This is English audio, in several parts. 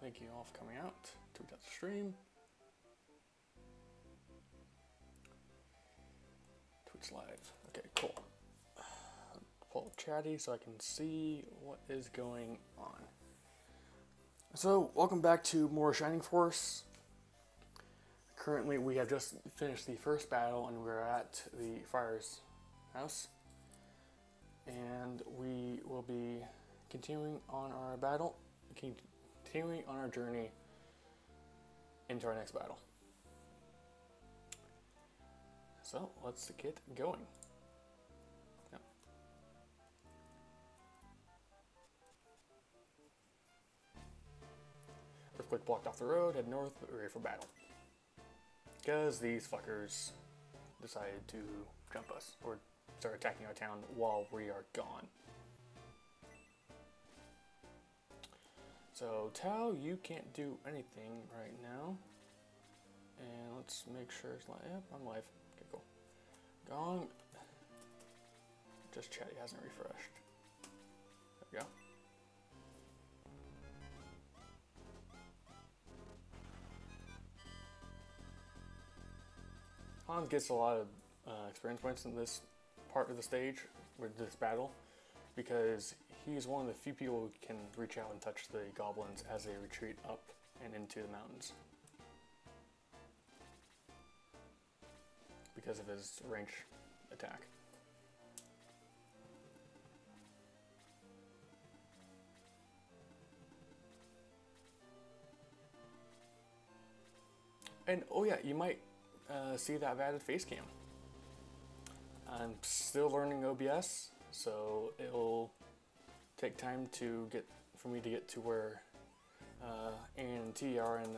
Thank you all for coming out to the stream. Twitch live. Okay, cool. Pull up chatty so I can see what is going on. So, welcome back to more Shining Force. Currently, we have just finished the first battle and we're at the Friar's house. And we will be continuing on our battle, continuing on our journey into our next battle. So, let's get going. Yep. Earthquake blocked off the road, head north, but we're ready for battle. Because these fuckers decided to jump us, or start attacking our town while we are gone. So, Tau, you can't do anything right now. And let's make sure it's live. Yep, I'm live. Okay, cool. Gong. Just chatty hasn't refreshed. There we go. Hans gets a lot of experience points in this part of the stage, with this battle, because he's one of the few people who can reach out and touch the goblins as they retreat up and into the mountains. Because of his range attack. And oh yeah, you might see that I've added face cam. I'm still learning OBS, so it'll take time for me to get to where Ann and T are, and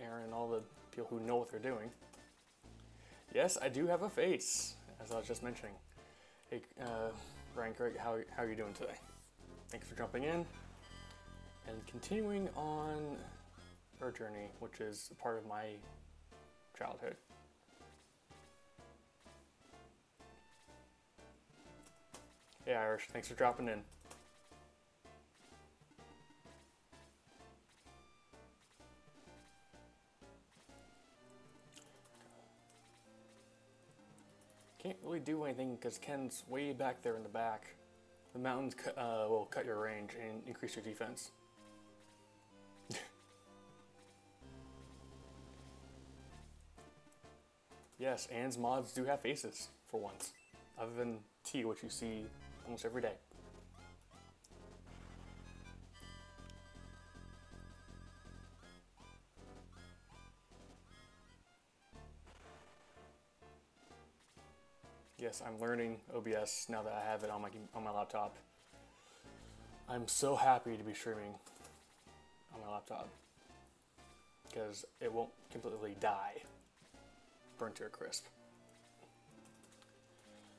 Aaron and all the people who know what they're doing. Yes, I do have a face, as I was just mentioning. Hey, Brian Craig, how are you doing today? Thanks for jumping in and continuing on our journey, which is part of my childhood. Hey Irish, thanks for dropping in. Can't really do anything because Ken's way back there in the back. The mountains will cut your range and increase your defense. Yes, Ann's mods do have faces, for once. Other than T, which you see almost every day. Yes, I'm learning OBS now that I have it on my laptop. I'm so happy to be streaming on my laptop because it won't completely die, burnt to a crisp.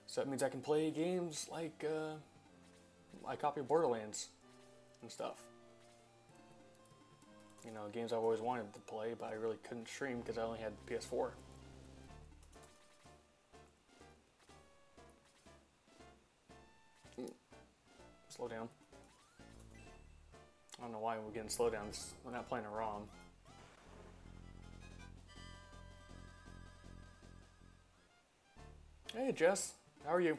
So that means I can play games like I copy Borderlands and stuff. You know, games I've always wanted to play, but I really couldn't stream because I only had PS4. Slow down. I don't know why we're getting slow down. We're not playing a ROM. Hey Jess, how are you?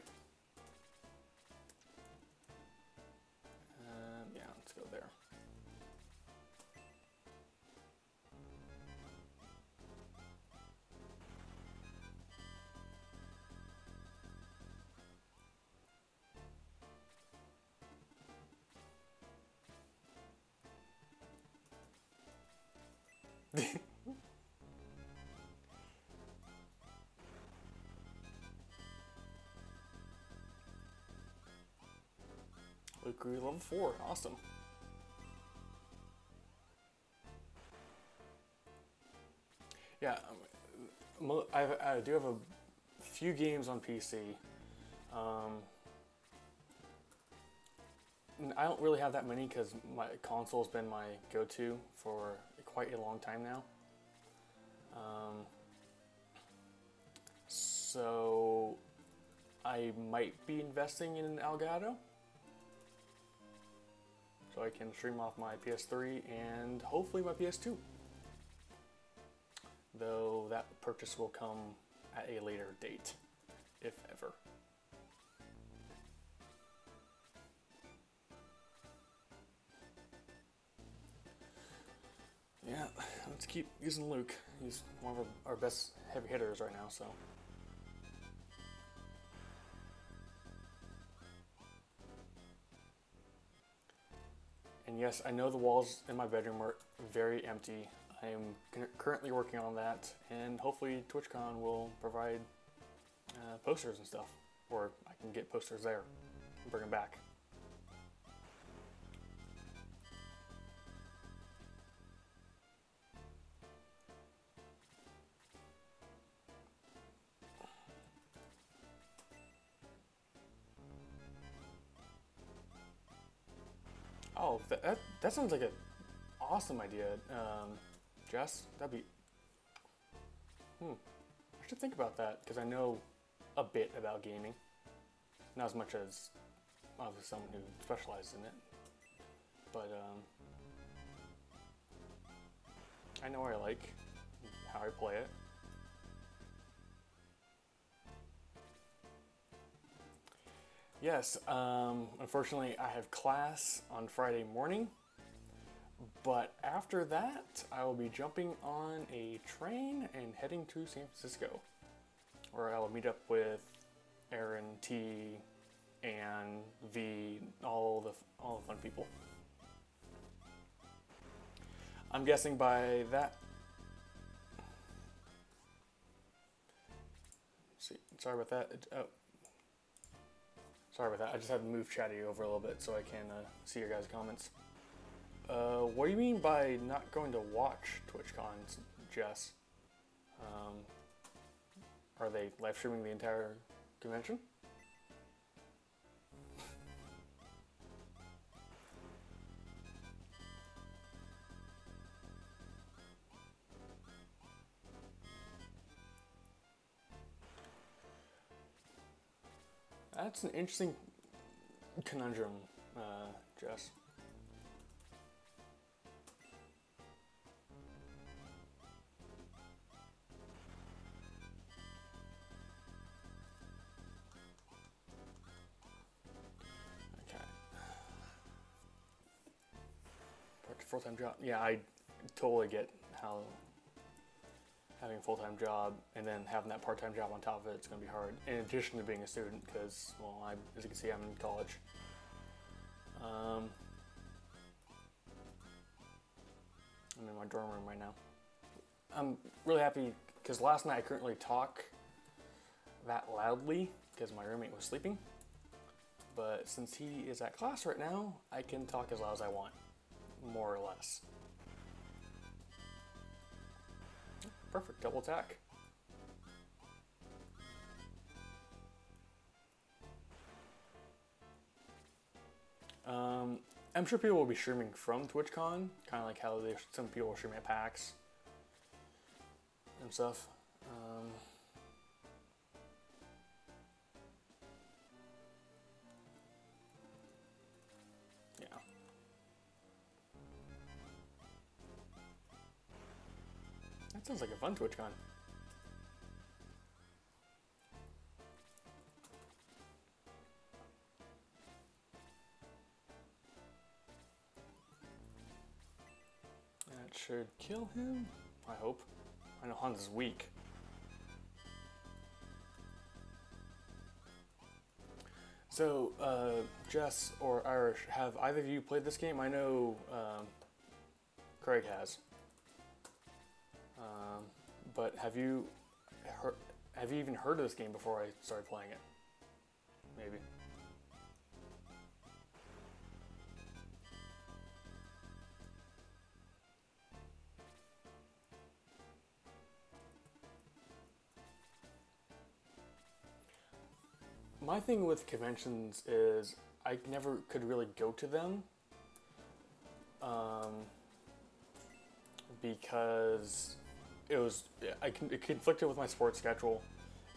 Yeah, let's go there. Luke grew level 4, awesome. Yeah, I do have a few games on PC. I don't really have that many because my console's been my go-to for quite a long time now. So I might be investing in an Elgato. so I can stream off my PS3 and hopefully my PS2. Though that purchase will come at a later date, if ever. Yeah, let's keep using Luke. He's one of our best heavy hitters right now, so. And yes, I know the walls in my bedroom are very empty. I am currently working on that, and hopefully TwitchCon will provide posters and stuff, or I can get posters there and bring them back. Oh, that sounds like an awesome idea, Jess. That'd be. I should think about that because I know a bit about gaming, not as much as obviously someone who specializes in it, but I know what I like, how I play it. Yes, unfortunately I have class on Friday morning, but after that I will be jumping on a train and heading to San Francisco, where I will meet up with Aaron, T, and V, all the fun people. I'm guessing by that. See, sorry about that. Sorry about that. I just had to move Chatty over a little bit so I can see your guys' comments. What do you mean by not going to watch TwitchCon, Jess? Are they live streaming the entire convention? That's an interesting conundrum, Jess. Okay. Full-time job. Yeah, I totally get how having a full-time job and then having that part-time job on top of it, it's going to be hard. In addition to being a student, because, well, as you can see, I'm in college. I'm in my dorm room right now. I'm really happy because last night I couldn't really talk that loudly because my roommate was sleeping. But since he is at class right now, I can talk as loud as I want, more or less. Perfect, double attack. I'm sure people will be streaming from TwitchCon, kind of like how some people are streaming at PAX and stuff. Yeah. That sounds like a fun TwitchCon. That should kill him, I hope. I know Hans is weak. So, Jess or Irish, have either of you played this game? I know Craig has. But have you even heard of this game before I started playing it? Maybe. My thing with conventions is I never could really go to them because it conflicted with my sports schedule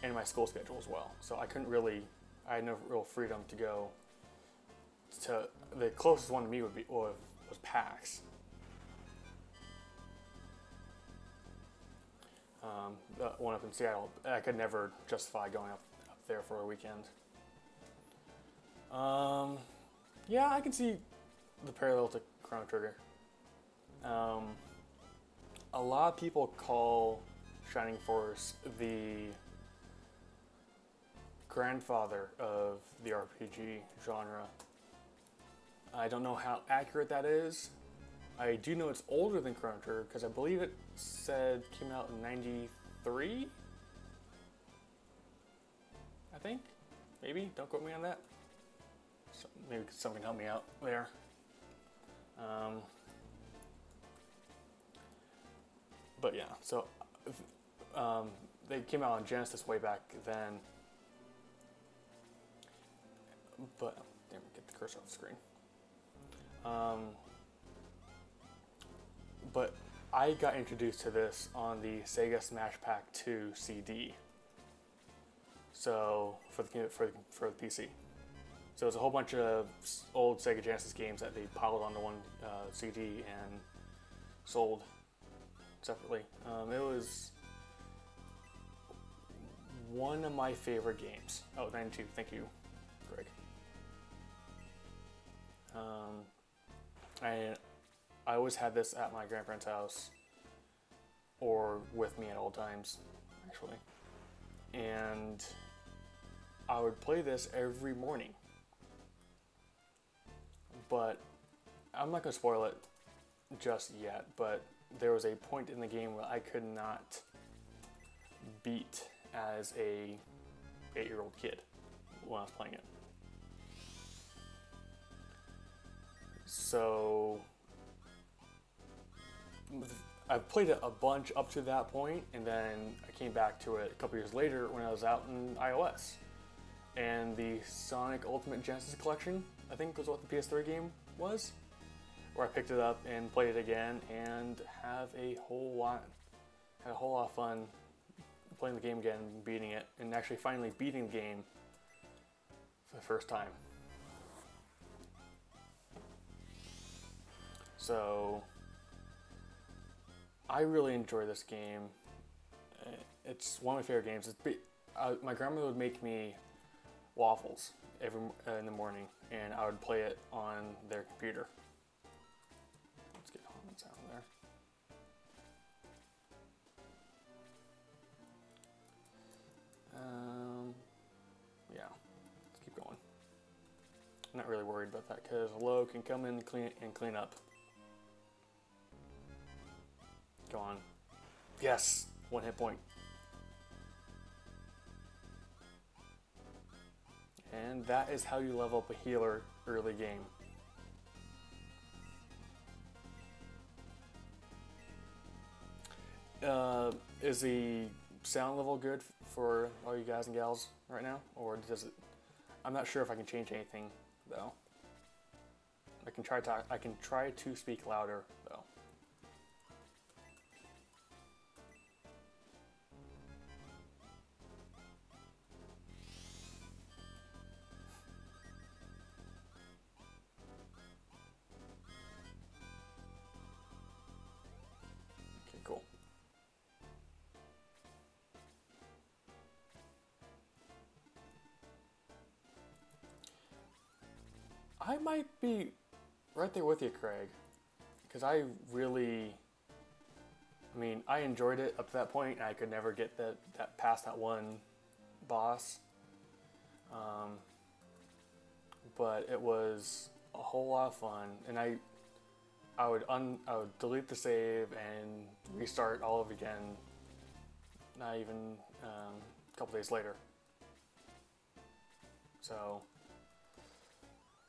and my school schedule as well. So I had no real freedom to go to the closest one to me was PAX. The one up in Seattle. I could never justify going up there for a weekend. Yeah, I can see the parallel to Chrono Trigger. A lot of people call Shining Force the grandfather of the RPG genre. I don't know how accurate that is. I do know it's older than Chrono Trigger because I believe it came out in '93. I think, maybe. Don't quote me on that. So maybe someone can help me out there. But yeah, so they came out on Genesis way back then. But damn, get the cursor off the screen. But I got introduced to this on the Sega Smash Pack 2 CD. So for the PC. So it's a whole bunch of old Sega Genesis games that they piled onto one CD and sold separately. It was one of my favorite games. Oh, 92, thank you, Greg. I always had this at my grandparents' house, or with me at all times, actually. And I would play this every morning. But I'm not gonna spoil it just yet, but there was a point in the game where I could not beat as a 8-year-old kid when I was playing it. So I've played it a bunch up to that point, and then I came back to it a couple years later when I was out in iOS. And the Sonic Ultimate Genesis Collection, I think was what the PS3 game was, where I picked it up and played it again and had a whole lot of fun playing the game again, beating it, and actually finally beating the game for the first time. So I really enjoy this game. It's one of my favorite games. My grandmother would make me waffles in the morning, and I would play it on their computer. Let's get Holland sound there. Yeah, let's keep going. I'm not really worried about that because Lo can come in and clean up. Go on. Yes, 1 hit point. And that is how you level up a healer early game. Is the sound level good for all you guys and gals right now? Or does it... I'm not sure if I can change anything though. I can try to speak louder though. Cool. I might be right there with you, Craig, because I enjoyed it up to that point, and I could never get that past that one boss. But it was a whole lot of fun, and I would delete the save and restart all over again. Not even a couple days later. So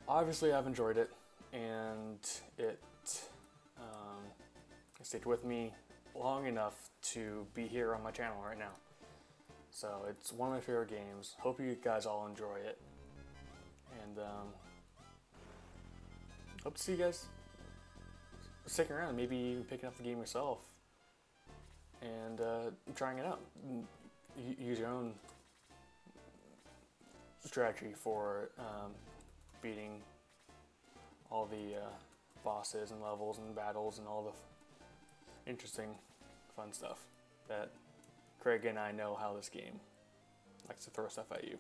obviously I've enjoyed it, and it stayed with me long enough to be here on my channel right now. So it's one of my favorite games. Hope you guys all enjoy it, and hope to see you guys sticking around, maybe even picking up the game yourself and trying it out. Use your own strategy for beating all the bosses and levels and battles and all the interesting, fun stuff that Craig and I know how this game likes to throw stuff at you.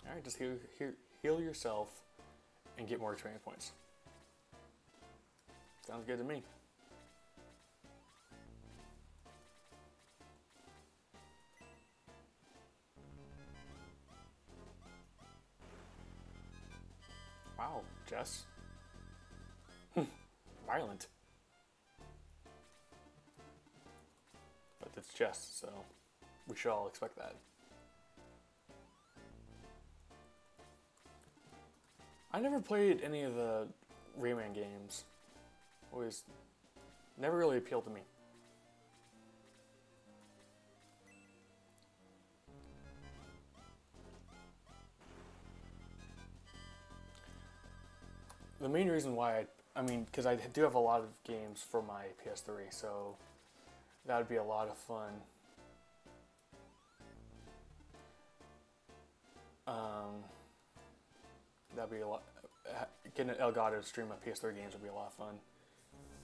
Alright, just heal yourself and get more experience points. Sounds good to me. Wow, Jess. Violent. But it's Jess, so we should all expect that. I never played any of the Rayman games. Always never really appealed to me. The main reason why I mean, because I do have a lot of games for my PS3, so that would be a lot of fun. That'd be a lot. Getting an Elgato to stream my PS3 games would be a lot of fun.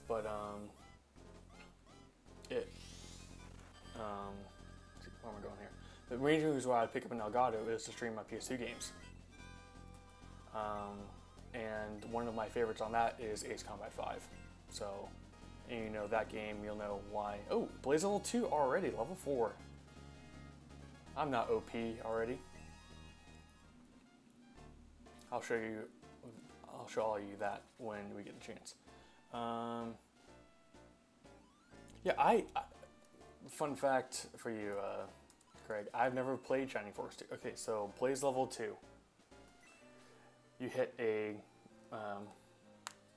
But where am I going here? The main reason why I pick up an Elgato is to stream my PS2 games. And one of my favorites on that is Ace Combat 5. So, and you know that game, you'll know why. Oh, Blaze level 2 already, level 4. I'm not OP already. I'll show all you that when we get the chance. Yeah, fun fact for you, Craig, I've never played Shining Force 2. Okay, so Blaze level 2. You hit a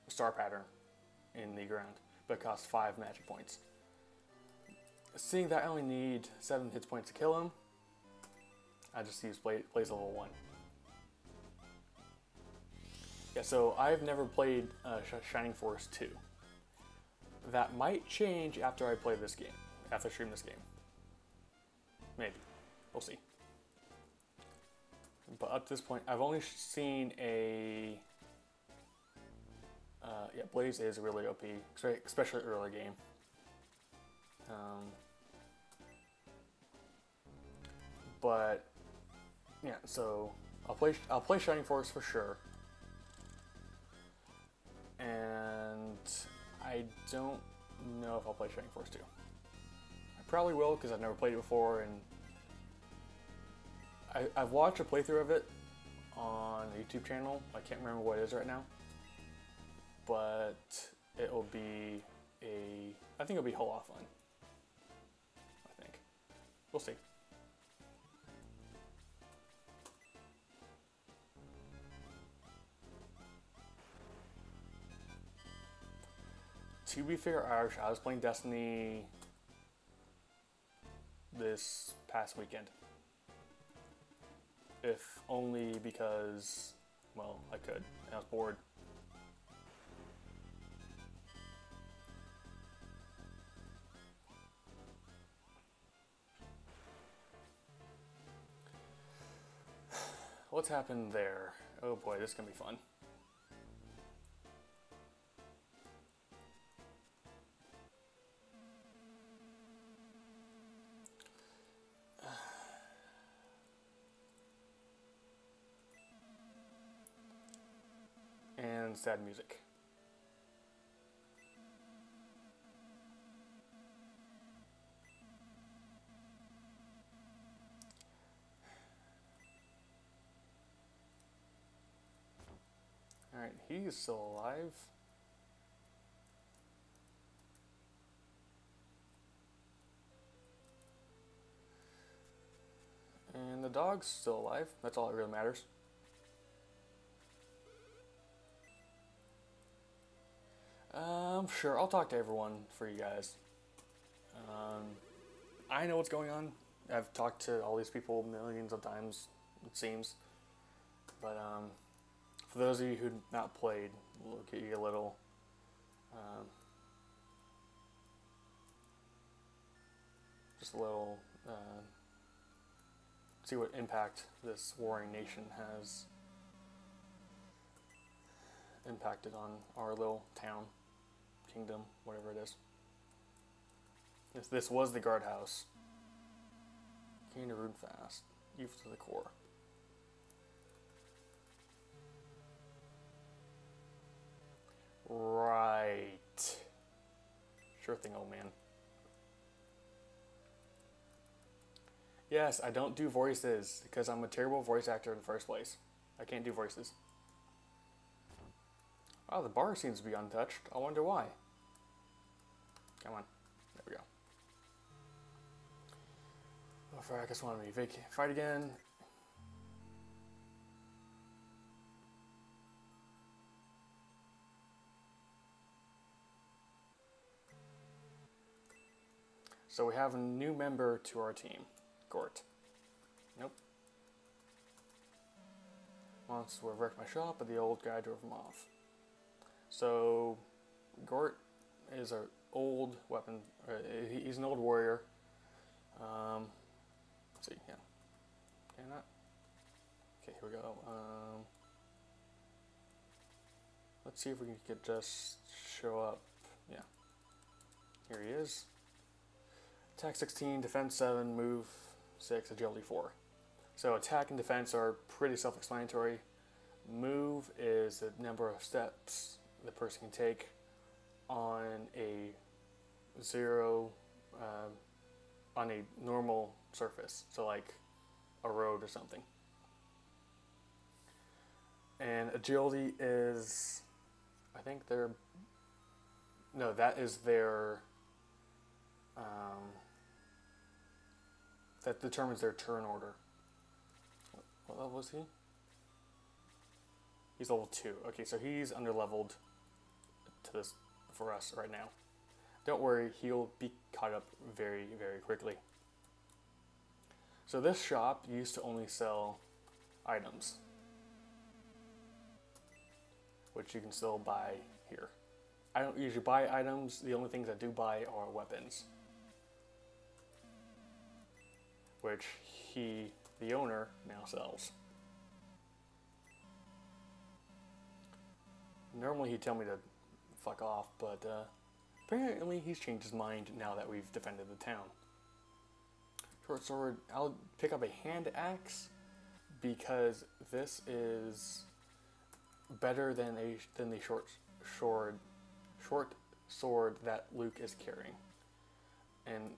star pattern in the ground, but it costs 5 magic points. Seeing that I only need 7 hit points to kill him, I just use Blaze level 1. Yeah, so I've never played Shining Force 2. That might change after I play this game, after I stream this game. Maybe. We'll see. But up to this point, I've only seen a... yeah, Blaze is really OP, especially early game. But yeah, so I'll play Shining Force for sure. And I don't know if I'll play Shining Force 2. I probably will because I've never played it before, and I've watched a playthrough of it on a YouTube channel. I can't remember what it is right now, but it will be I think it'll be a whole lot of fun. I think. We'll see. To be fair, I was playing Destiny this past weekend. If only because, well, I could, and I was bored. What's happened there? Oh boy, this is gonna be fun. And sad music. Alright, he's still alive. And the dog's still alive. That's all that really matters. Sure, I'll talk to everyone for you guys. I know what's going on. I've talked to all these people millions of times, it seems. But, for those of you who've not played, we'll give you a little Just a little, see what impact this warring nation has impacted on our little town, kingdom, whatever it is. If this was the guardhouse, gain a rune fast, evil to the core. Right. Sure thing, old man. Yes, I don't do voices because I'm a terrible voice actor in the first place. I can't do voices. Oh, the bar seems to be untouched. I wonder why. Come on. There we go. Oh, Fracus wanted me. Fight again. So we have a new member to our team. Gort. Nope. Wants to wreck my shop, but the old guy drove him off. So, Gort is an old weapon. He's an old warrior. Let's see, yeah. Can I not? Okay, here we go. Let's see if we can get just show up. Yeah. Here he is. Attack 16, defense 7, move 6, agility 4. So attack and defense are pretty self-explanatory. Move is the number of steps the person can take on a on a normal surface, so like a road or something. And agility is, I think that is their, that determines their turn order. What level is he? He's level 2. Okay, so he's underleveled to this for us right now. Don't worry, he'll be caught up very, very quickly. So this shop used to only sell items, which you can still buy here. I don't usually buy items. The only things I do buy are weapons, which the owner, now sells. Normally he'd tell me to fuck off, but apparently he's changed his mind now that we've defended the town. Short sword, I'll pick up a hand axe because this is better than the short sword that Luke is carrying. And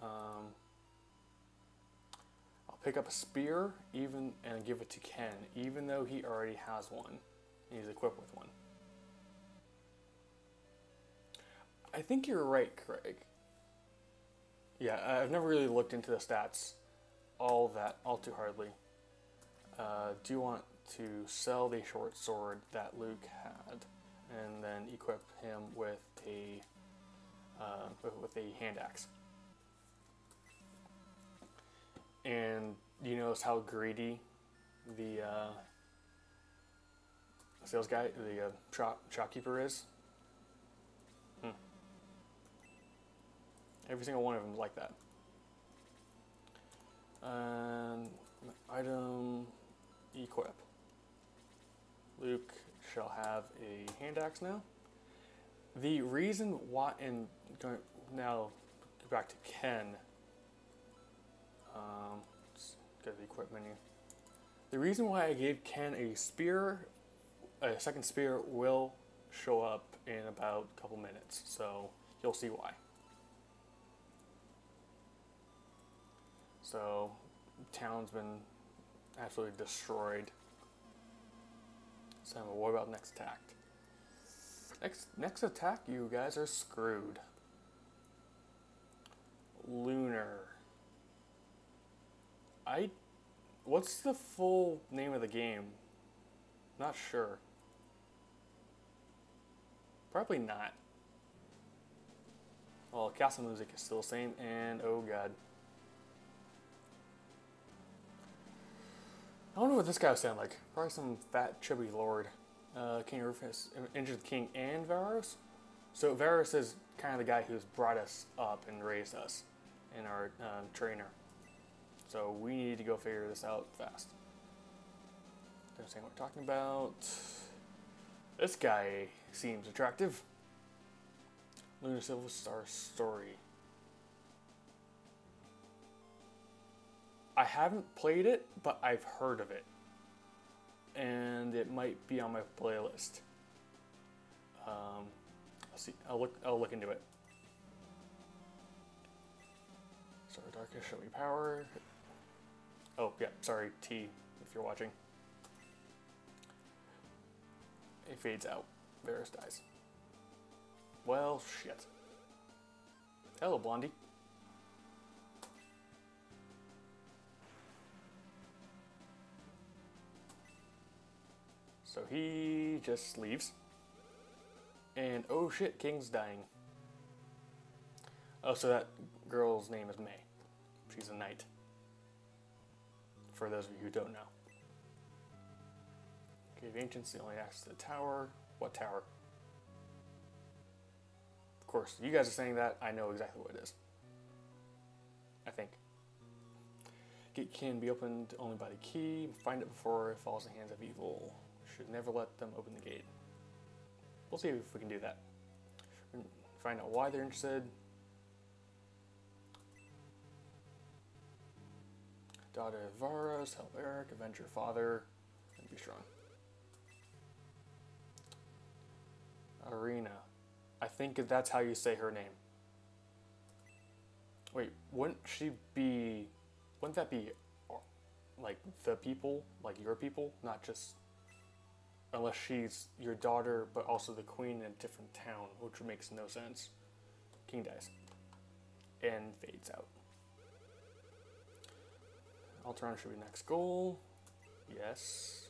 I'll pick up a spear and give it to Ken, even though he already has one. He's equipped with one. I think you're right, Craig. Yeah, I've never really looked into the stats all too hardly. Do you want to sell the short sword that Luke had, and then equip him with a hand axe? And you notice how greedy the sales guy, the shopkeeper is? Every single one of them is like that. Item equip. Luke shall have a hand axe now. The reason why, and going now back to Ken. Let's go to the equip menu. The reason why I gave Ken a second spear will show up in about a couple minutes, so you'll see why. So, town's been absolutely destroyed. So, what about next attack? Next attack, you guys are screwed. Lunar. What's the full name of the game? Not sure. Probably not. Well, castle music is still the same, and oh god. I wonder what this guy would sound like. Probably some fat, chubby lord. King Rufus injured the king and Varus. So Varus is kind of the guy who's brought us up and raised us, and our trainer. So we need to go figure this out fast. Don't understand what we're talking about. This guy seems attractive. Lunar Silver Star Story. I haven't played it, but I've heard of it. And it might be on my playlist. I'll see. I'll look into it. Star Darkest, show me power. Oh yeah, sorry T if you're watching. It fades out. Varus dies. Well, shit. Hello, Blondie. So he just leaves. And oh shit, King's dying. Oh, so that girl's name is May. She's a knight. For those of you who don't know. Cave of Ancients, the only access to the tower. What tower? Of course, you guys are saying that. I know exactly what it is. I think. Gate can be opened only by the key. Find it before it falls in the hands of evil. Should never let them open the gate. We'll see if we can do that. Find out why they're interested. Daughter of Varus, help Eric, avenge your father, and be strong. Arena. I think that's how you say her name. Wait, wouldn't that be like the people, like your people, not just, unless she's your daughter, but also the queen in a different town, which makes no sense. King dies. And fades out. Alteron should be next goal. Yes.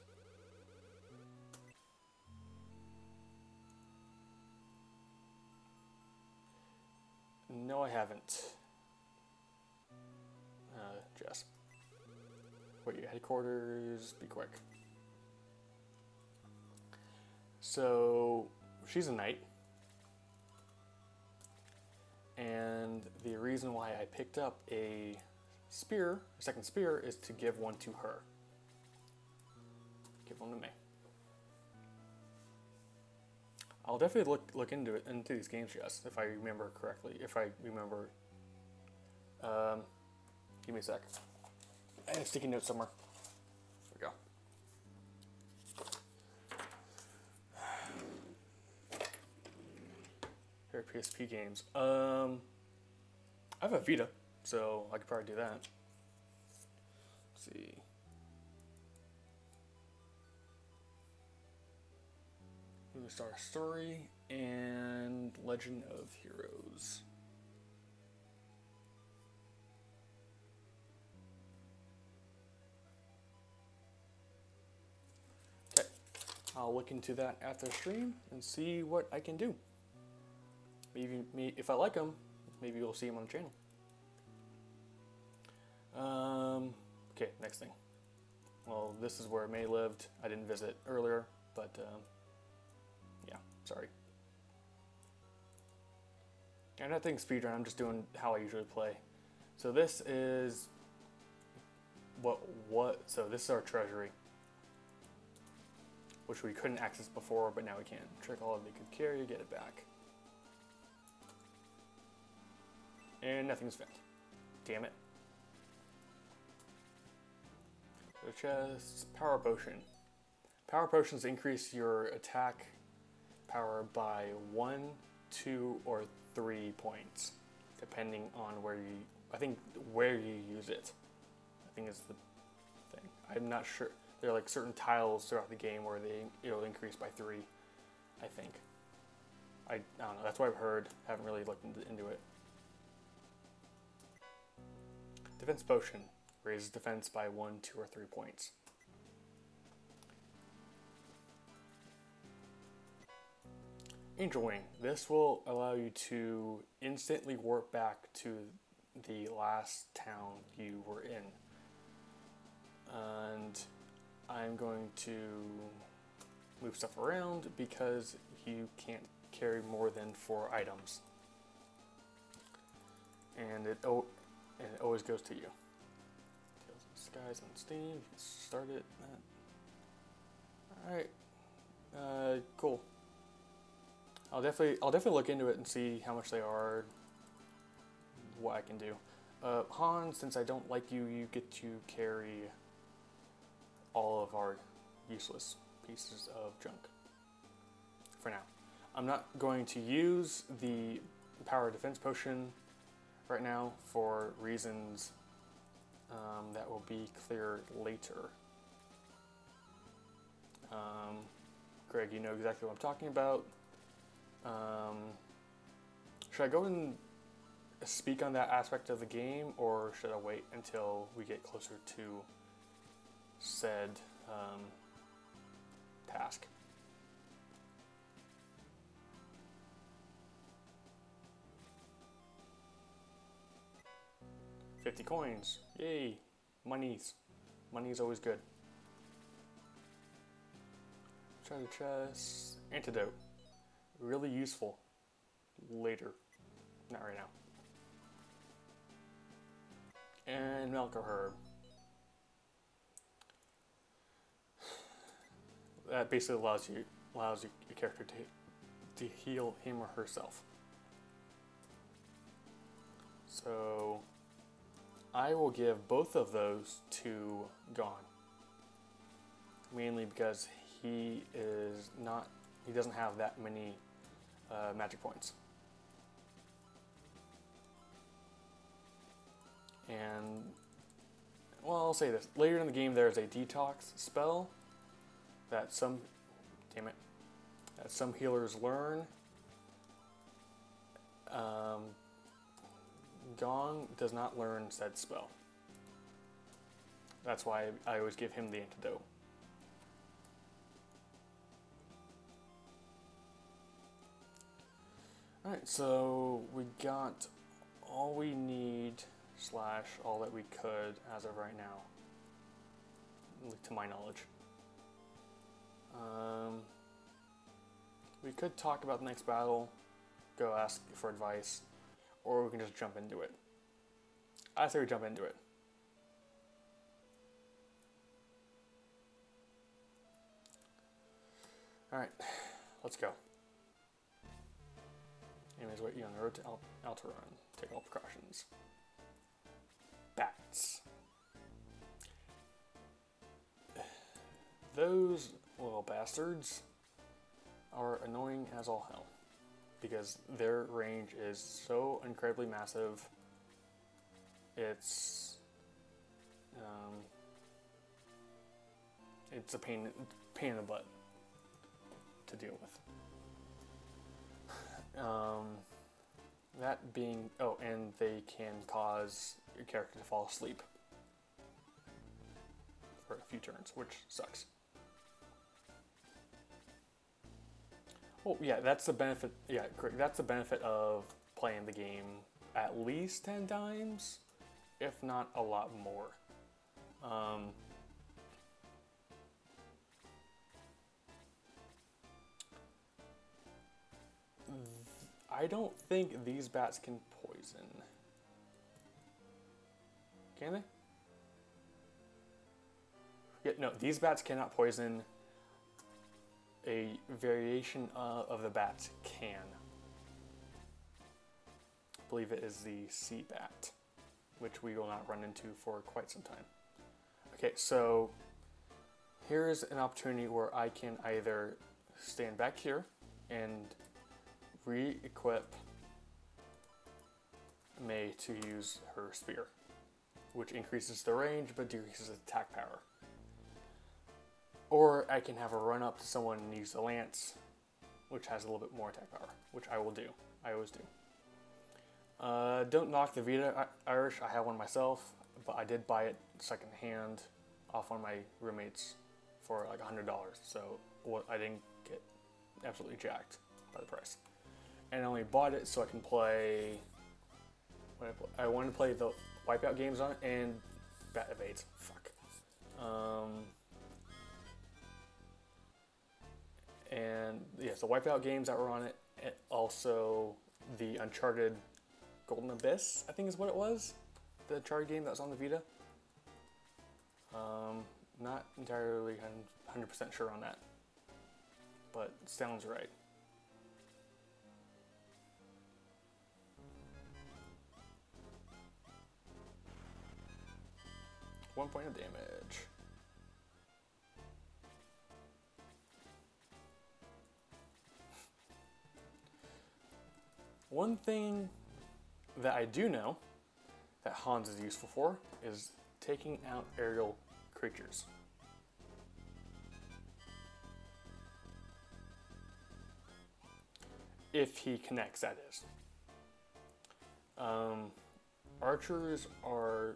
No, I haven't. Jess. Wait, your headquarters, be quick. So, she's a knight. And the reason why I picked up a spear, a second spear, is to give one to her. Give one to me. I'll definitely look into these games, Jess, if I remember correctly. If I remember, give me a sec. I have a sticky note somewhere. There we go. Here are PSP games. I have a Vita, so I could probably do that. Let's see. Lunar Star Story and Legend of Heroes. Okay, I'll look into that after stream and see what I can do. Maybe if I like them, maybe you'll see them on the channel. Okay, next thing. Well, this is where May lived. I didn't visit earlier, but yeah, sorry. I'm not doing speedrun, I'm just doing how I usually play. So this is so this is our treasury, which we couldn't access before, but now we can. Trick all they could carry, get it back. And nothing's found. Damn it. The chest, power potion. Power potions increase your attack power by 1, 2, or 3 points, depending on where you use it. I think is the thing. I'm not sure. There are like certain tiles throughout the game where it'll increase by 3. I think. I don't know. That's what I've heard. Haven't really looked into it. Defense potion raises defense by 1, 2, or 3 points. Angel Wing. This will allow you to instantly warp back to the last town you were in. And I'm going to move stuff around because you can't carry more than 4 items. And it always goes to you. Tales of Skies on Steam. You can start it. Alright. Cool. I'll definitely look into it and see how much they are, what I can do. Han, since I don't like you, you get to carry all of our useless pieces of junk. For now. I'm not going to use the power defense potion right now for reasons that will be clear later. Greg, you know exactly what I'm talking about. Should I go and speak on that aspect of the game, or should I wait until we get closer to said task? $50 coins. Yay. Monies. Money is always good. Treasure chest. Antidote. Really useful. Later. Not right now. And Malco Herb. That basically allows your character to heal him or herself. So I will give both of those to Gon. Mainly because he doesn't have that many magic points. And, well, I'll say this. Later in the game there's a detox spell that some healers learn. Gon does not learn said spell. That's why I always give him the antidote. Alright, so we got all we need / all that we could as of right now, to my knowledge. We could talk about the next battle, go ask for advice, or we can just jump into it. I say we jump into it. Alright, let's go. Anyways, wait you on the road to Alteron. Take all precautions. Bats. Those little bastards are annoying as all hell, because their range is so incredibly massive. It's a pain in the butt to deal with. That being, and they can cause your character to fall asleep for a few turns, which sucks. Oh yeah, that's the benefit. Yeah, correct. That's the benefit of playing the game at least 10 times, if not a lot more. I don't think these bats can poison. Can they? Yeah, no, these bats cannot poison. A variation of the bats can. I believe it is the sea bat, which we will not run into for quite some time. Okay, so here's an opportunity where I can either stand back here and re-equip Mei to use her spear, which increases the range but decreases attack power. Or I can have her run up to someone and use the lance, which has a little bit more attack power, which I will do. I always do. Don't knock the Vita Irish. I have one myself, but I did buy it secondhand off one of my roommates for like $100. So I didn't get absolutely jacked by the price. And I only bought it so I can play. I wanted to play the Wipeout games on it and Bat Evades. Fuck. and yes, the Wipeout games that were on it, and also the Uncharted Golden Abyss, I think is what it was, the Uncharted game that was on the Vita. Not entirely 100% sure on that, but sounds right. One point of damage. One thing that I do know that Hans is useful for is taking out aerial creatures. If he connects, that is. Archers are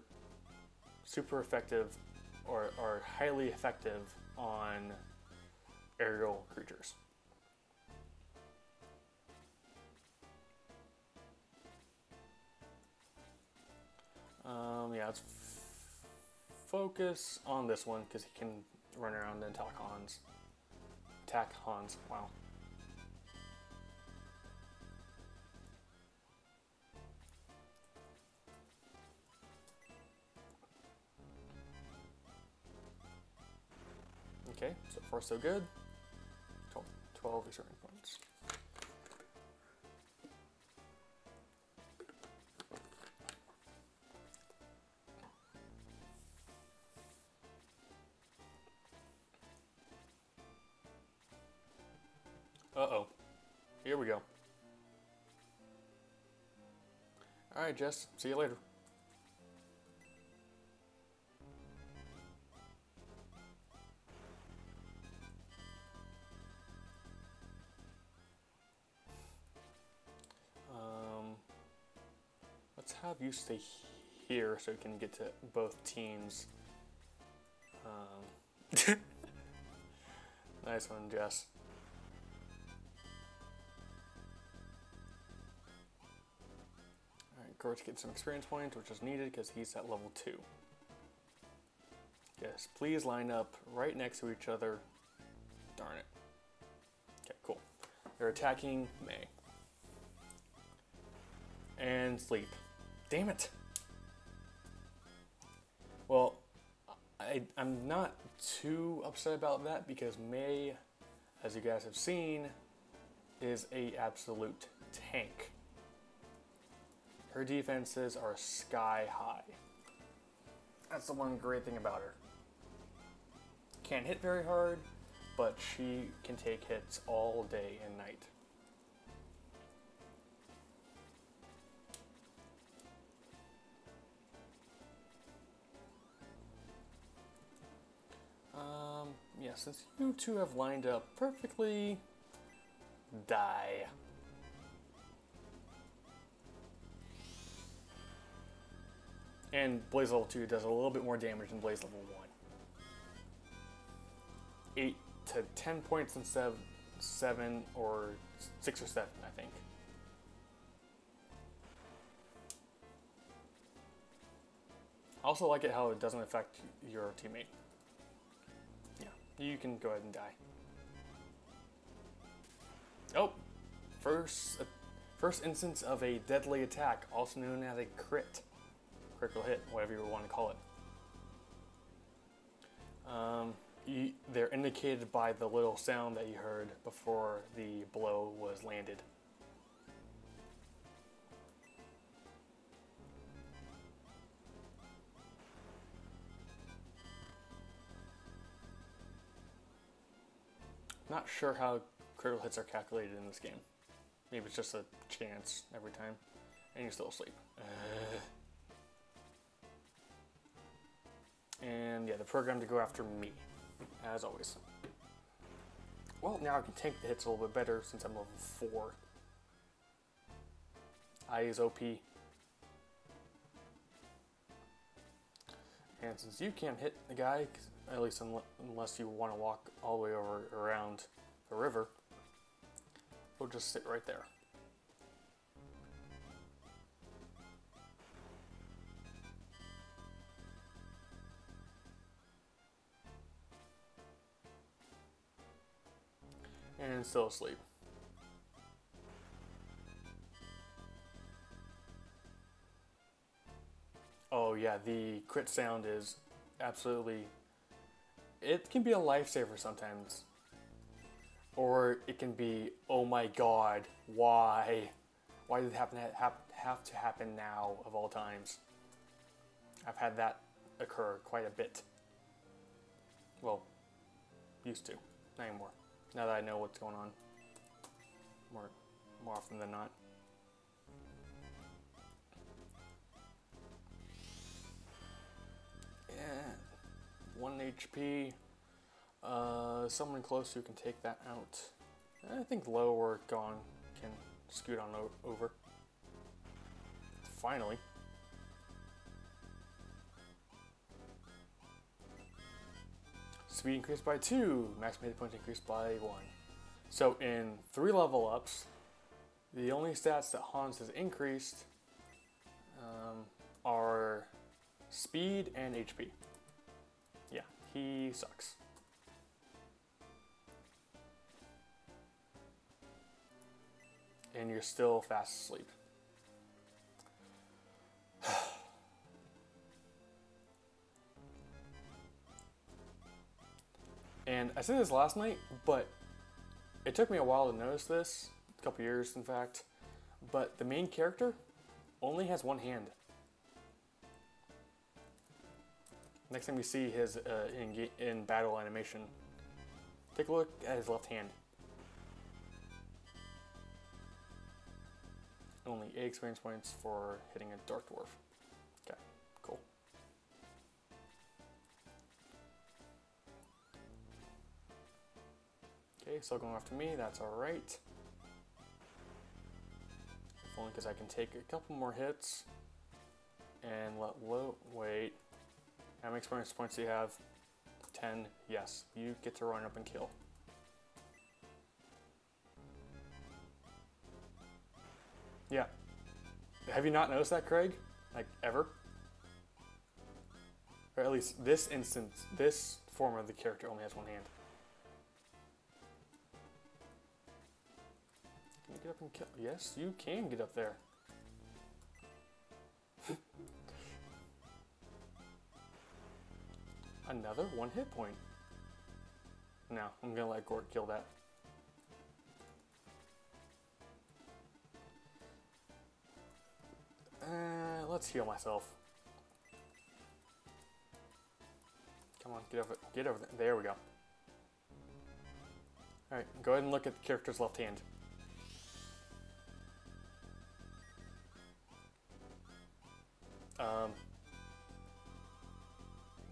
super effective, or are highly effective on aerial creatures. Yeah, let's focus on this one because he can run around and attack Hans. Wow. Okay, so far so good. 12 returning points. Uh-oh. Here we go. Alright, Jess. See you later. Let's have you stay here so we can get to both teams. Nice one, Jess. Alright, Gorge gets some experience points, which is needed because he's at level 2. Yes, please line up right next to each other. Darn it. Okay, cool. They're attacking May. And sleep. Damn it! Well, I'm not too upset about that because May, as you guys have seen, is a absolute tank. Her defenses are sky high. That's the one great thing about her. Can't hit very hard, but she can take hits all day and night. Yeah, since you two have lined up perfectly, die. And Blaze level 2 does a little bit more damage than Blaze level 1. 8 to 10 points instead of 7 or 6 or 7, I think. I also like it how it doesn't affect your teammate. You can go ahead and die. Oh, first instance of a deadly attack, also known as a crit. Critical hit, whatever you want to call it. They're indicated by the little sound that you heard before the blow was landed. Not sure how critical hits are calculated in this game. Maybe it's just a chance every time, and you're still asleep. And yeah, the program to go after me, as always. Well, now I can tank the hits a little bit better since I'm level 4. I is OP. And since you can't hit the guy, at least unless you want to walk all the way over around the river, we'll just sit right there. And And still asleep. Oh yeah, the crit sound is absolutely... It can be a lifesaver sometimes. Or it can be, oh my god, why? Why did it have to happen now, of all times? I've had that occur quite a bit. Well, used to. Not anymore. Now that I know what's going on. More often than not. Yeah. 1 HP. Someone close who can take that out. I think low or gone can scoot on over. Finally. Speed increased by 2. Maximum hit points increased by 1. So in 3 level ups, the only stats that Hans has increased are speed and HP. Yeah, he sucks. And you're still fast asleep. And I said this last night, but it took me a while to notice this, a couple years in fact, but the main character only has 1 hand. Next time we see his in battle animation, take a look at his left hand. Only 8 experience points for hitting a Dark Dwarf. Okay, cool. Okay, still going after me, that's alright. If only because I can take a couple more hits and let low. Wait. How many experience points do you have? 10. Yes, you get to run up and kill. Yeah. Have you not noticed that, Craig? Like, ever? Or at least this instance, this form of the character only has 1 hand. Can you get up and kill? Yes, you can get up there. Another 1 hit point. No, I'm gonna let Gort kill that. Let's heal myself. Come on, get over there. There we go. Alright, go ahead and look at the character's left hand.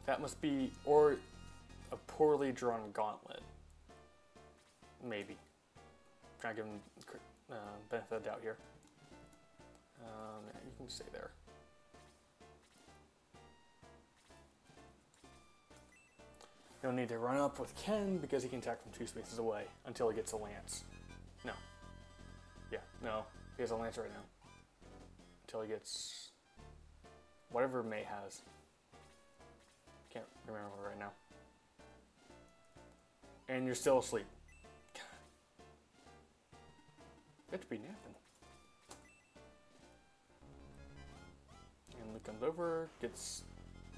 That must be, or a poorly drawn gauntlet. Maybe. Trying to give him benefit of the doubt here. Yeah, you can stay there. You'll need to run up with Ken because he can attack from 2 spaces away until he gets a lance. No. Yeah, no. He has a lance right now. Until he gets whatever May has. Can't remember right now. And you're still asleep. Bitch be napping. And Luke comes over, gets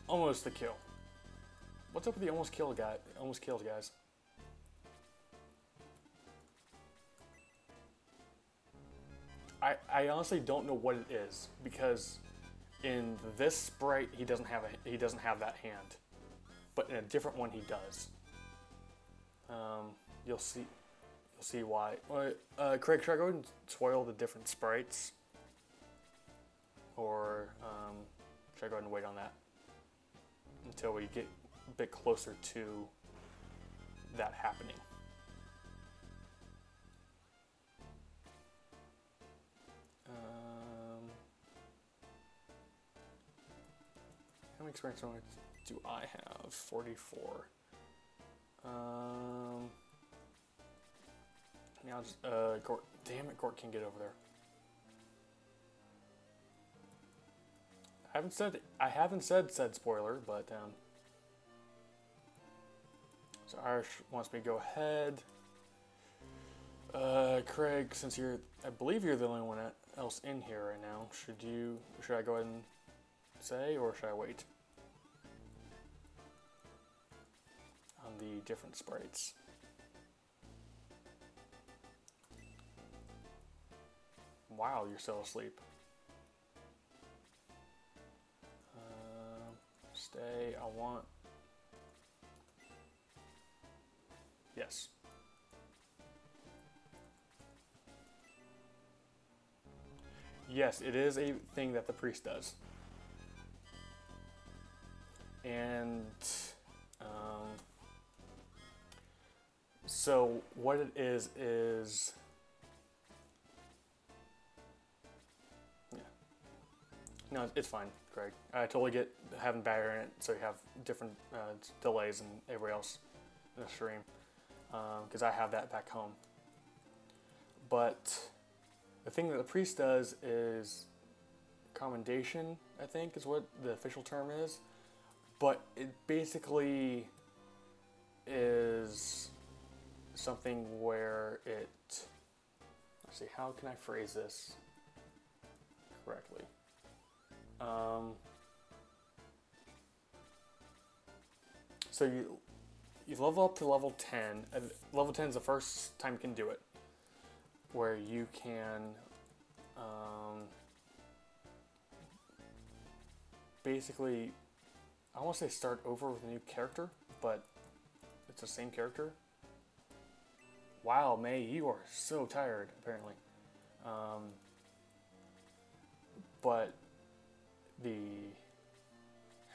almost the kill. What's up with the almost kills, guys? I honestly don't know what it is, because in this sprite he doesn't have that hand, but in a different one he does. You'll see why. Craig, should I go ahead and spoil the different sprites, or should I go ahead and wait on that until we get a bit closer to that happening? How many experience points do I have? 44. Now just Gort. Damn it, Gort can't get over there. I haven't said spoiler, but so Irish wants me to go ahead. Craig, since I believe you're the only one else in here right now, should I go ahead and say, or should I wait? On the different sprites. Wow, you're still asleep. Stay, I want... Yes. Yes, it is a thing that the priest does. And so what it is yeah. No, it's fine, Craig. I totally get having battery in it, so you have different delays than everybody else in the stream, because I have that back home. But the thing that the priest does is commendation, I think is what the official term is. But it basically is something where let's see, how can I phrase this correctly? So you level up to level 10. Level 10 is the first time you can do it, where you can basically, I want to say start over with a new character, but it's the same character. Wow, May, you are so tired, apparently. But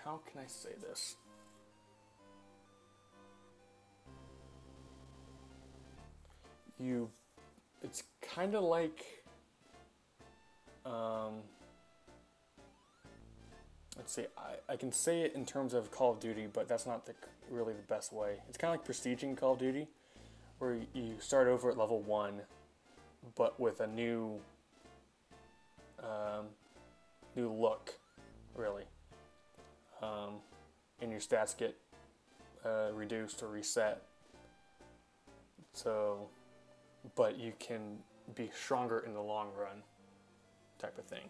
how can I say this? It's kind of like, let's see, I can say it in terms of Call of Duty, but that's not really the best way. It's kind of like Prestiging Call of Duty, where you start over at level 1, but with a new look, really. And your stats get reduced or reset. So, but you can be stronger in the long run, type of thing.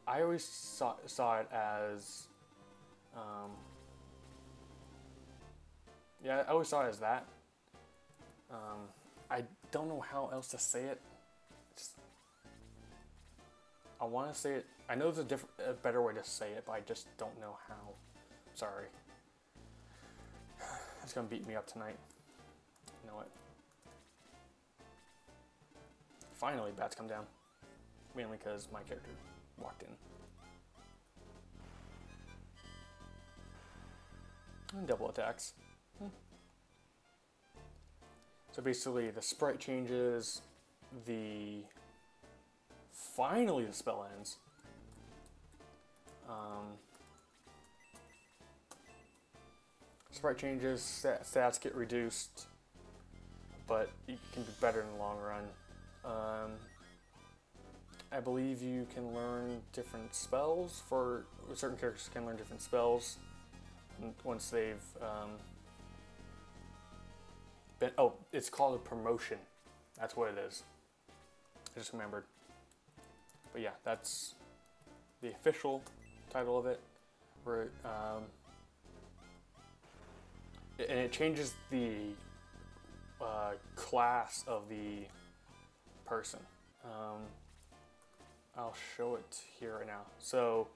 I always saw it as, yeah, I always saw it as that. I don't know how else to say it. I want to say it. I know there's a better way to say it, but I just don't know how. Sorry. It's gonna beat me up tonight. You know what? Finally, bats come down. Mainly because my character walked in. And double attacks. So basically, the sprite changes. Finally, the spell ends. Sprite changes, stats get reduced, but you can be better in the long run. I believe you can learn different spells for certain characters. Can learn different spells once they've been. Oh, it's called a promotion. That's what it is. I just remembered. But yeah, that's the official title of it. Where and it changes the class of the person. I'll show it here right now. So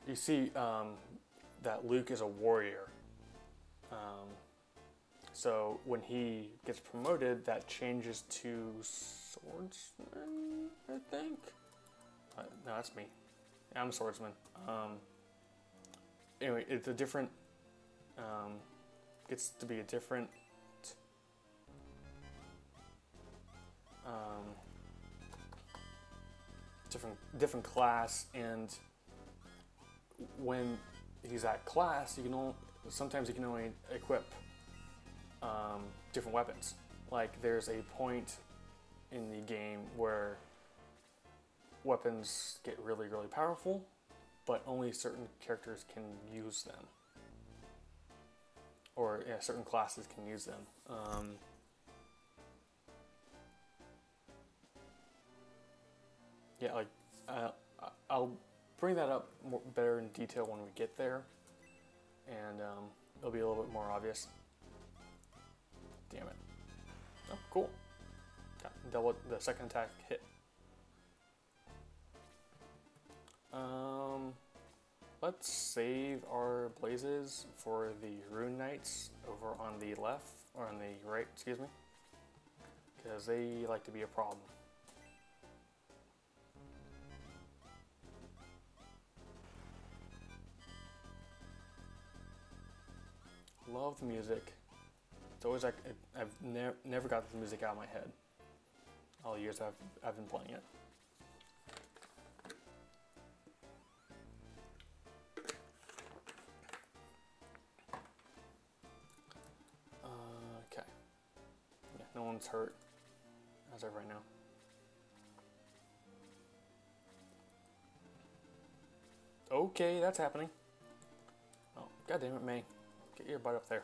you see that Luke is a warrior. So when he gets promoted, that changes to swordsman, I think. No, that's me. I'm a swordsman. Anyway, it's a different. Gets to be a different. Different class, and when he's at class, sometimes you can only equip different weapons. Like there's a point in the game where weapons get really, really powerful, but only certain characters can use them. or yeah, certain classes can use them. Yeah, like I'll bring that up better in detail when we get there, and it'll be a little bit more obvious. Damn it! Oh, cool. Got double the second attack hit. Let's save our blazes for the Rune Knights over on the left, or on the right, excuse me, because they like to be a problem. Love the music. It's always like I've never got the music out of my head. All the years I've been playing it. Okay. Yeah, no one's hurt as of right now. Okay, that's happening. Oh, god damn it, May. Get your butt up there.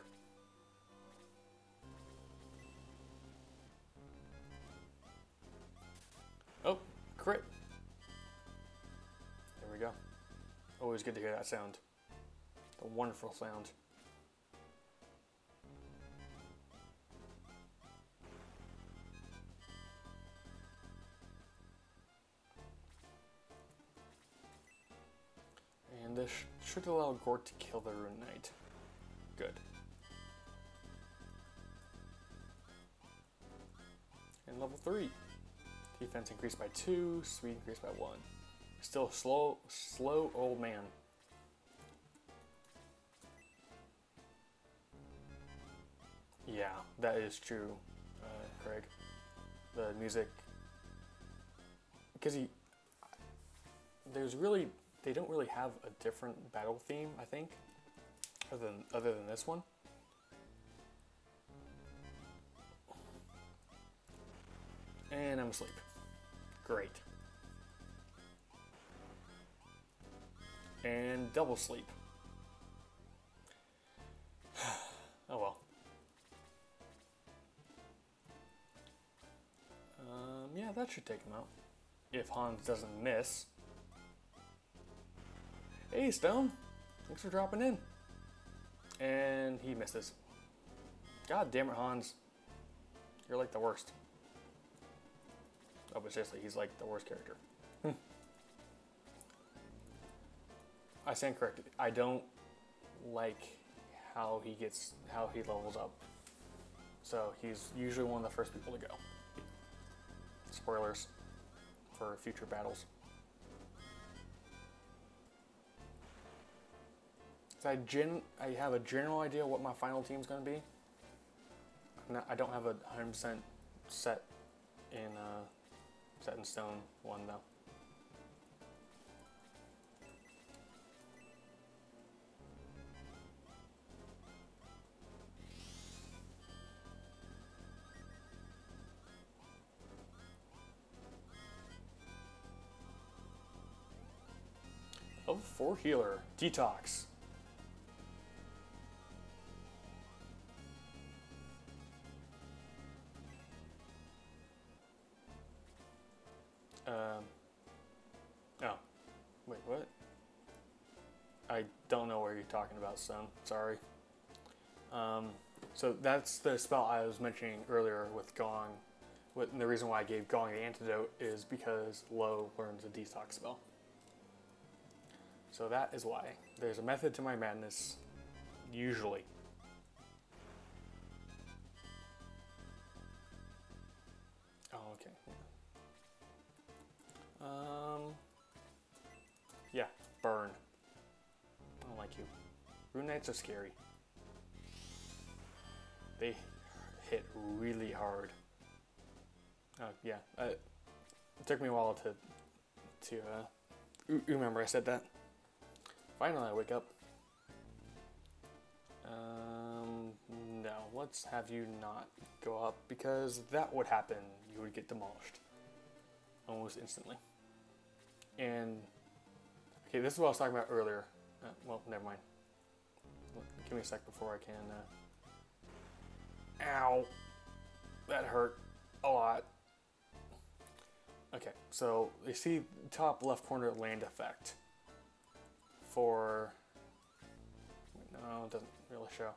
Oh, crit. There we go. Always good to hear that sound. The wonderful sound. And this should allow Gort to kill the Rune Knight. Good. And level 3. Defense increased by 2, speed increased by 1. Still a slow old man. Yeah, that is true, Craig. The music, because they don't really have a different battle theme, I think, other than this one. And I'm asleep. Great. And double sleep. Oh well. Yeah, that should take him out. If Hans doesn't miss. Hey, Stone. Thanks for dropping in. And he misses. God damn it, Hans. You're like the worst. Oh, but seriously, he's like the worst character. I stand corrected. I don't like how he levels up. So he's usually one of the first people to go. Spoilers for future battles. I have a general idea what my final team's going to be. I don't have a 100% set in stone one though. Level 4 healer, Detox. Oh, wait, what? I don't know what you're talking about, son. Sorry. So that's the spell I was mentioning earlier with Gong. The reason why I gave Gong the antidote is because Lo learns a detox spell. So that is why. There's a method to my madness, usually. Oh, okay. Yeah, burn. I don't like you. Rune Knights are scary. They hit really hard. Yeah. It took me a while to remember I said that. Finally, I wake up. No, let's have you not go up because that would happen. You would get demolished almost instantly. And okay, this is what I was talking about earlier. Well, never mind. Give me a sec before I can Ow. That hurt a lot. Okay, so you see top left corner land effect for, no, it doesn't really show.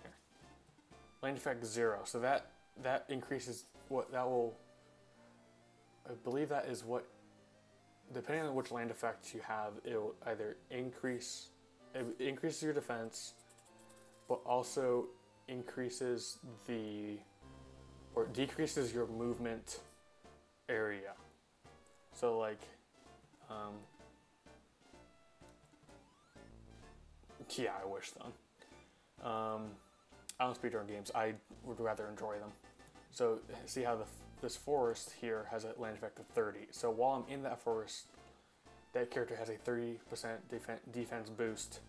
Here. Land effect 0, so that increases what that will, I believe that is what, depending on which land effect you have, it will either increases your defense, but also increases or decreases your movement area. So like, yeah, I wish then. I don't speedrun games. I would rather enjoy them. So see how this forest here has a land effect of 30. So while I'm in that forest, that character has a 30% defense boost,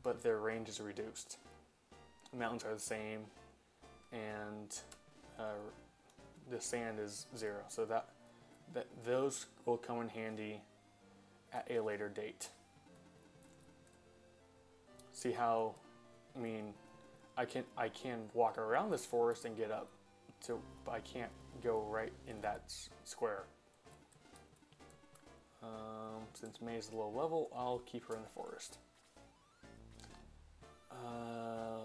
but their range is reduced. The mountains are the same, and the sand is 0. So that those will come in handy at a later date. See how, I mean, I can walk around this forest and get up to, but I can't go right in that square. Since May is low level, I'll keep her in the forest.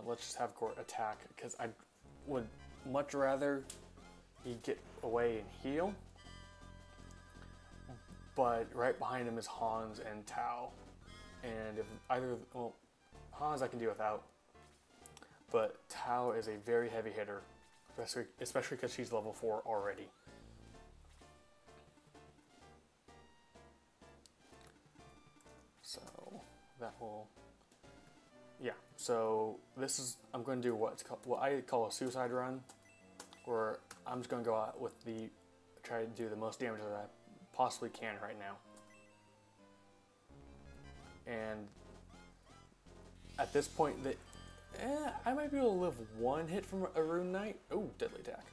Let's just have Gort attack, because I would much rather he get away and heal. But right behind him is Hans and Tao. And if either, well, Hans I can do without. But Tao is a very heavy hitter, especially because she's level 4 already. So that will, yeah. So this is, I'm going to do what I call a suicide run, where I'm just going to go out with try to do the most damage that I possibly can right now. And at this point, I might be able to live one hit from a Rune Knight. Oh, deadly attack.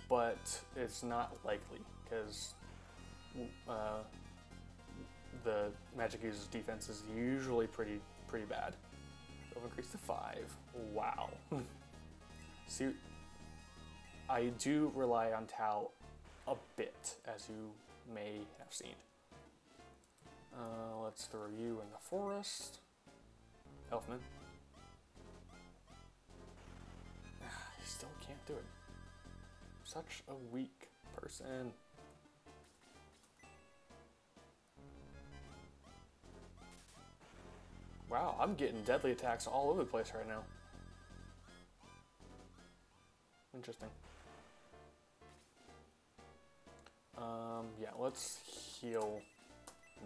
But it's not likely, because the magic user's defense is usually pretty bad. It'll increase to 5. Wow. See, I do rely on Tao a bit, as you may have seen. Let's throw you in the forest. Elfman. I still can't do it. Such a weak person. Wow, I'm getting deadly attacks all over the place right now. Interesting. Yeah, let's heal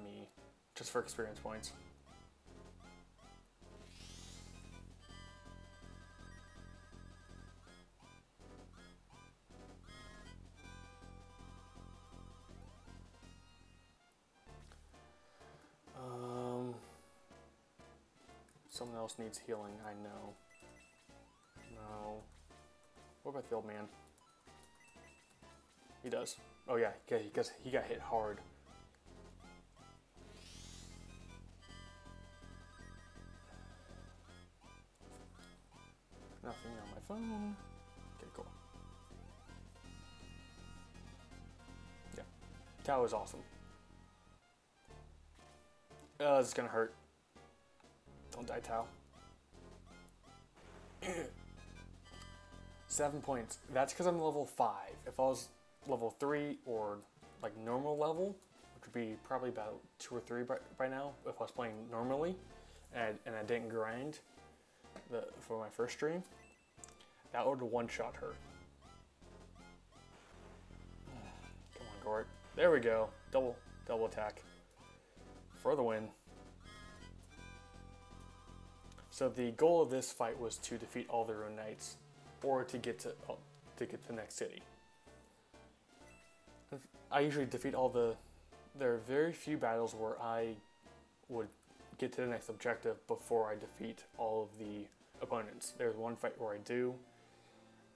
me, just for experience points. Someone else needs healing, I know. No. What about the old man? He does. Oh yeah, because he got hit hard. Nothing on my phone. Okay, cool. Yeah. Tao is awesome. This is gonna hurt. Don't die, Tao. 7 points. That's because I'm level 5. If I was level 3 or like normal level, which would be probably about 2 or 3 by now, if I was playing normally and I didn't grind for my first stream, that would one-shot her. Come on, Gort. There we go. Double attack for the win. So the goal of this fight was to defeat all the Rune Knights, or to get to the next city. I usually defeat all there are very few battles where I would get to the next objective before I defeat all of the opponents. There's one fight where I do,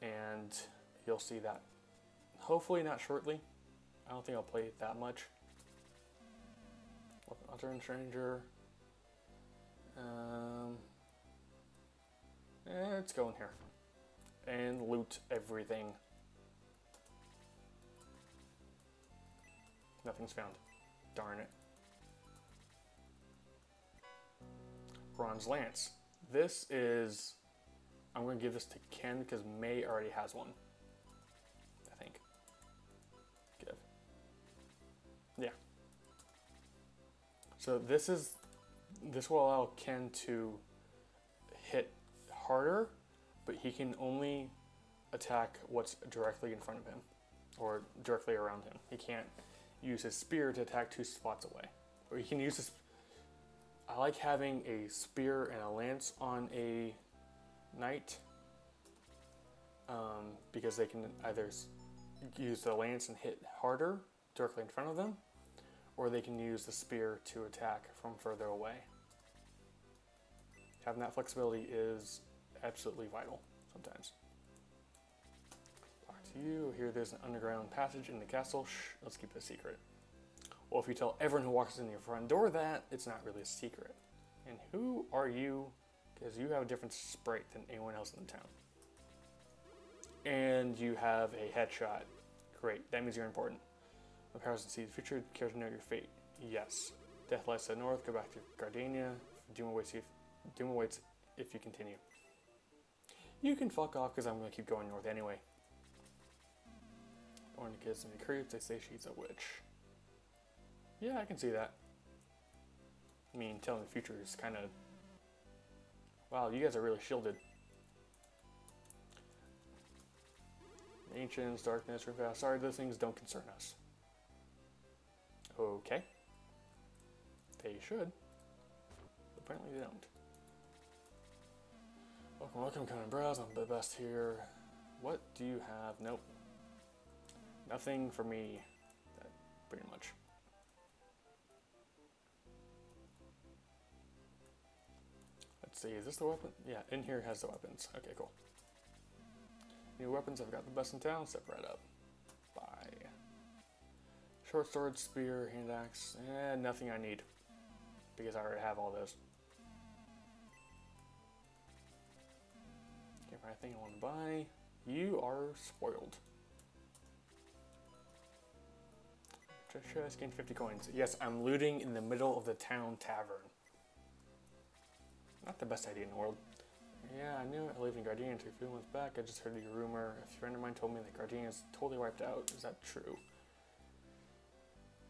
and you'll see that hopefully not shortly. I don't think I'll play it that much. Hunter and Stranger. Let's go in here and loot everything. Nothing's found. Darn it. Bronze Lance. This is... I'm going to give this to Ken because May already has one. I think. Give. Yeah. So this will allow Ken to hit harder, but he can only attack what's directly in front of him or directly around him. He can't use his spear to attack 2 spots away. Or he can use his... I like having a spear and a lance on a knight because they can either use the lance and hit harder directly in front of them, or they can use the spear to attack from further away. Having that flexibility is absolutely vital sometimes. Back to you. Here there's an underground passage in the castle. Shh, let's keep it a secret. Well, if you tell everyone who walks in your front door that, it's not really a secret. And who are you? Because you have a different sprite than anyone else in the town. And you have a headshot. Great, that means you're important. The powers that see the future, care to know your fate? Yes. Death lies to the north, go back to Gardania. Doom awaits if you continue. You can fuck off because I'm going to keep going north anyway. Going to kiss me creeps, they say she's a witch. Yeah, I can see that. I mean, telling the future is kind of... Wow, you guys are really shielded. Ancients, darkness, revival. Sorry, those things don't concern us. Okay. They should. Apparently they don't. Welcome, welcome, come and browse. I'm the best here. What do you have? Nope. Nothing for me. Pretty much. Let's see, is this the weapon? Yeah, in here has the weapons. Okay, cool. New weapons, I've got the best in town. Step right up. Bye. Short sword, spear, hand axe. Nothing I need. Because I already have all those. Can't find anything I want to buy. You are spoiled. Should I gain 50 coins? Yes, I'm looting in the middle of the town tavern. Not the best idea in the world. Yeah, I knew it. I lived in Gardenia until a few months back. I just heard the rumor. A friend of mine told me that Gardenia is totally wiped out. Is that true?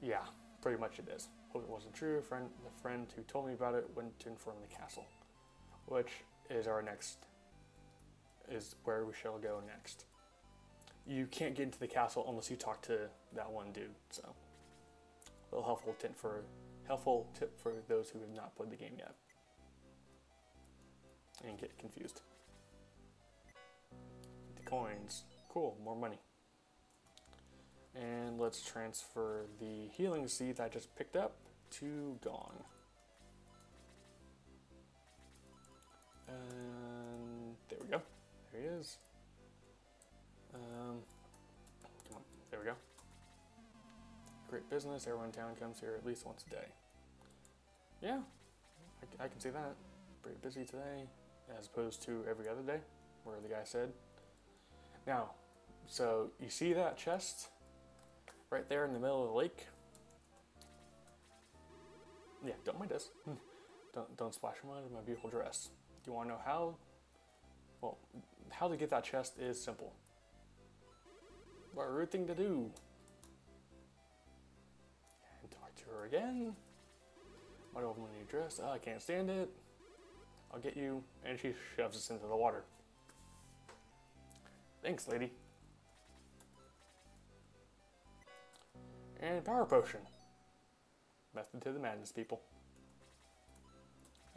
Yeah, pretty much it is. Hope it wasn't true. The friend who told me about it went to inform the castle, which is our next, is where we shall go next. You can't get into the castle unless you talk to that one dude, so a little helpful tip for those who have not played the game yet and get confused. 50 coins. Cool, more money. And let's transfer the healing seed I just picked up to Gong. And there we go. There he is. Come on, there we go. Great business. Everyone in town comes here at least once a day. Yeah, I can see that. Pretty busy today, as opposed to every other day, where the guy said. Now, so you see that chest right there in the middle of the lake? Yeah, don't mind us. Don't splash mud in my beautiful dress. Do you want to know how? Well, how to get that chest is simple. What a rude thing to do. And talk to her again. I don't want any dress. Oh, I can't stand it. I'll get you. And she shoves us into the water. Thanks, lady. And power potion. Method to the madness, people.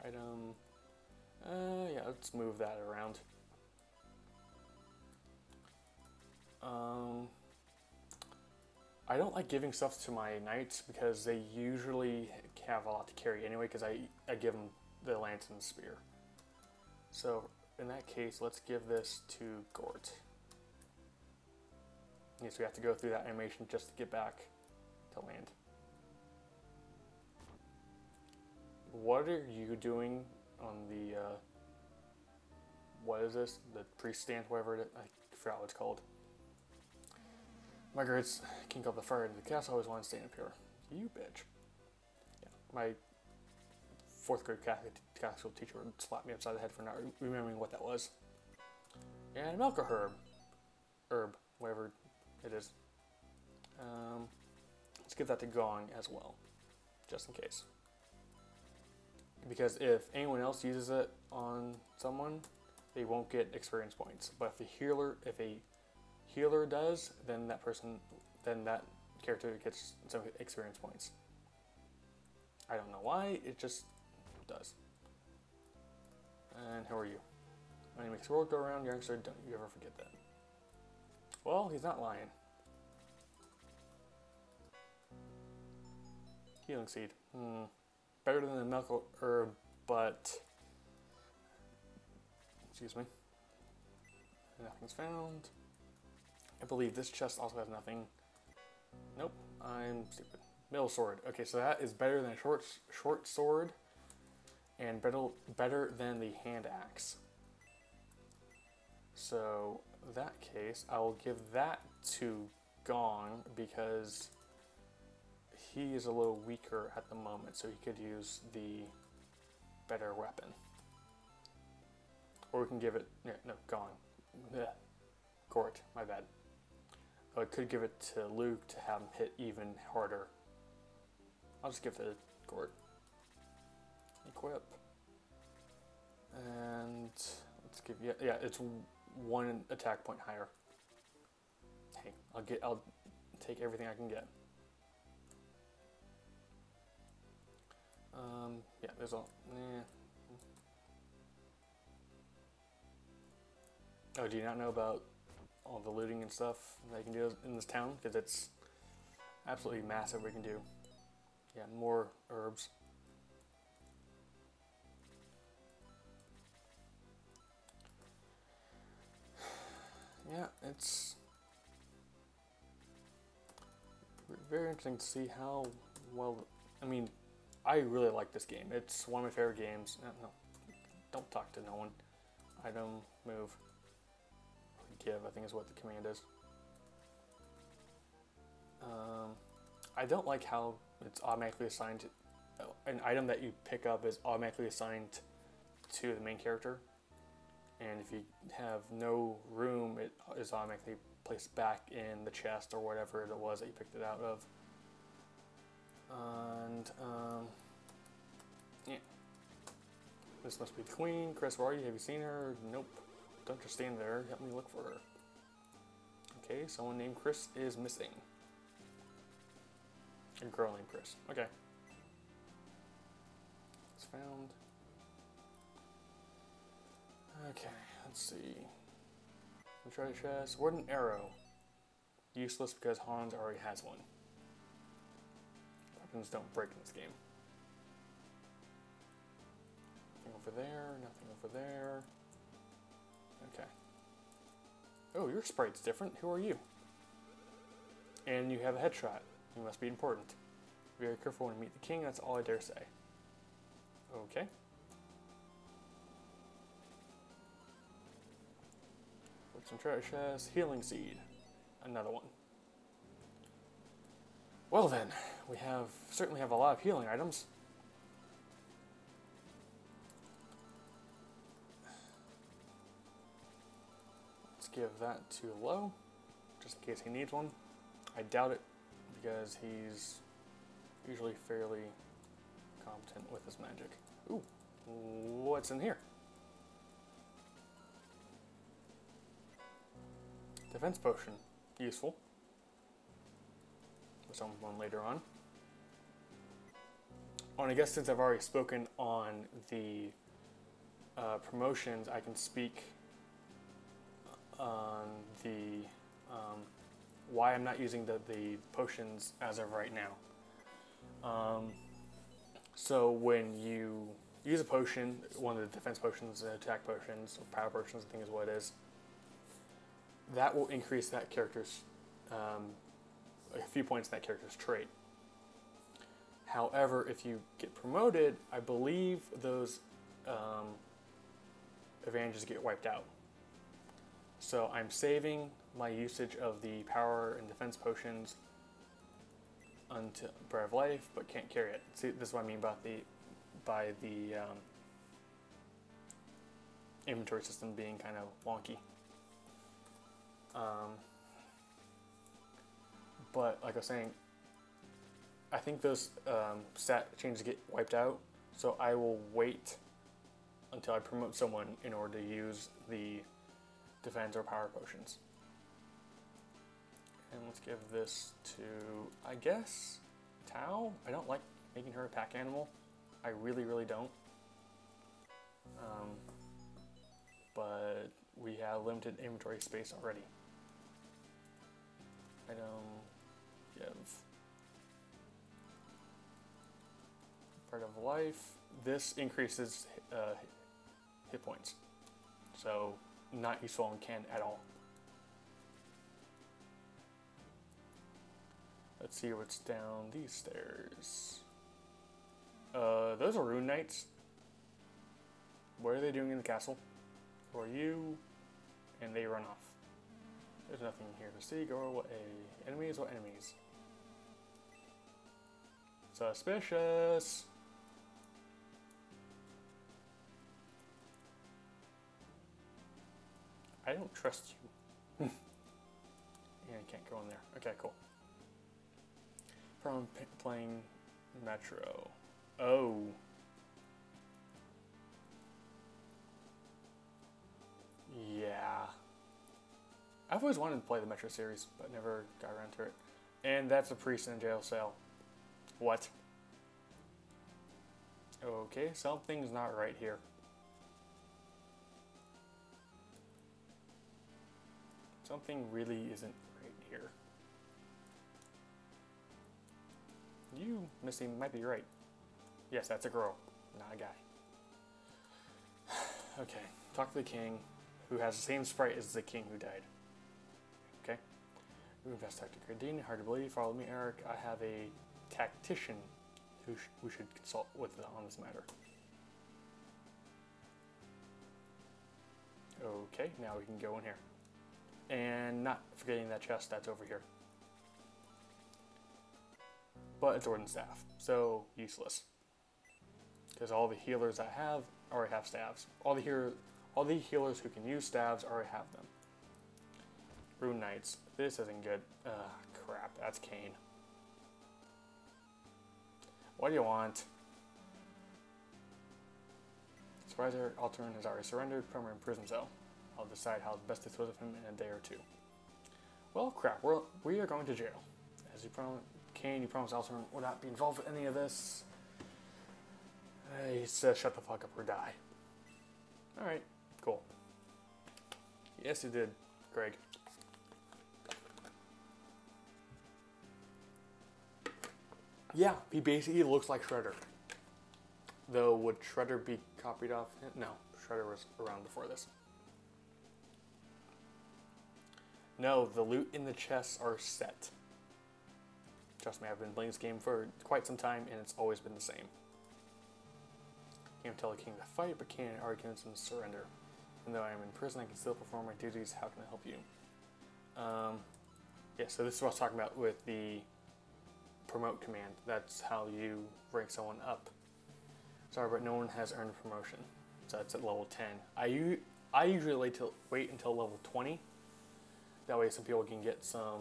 Item. Yeah, let's move that around. I don't like giving stuff to my knights because they usually have a lot to carry anyway because I give them the lance and the spear. So in that case, let's give this to Gort. Yes, we have to go through that animation just to get back to land. What are you doing on what is this? The priest stand, whatever it is. I forgot what it's called. Margaret's king of the fire into the castle. Always wanted to stand up here. You bitch. Yeah, my 4th grade Catholic school teacher would slap me upside the head for not remembering what that was. And Melka herb, whatever it is. Let's give that to Gong as well, just in case. Because if anyone else uses it on someone, they won't get experience points. But if a healer does, then that character gets some experience points. I don't know why, it just does. And how are you? When he makes the world go around, youngster, don't you ever forget that. Well, he's not lying. Healing seed. Better than the Melka herb, but... Excuse me. Nothing's found. I believe this chest also has nothing. Nope, I'm stupid. Middle sword. Okay, so that is better than a short sword, and better than the hand axe. So, in that case, I will give that to Gong because he is a little weaker at the moment, so he could use the better weapon. Or we can give it, no, Gong. Gort, my bad. I could give it to Luke to have him hit even harder. I'll just give it to Gort. Equip. And let's give you, yeah, it's 1 attack point higher. Hey, I'll take everything I can get. Yeah, there's all, Oh, do you not know about all the looting and stuff that you can do in this town? Because it's absolutely massive what you can do. Yeah, more herbs. Yeah, it's very interesting to see how well, I mean, I really like this game. It's one of my favorite games. No, don't talk to no one. Item, move, give, I think is what the command is. I don't like how it's automatically assigned to, an item that you pick up is automatically assigned to the main character. And if you have no room, it is automatically placed back in the chest or whatever it was that you picked it out of. And, yeah. This must be the queen. Chris, where are you? Have you seen her? Nope. Don't just stand there. Help me look for her. Okay, someone named Chris is missing. A girl named Chris. Okay. It's found. Okay, let's see. Treasure chest. Wooden arrow. Useless because Hans already has one. Weapons don't break in this game. Nothing over there, nothing over there. Okay. Oh, your sprite's different. Who are you? And you have a headshot. You must be important. Be very careful when you meet the king, that's all I dare say. Okay. Put some treasure chest. Healing seed. Another one. Well then, we certainly have a lot of healing items. Let's give that to Lo, just in case he needs one. I doubt it, because he's usually fairly competent with his magic. Ooh, what's in here? Defense potion, useful. Someone later on. Oh, and I guess since I've already spoken on the promotions, I can speak on the why I'm not using the potions as of right now. So when you use a potion, one of the defense potions, attack potions, or power potions, I think is what it is, that will increase that character's a few points in that character's trait. However, if you get promoted, I believe those advantages get wiped out. So I'm saving my usage of the power and defense potions until Breath of Life, but can't carry it. See, this is what I mean by the inventory system being kind of wonky. But like I was saying, I think those stat changes get wiped out, so I will wait until I promote someone in order to use the defense or power potions. And let's give this to, I guess, Tao. I don't like making her a pack animal. I really, really don't. But we have limited inventory space already. Item, give. Part of life. This increases hit points. So, not useful in Can at all. Let's see what's down these stairs. Those are Rune Knights. What are they doing in the castle? Who are you? And they run off. There's nothing here to see. Go away. Enemies? What enemies? Suspicious. I don't trust you. Yeah, I can't go in there. Okay, cool. From playing Metro. Oh. Yeah. I've always wanted to play the Metro series, but never got around to it. And that's a priest in a jail cell. What? Okay, something's not right here. Something really isn't right here. You, Missy, might be right. Yes, that's a girl, not a guy. Okay, talk to the king, who has the same sprite as the king who died. Okay. We invest Tactic Gradine, hard to believe. Follow me, Eric. I have a tactician who we should consult with on this matter. Okay, now we can go in here. And not forgetting that chest that's over here. But it's Ordnance Staff, so useless. Because all the healers I have already have staves. All the healers who can use staves already have them. Rune Knights. This isn't good. Crap, that's Kane. What do you want? Surprisor Altern has already surrendered. Put him in prison cell. I'll decide how best to dispose of him in a day or two. Well, crap. We are going to jail. As you promised, Kane, you promised Altern would not be involved with any of this. He says shut the fuck up or die. Alright, cool. Yes, you did, Greg. Yeah, he basically looks like Shredder. Though, would Shredder be copied off him? No, Shredder was around before this. No, the loot in the chests are set. Trust me, I've been playing this game for quite some time, and it's always been the same. Can't tell the king to fight, but can't already convince him to surrender. Even though I am in prison, I can still perform my duties. How can I help you? Yeah, so this is what I was talking about with the promote command. That's how you rank someone up. Sorry, but no one has earned a promotion. So that's at level 10. I usually wait until level 20. That way some people can get some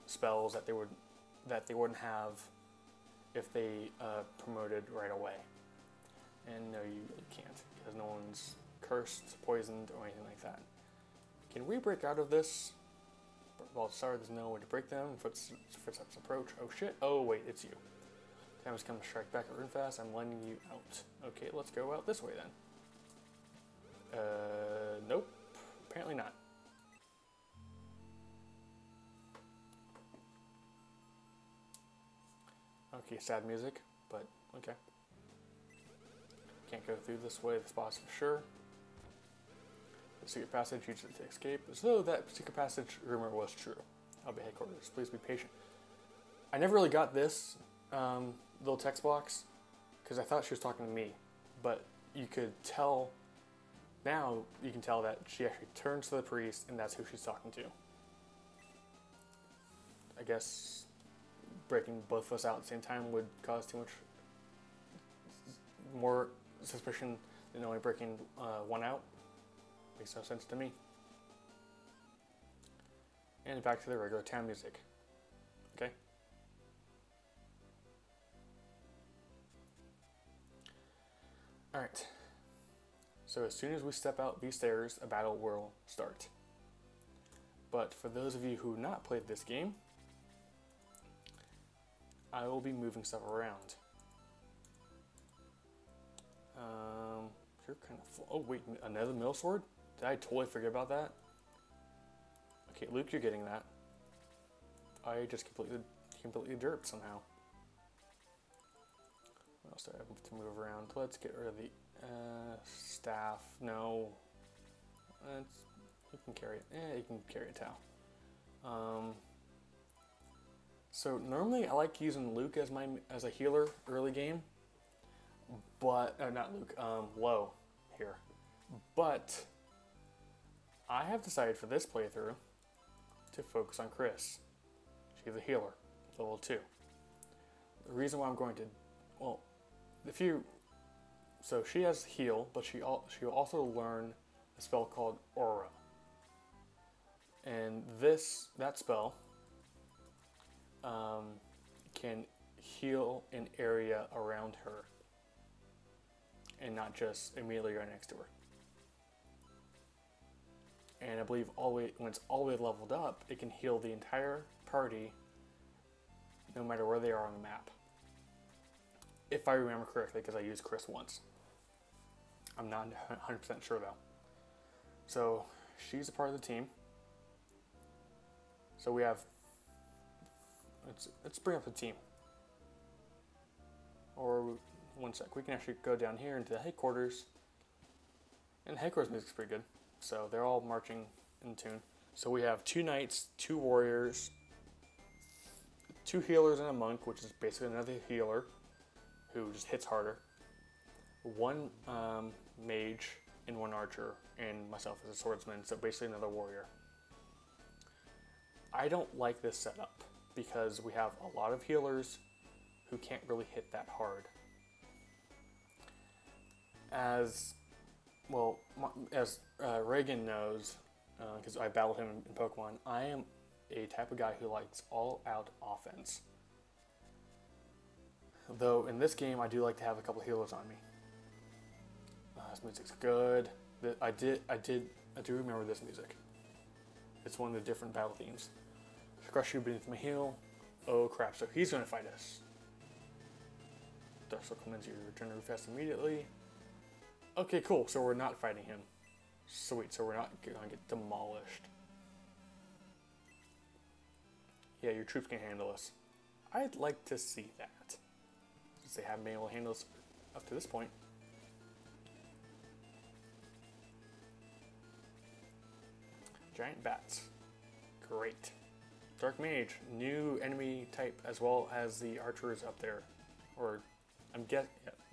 spells that they wouldn't have if they promoted right away. And no, you really can't, because no one's cursed, poisoned, or anything like that. Can we break out of this? Well, sorry, there's no way to break them. Footsteps approach. Oh shit. Oh wait, it's you. Time has come to strike back at Runefast. I'm letting you out. Okay, let's go out this way then. Nope. Apparently not. Okay, sad music, but okay. Can't go through this way, this boss for sure. The secret passage, use it to escape. So that secret passage rumor was true. I'll be headquarters. Please be patient. I never really got this little text box because I thought she was talking to me, but you could tell now you can tell that she actually turns to the priest, and that's who she's talking to. I guess breaking both of us out at the same time would cause too much more suspicion than only breaking one out. Makes no sense to me. And back to the regular town music. Okay. Alright. So as soon as we step out these stairs, a battle will start. But for those of you who have not played this game, I will be moving stuff around. You're kind of full. Oh wait, another mill sword? Did I totally forget about that? Okay, Luke, you're getting that. I just completely derped somehow. What else do I have to move around? Let's get rid of the staff. No. You can carry it. You can carry a towel. So normally I like using Luke as a healer early game, but not Luke. Lo here, but I have decided for this playthrough to focus on Chris. She's a healer, level 2. The reason why I'm going to, well, so she has heal, but she'll also learn a spell called Aura, and that spell can heal an area around her, and not just immediately right next to her. And I believe when it's all the way leveled up, it can heal the entire party, no matter where they are on the map. If I remember correctly, because I used Chris once. I'm not 100% sure though. So she's a part of the team. So we have. Let's bring up the team. Or one sec, we can actually go down here into the headquarters. And the headquarters music's pretty good. So they're all marching in tune. So we have 2 knights, 2 warriors, 2 healers and a monk, which is basically another healer who just hits harder. 1 mage and 1 archer, and myself as a swordsman, so basically another warrior. I don't like this setup because we have a lot of healers who can't really hit that hard. As Reagan knows, because I battled him in Pokemon, I am a type of guy who likes all-out offense. Though in this game, I do like to have a couple healers on me. This music's good. I do remember this music. It's one of the different battle themes. Crush you beneath my heel. Oh crap! So he's gonna fight us. Dark Circle commands you to return to Rufus immediately. Okay, cool. So we're not fighting him. Sweet. So we're not gonna get demolished. Yeah, your troops can handle us. I'd like to see that, since they haven't been able to handle us up to this point. Giant bats. Great. Dark Mage, new enemy type, as well as the archers up there. Or,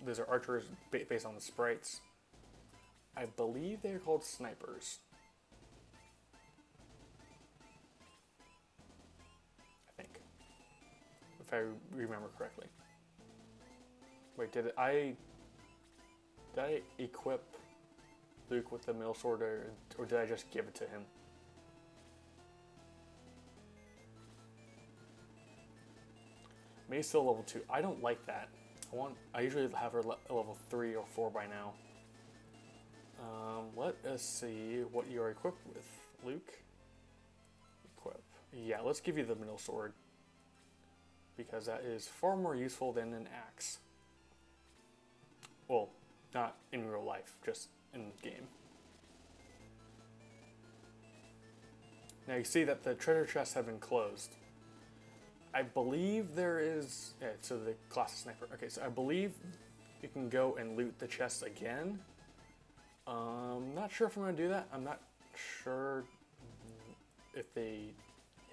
those are archers based on the sprites. I believe they're called snipers. I think. If I remember correctly. Wait, did I equip Luke with the mill sword, or did I just give it to him? May's still level 2. I don't like that. I usually have her level 3 or 4 by now. Let us see what you are equipped with, Luke. Equip. Yeah, let's give you the middle sword, because that is far more useful than an axe. Well, not in real life, just in game. Now you see that the treasure chests have been closed. I believe there is, yeah, so the classic sniper. Okay, so I believe you can go and loot the chests again. Not sure if I'm going to do that. I'm not sure if they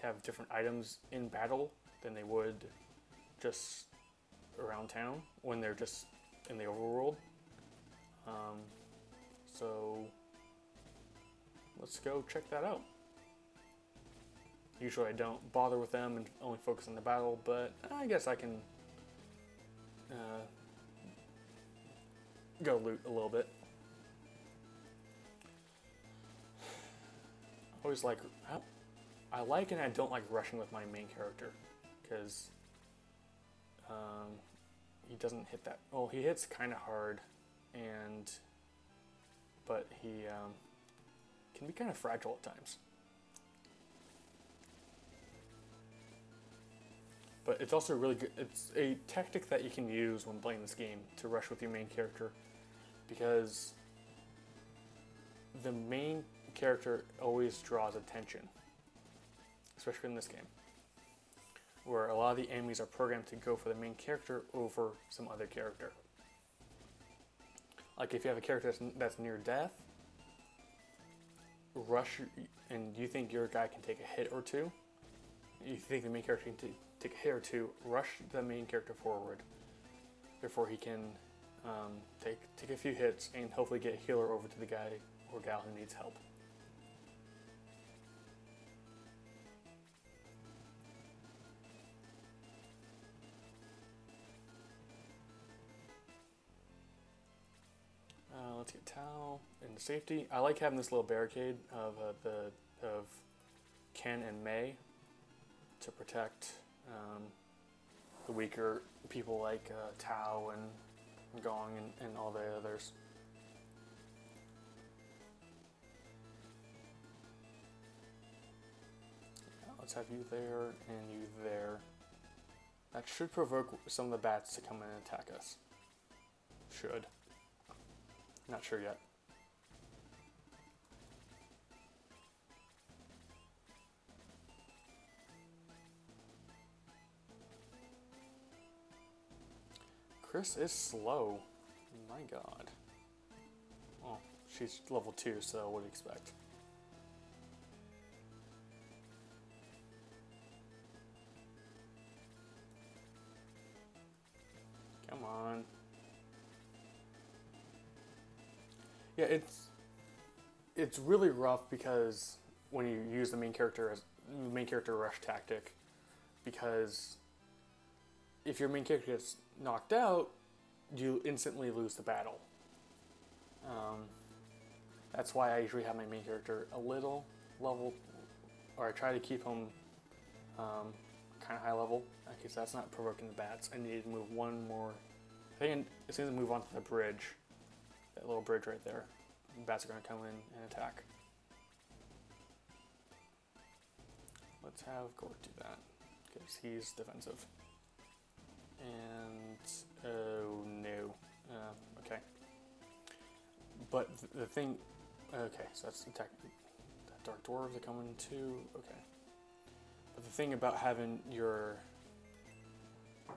have different items in battle than they would just around town when they're just in the overworld. So let's go check that out. Usually I don't bother with them and only focus on the battle, but I guess I can go loot a little bit. Always like, I like and I don't like rushing with my main character, because he doesn't hit that, well, he hits kind of hard, but he can be kind of fragile at times. But it's also really good, it's a tactic that you can use when playing this game to rush with your main character, because the main character always draws attention, especially in this game, where a lot of the enemies are programmed to go for the main character over some other character. Like if you have a character that's near death, rush, and you think your guy can take a hit or two, you think the main character can take a hit or two, rush the main character forward before he can take a few hits and hopefully get a healer over to the guy or gal who needs help. Let's get Tao into safety. I like having this little barricade of Ken and Mei to protect the weaker people like Tao and Gong and all the others. Let's have you there and you there. That should provoke some of the bats to come in and attack us. Should. Not sure yet. Chris is slow. My god. Oh, she's level 2, so what do you expect? Come on. Yeah, it's really rough because when you use the main character rush tactic, because if your main character gets knocked out, you instantly lose the battle. That's why I usually have my main character a little level, or I try to keep him kind of high level, because that's not provoking the bats. I need to move one more. I think as soon as I move onto the bridge, that little bridge right there, the bats are going to come in and attack. Let's have Gort do that, because he's defensive. And, oh no, okay. But the thing, okay, so that's attack. The Dark Dwarves are coming too, okay. But the thing about having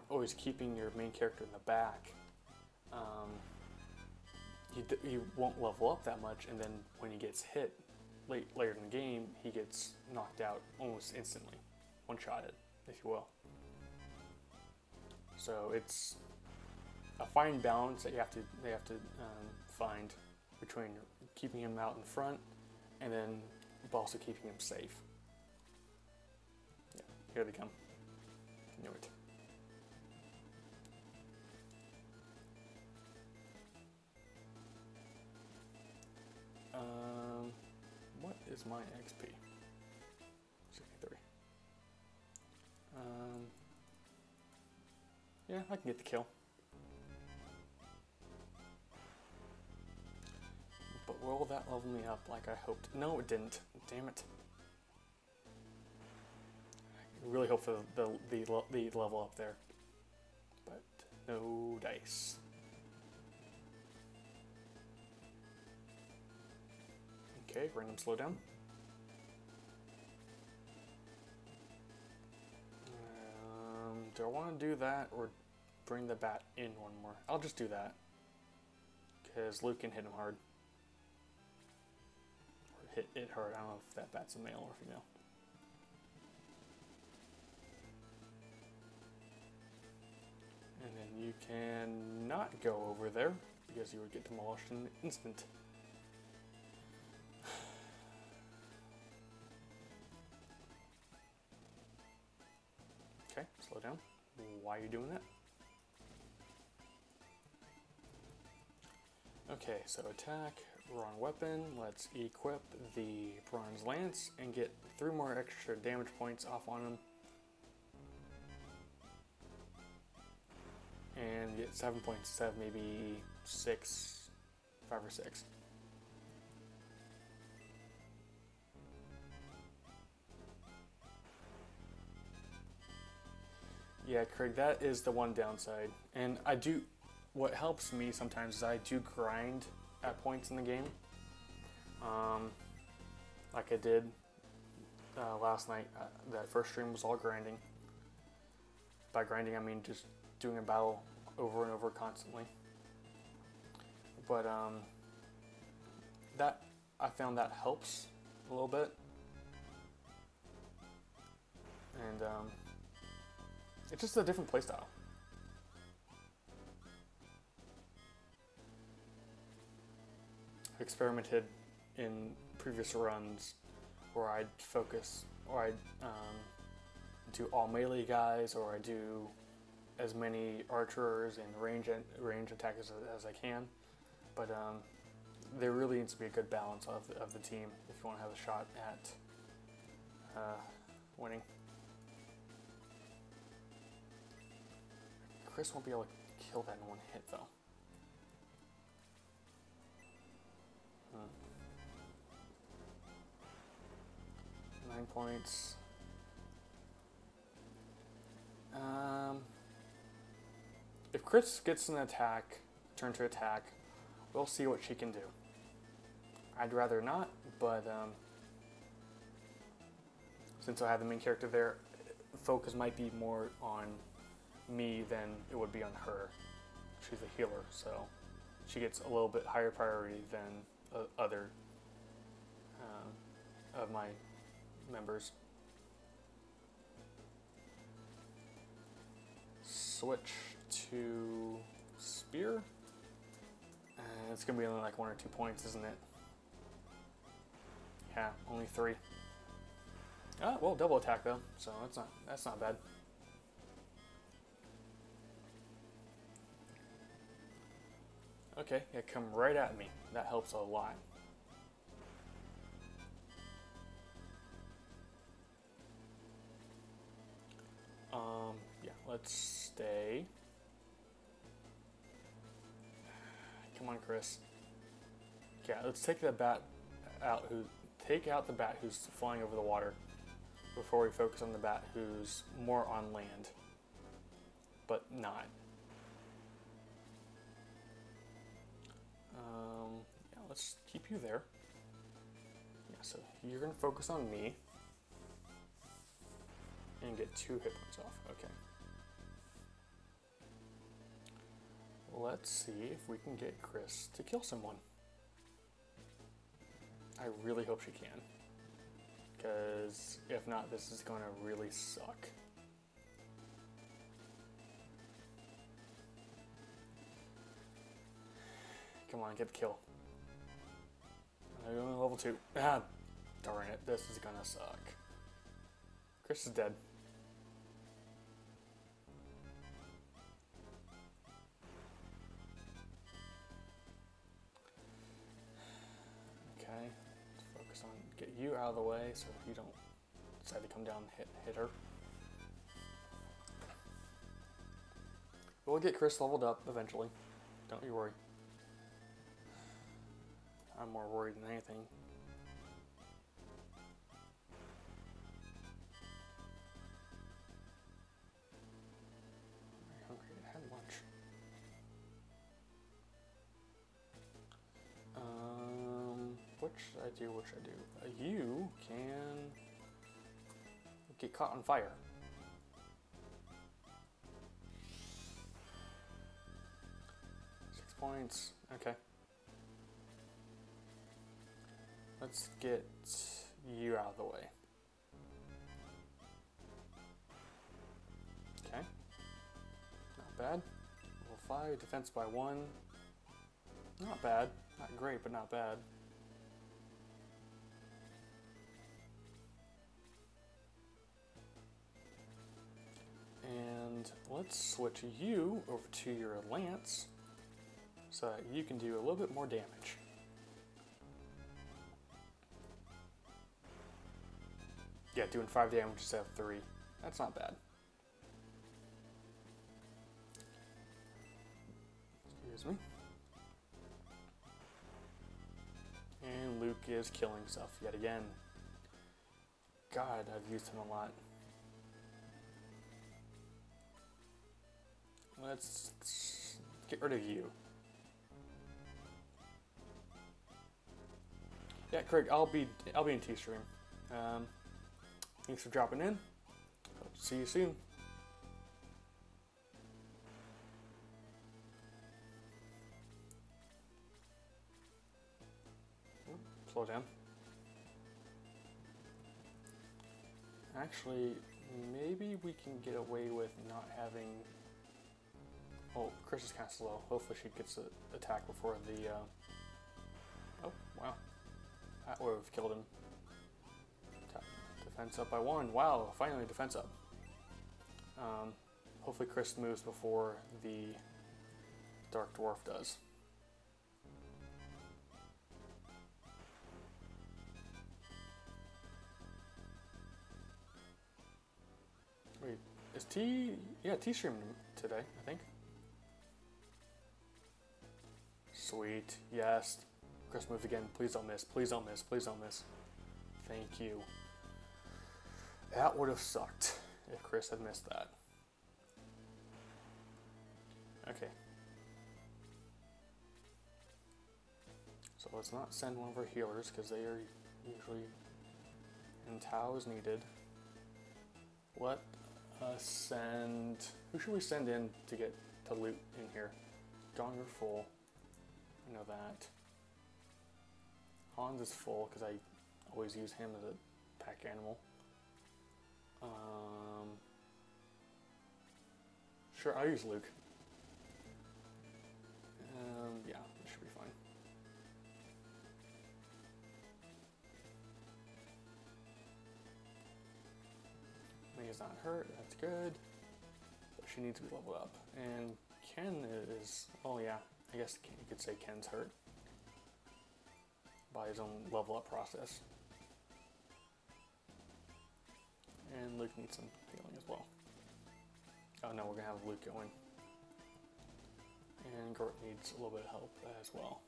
always keeping your main character in the back, he won't level up that much, and then when he gets hit later in the game, he gets knocked out almost instantly, one-shotted, if you will. So it's a fine balance that they have to find between keeping him out in front and then also keeping him safe. Yeah, here they come. Knew it. What is my XP? 63. Yeah, I can get the kill. But will that level me up like I hoped? No, it didn't. Damn it. I really hope for the level up there. But no dice. Okay, random slowdown. Do I want to do that or bring the bat in one more? I'll just do that, because Luke can hit him hard. Or hit it hard. I don't know if that bat's a male or female. And then you can not go over there, because you would get demolished in an instant. Okay, slow down. Why are you doing that? Okay, so attack, wrong weapon. Let's equip the bronze lance and get 3 more extra damage points off on him. And get 7 points instead of maybe 6, 5 or 6. Yeah, Craig, that is the one downside. And what helps me sometimes is I do grind at points in the game. Like I did last night. That first stream was all grinding. By grinding, I mean just doing a battle over and over constantly. But I found that helps a little bit. And it's just a different playstyle. I experimented in previous runs where I'd focus, or I'd do all melee guys, or I do as many archers and range attackers as I can. But there really needs to be a good balance of the team if you want to have a shot at winning. Chris won't be able to kill that in one hit, though. 9 points. If Chris gets an attack, turn to attack, we'll see what she can do. I'd rather not, but since I have the main character there, focus might be more on me than it would be on her. She's a healer, so she gets a little bit higher priority than other of my members. Switch to spear. It's gonna be only like 1 or 2 points, isn't it? Yeah, only 3. Well, double attack though, so that's not bad. Okay, yeah, come right at me. That helps a lot. Yeah, let's stay. Come on, Chris. Yeah, let's take the bat out. Take out the bat who's flying over the water before we focus on the bat who's more on land, but not. Yeah, let's keep you there. Yeah, so you're gonna focus on me and get 2 hit points off. Okay. Let's see if we can get Chris to kill someone. I really hope she can, because if not, this is gonna really suck. Come on, get the kill. I'm only level 2. Ah, darn it, this is gonna suck. Chris is dead. Okay, let's focus on get you out of the way so you don't decide to come down and hit her. We'll get Chris leveled up eventually. Don't you worry. I'm more worried than anything. I'm hungry. I had lunch. What should I do? What should I do? You can get caught on fire. Points. Okay. Let's get you out of the way. Okay. Not bad. Level 5, defense by 1. Not bad. Not great, but not bad. let's switch you over to your lance so that you can do a little bit more damage. Yeah, doing 5 damage instead of 3. That's not bad. Excuse me. And Luke is killing stuff yet again. God, I've used him a lot. Let's get rid of you. Yeah, Craig, I'll be in T-Stream. Thanks for dropping in. Hope to see you soon. Slow down. Actually, maybe we can get away with not having... Oh, Chris is kind of slow. Hopefully she gets an attack before the... Oh, wow. That would have killed him. Defense up by 1. Wow, finally defense up. Hopefully Chris moves before the Dark Dwarf does. Wait, is T... Yeah, T-streaming today, I think. Sweet, yes. Chris moves again. Please don't miss, please don't miss, please don't miss. Thank you. That would have sucked if Chris had missed that. Okay. So let's not send one of our healers because they are usually in Tau is needed. Let us send... Who should we send in to get to loot in here? Gong are full. I know that. Hans is full because I always use him as a pack animal. Sure, I'll use Luke. Yeah, it should be fine. May's not hurt, that's good. But she needs to be leveled up. And Ken is, oh yeah, I guess you could say Ken's hurt by his own level up process. And Luke needs some healing as well. Oh no, we're gonna have Luke going. And Gort needs a little bit of help as well.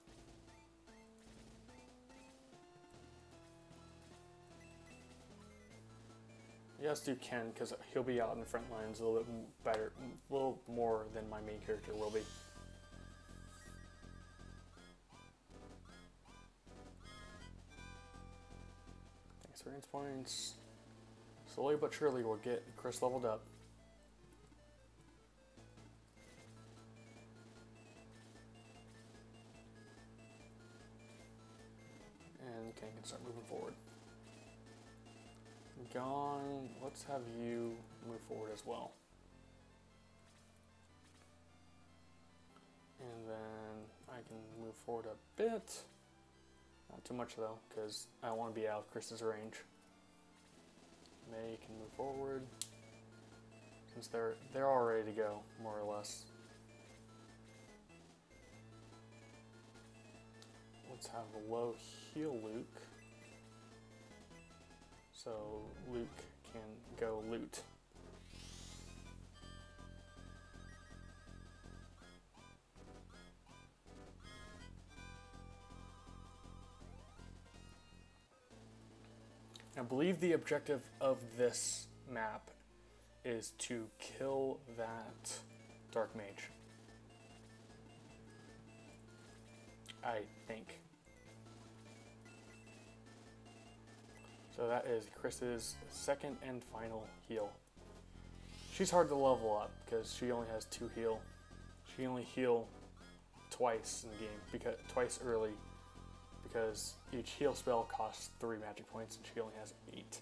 Yeah, let's do Ken because he'll be out in the front lines a little bit better, a little more than my main character will be. Thanks for experience points. Slowly but surely we'll get Chris leveled up. And Ken can start moving forward. Gone. Let's have you move forward as well. And then I can move forward a bit. Not too much though, because I want to be out of Chris's range. May can move forward. Since they're all ready to go, more or less. Let's have a low heal Luke. So Luke can go loot. I believe the objective of this map is to kill that Dark Mage. I think. So that is Chris's second and final heal. She's hard to level up because she only has 2 heal. She only heal twice in the game, because twice early, because each heal spell costs 3 magic points and she only has 8.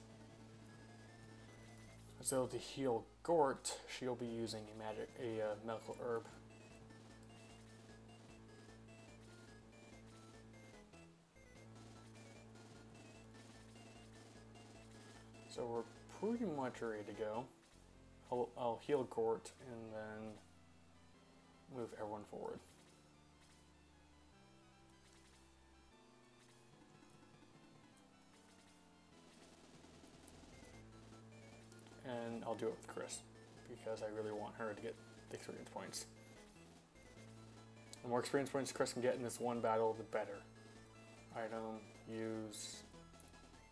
So to heal Gort, she'll be using a medical herb. So we're pretty much ready to go. I'll heal Gort and then move everyone forward. And I'll do it with Chris because I really want her to get the experience points. The more experience points Chris can get in this one battle, the better. Item, use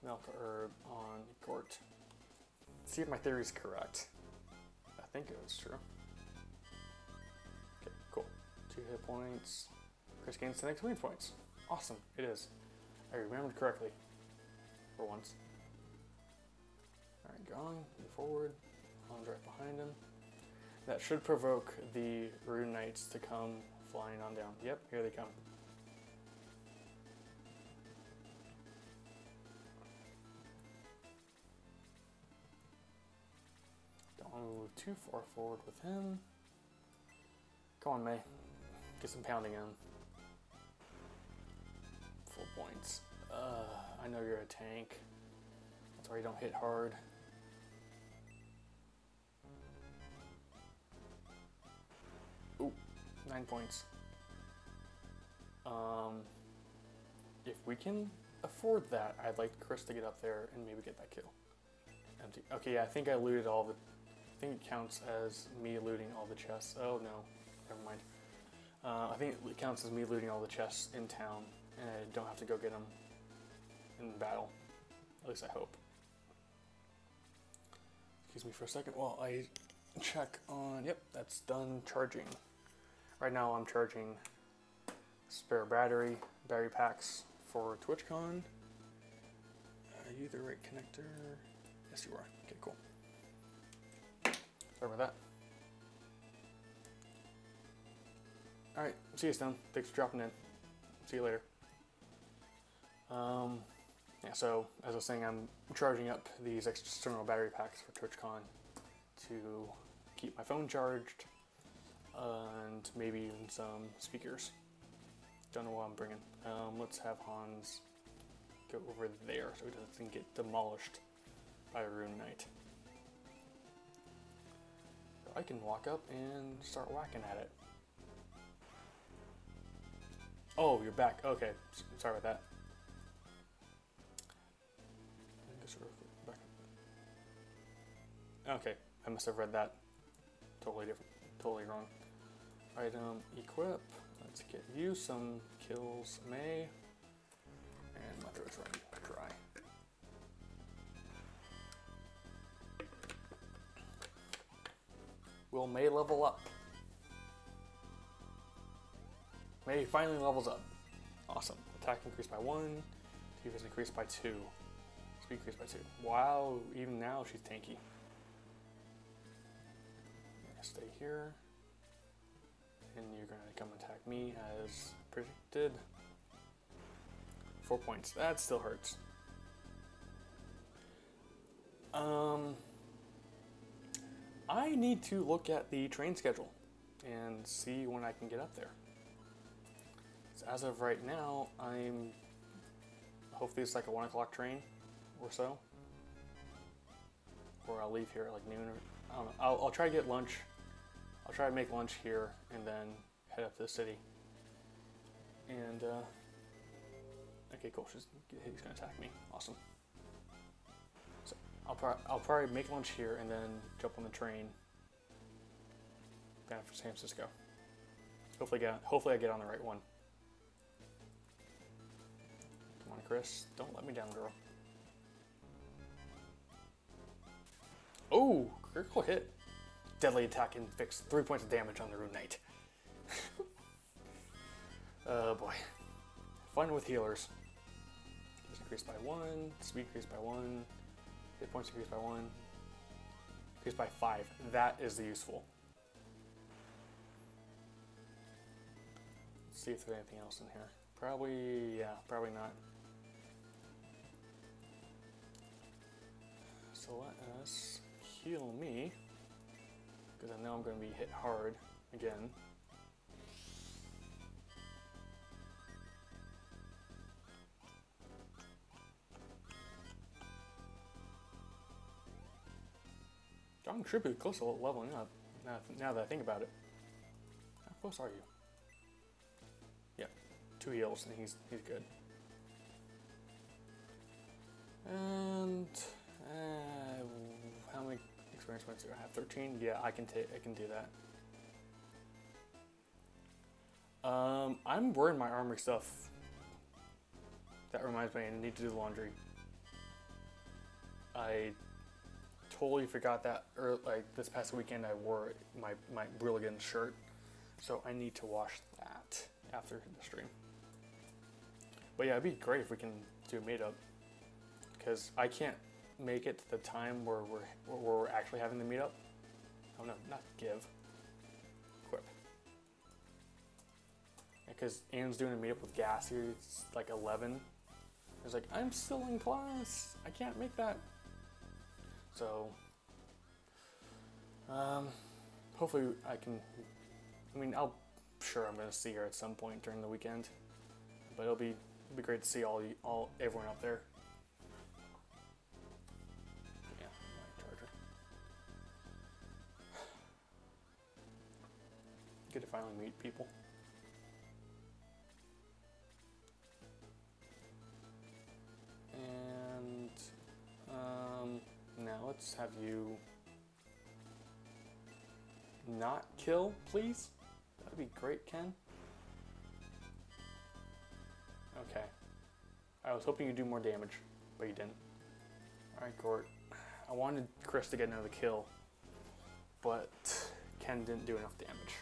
Milk Herb on Gort. See if my theory is correct. I think it was true. Okay, cool. 2 hit points. Chris gains 10 experience points. Awesome, it is. I remembered correctly. For once. Alright, going, move forward. Han's right behind him. That should provoke the Rune Knights to come flying on down. Yep, here they come. Don't want to move too far forward with him. Come on, May. Get some pounding in. Full points. I know you're a tank. That's why you don't hit hard. Ooh, 9 points. If we can afford that, I'd like Chris to get up there and maybe get that kill. Empty. Okay, yeah, I think I looted all the... I think it counts as me looting all the chests. Oh, no. Never mind. I think it counts as me looting all the chests in town, and I don't have to go get them in battle. At least I hope. Excuse me for a second while I check on... Yep, that's done charging. Right now I'm charging spare battery packs for TwitchCon. Are you the right connector? Yes, you are. Okay, cool. Sorry about that. Alright, see you, Stone. Thanks for dropping in. See you later. Yeah, so, as I was saying, I'm charging up these external battery packs for TwitchCon to keep my phone charged, and maybe even some speakers. Don't know what I'm bringing. Let's have Hans go over there so he doesn't get demolished by a Rune Knight. So I can walk up and start whacking at it. Oh, you're back. Okay, sorry about that. Okay, I must have read that totally different, totally wrong. Item, equip. Let's get you some kills, May. And my throat's running dry. Will May level up? May finally levels up. Awesome. Attack increased by 1. Defense increased by 2. Speed increased by 2. Wow, even now she's tanky. Stay here. And you're going to come attack me as predicted. 4 points. That still hurts. I need to look at the train schedule and see when I can get up there. So as of right now, hopefully it's like a 1 o'clock train or so. Or I'll leave here at like noon, or I don't know. I'll try to get lunch. I'll try to make lunch here and then head up to the city. And, okay, cool. He's gonna attack me. Awesome. So I'll probably make lunch here and then jump on the train down for San Francisco. Hopefully I get on the right one. Come on, Chris. Don't let me down, girl. Oh, critical hit. Deadly attack and fix 3 points of damage on the Rune Knight. Oh boy. Fun with healers. It's increased by 1, speed increased by 1, hit points increased by 1, increased by 5. That is the useful. Let's see if there's anything else in here. Probably, yeah, probably not. So let us heal me, because I know I'm going to be hit hard again. Strong should be close to leveling up, now that I think about it. How close are you? Yeah, 2 heals, and he's good. And how many experience points do I have? 13. Yeah, I can do that. I'm wearing my armory stuff. That reminds me, I need to do the laundry. I totally forgot that. Like this past weekend, I wore my Brilligan shirt, so I need to wash that after the stream. But yeah, it'd be great if we can do a meetup, because I can't make it to the time where we're actually having the meetup. Oh no, not give. Equip. Because Ian's doing a meetup with Gassy. It's like 11. He's like, I'm still in class. I can't make that. So, hopefully I can. I mean, sure I'm gonna see her at some point during the weekend, but it'll be great to see everyone up there. Yeah, my charger. Good to finally meet people. And now let's have you not kill, please. That'd be great, Ken. Okay. I was hoping you'd do more damage, but you didn't. Alright, Gort. I wanted Chris to get another kill, but Ken didn't do enough damage.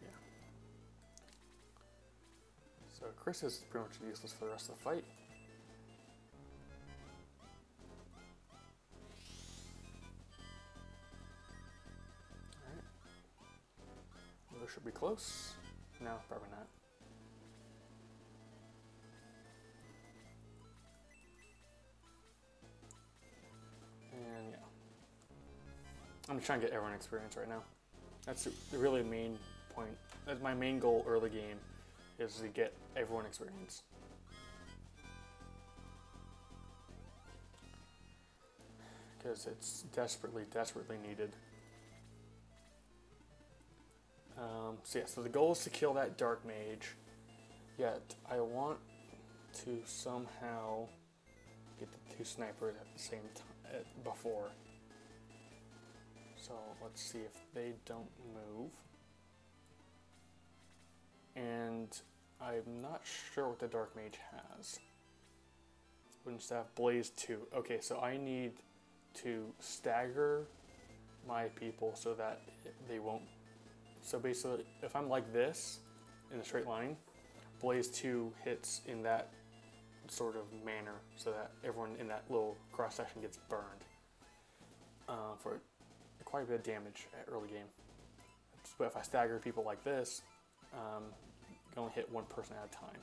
Yeah. So Chris is pretty much useless for the rest of the fight. Should be close. No, probably not. And yeah. I'm trying to get everyone experience right now. That's really the main point. That's my main goal early game, is to get everyone experience. Because it's desperately, desperately needed. So yeah, so the goal is to kill that Dark Mage, yet I want to somehow get the 2 snipers at the same time before. So let's see if they don't move. And I'm not sure what the Dark Mage has. Wooden Staff, Blaze 2. Okay, so I need to stagger my people so that they won't. So basically, if I'm like this, in a straight line, Blaze 2 hits in that sort of manner so that everyone in that little cross section gets burned for quite a bit of damage at early game. But if I stagger people like this, you can only hit one person at a time.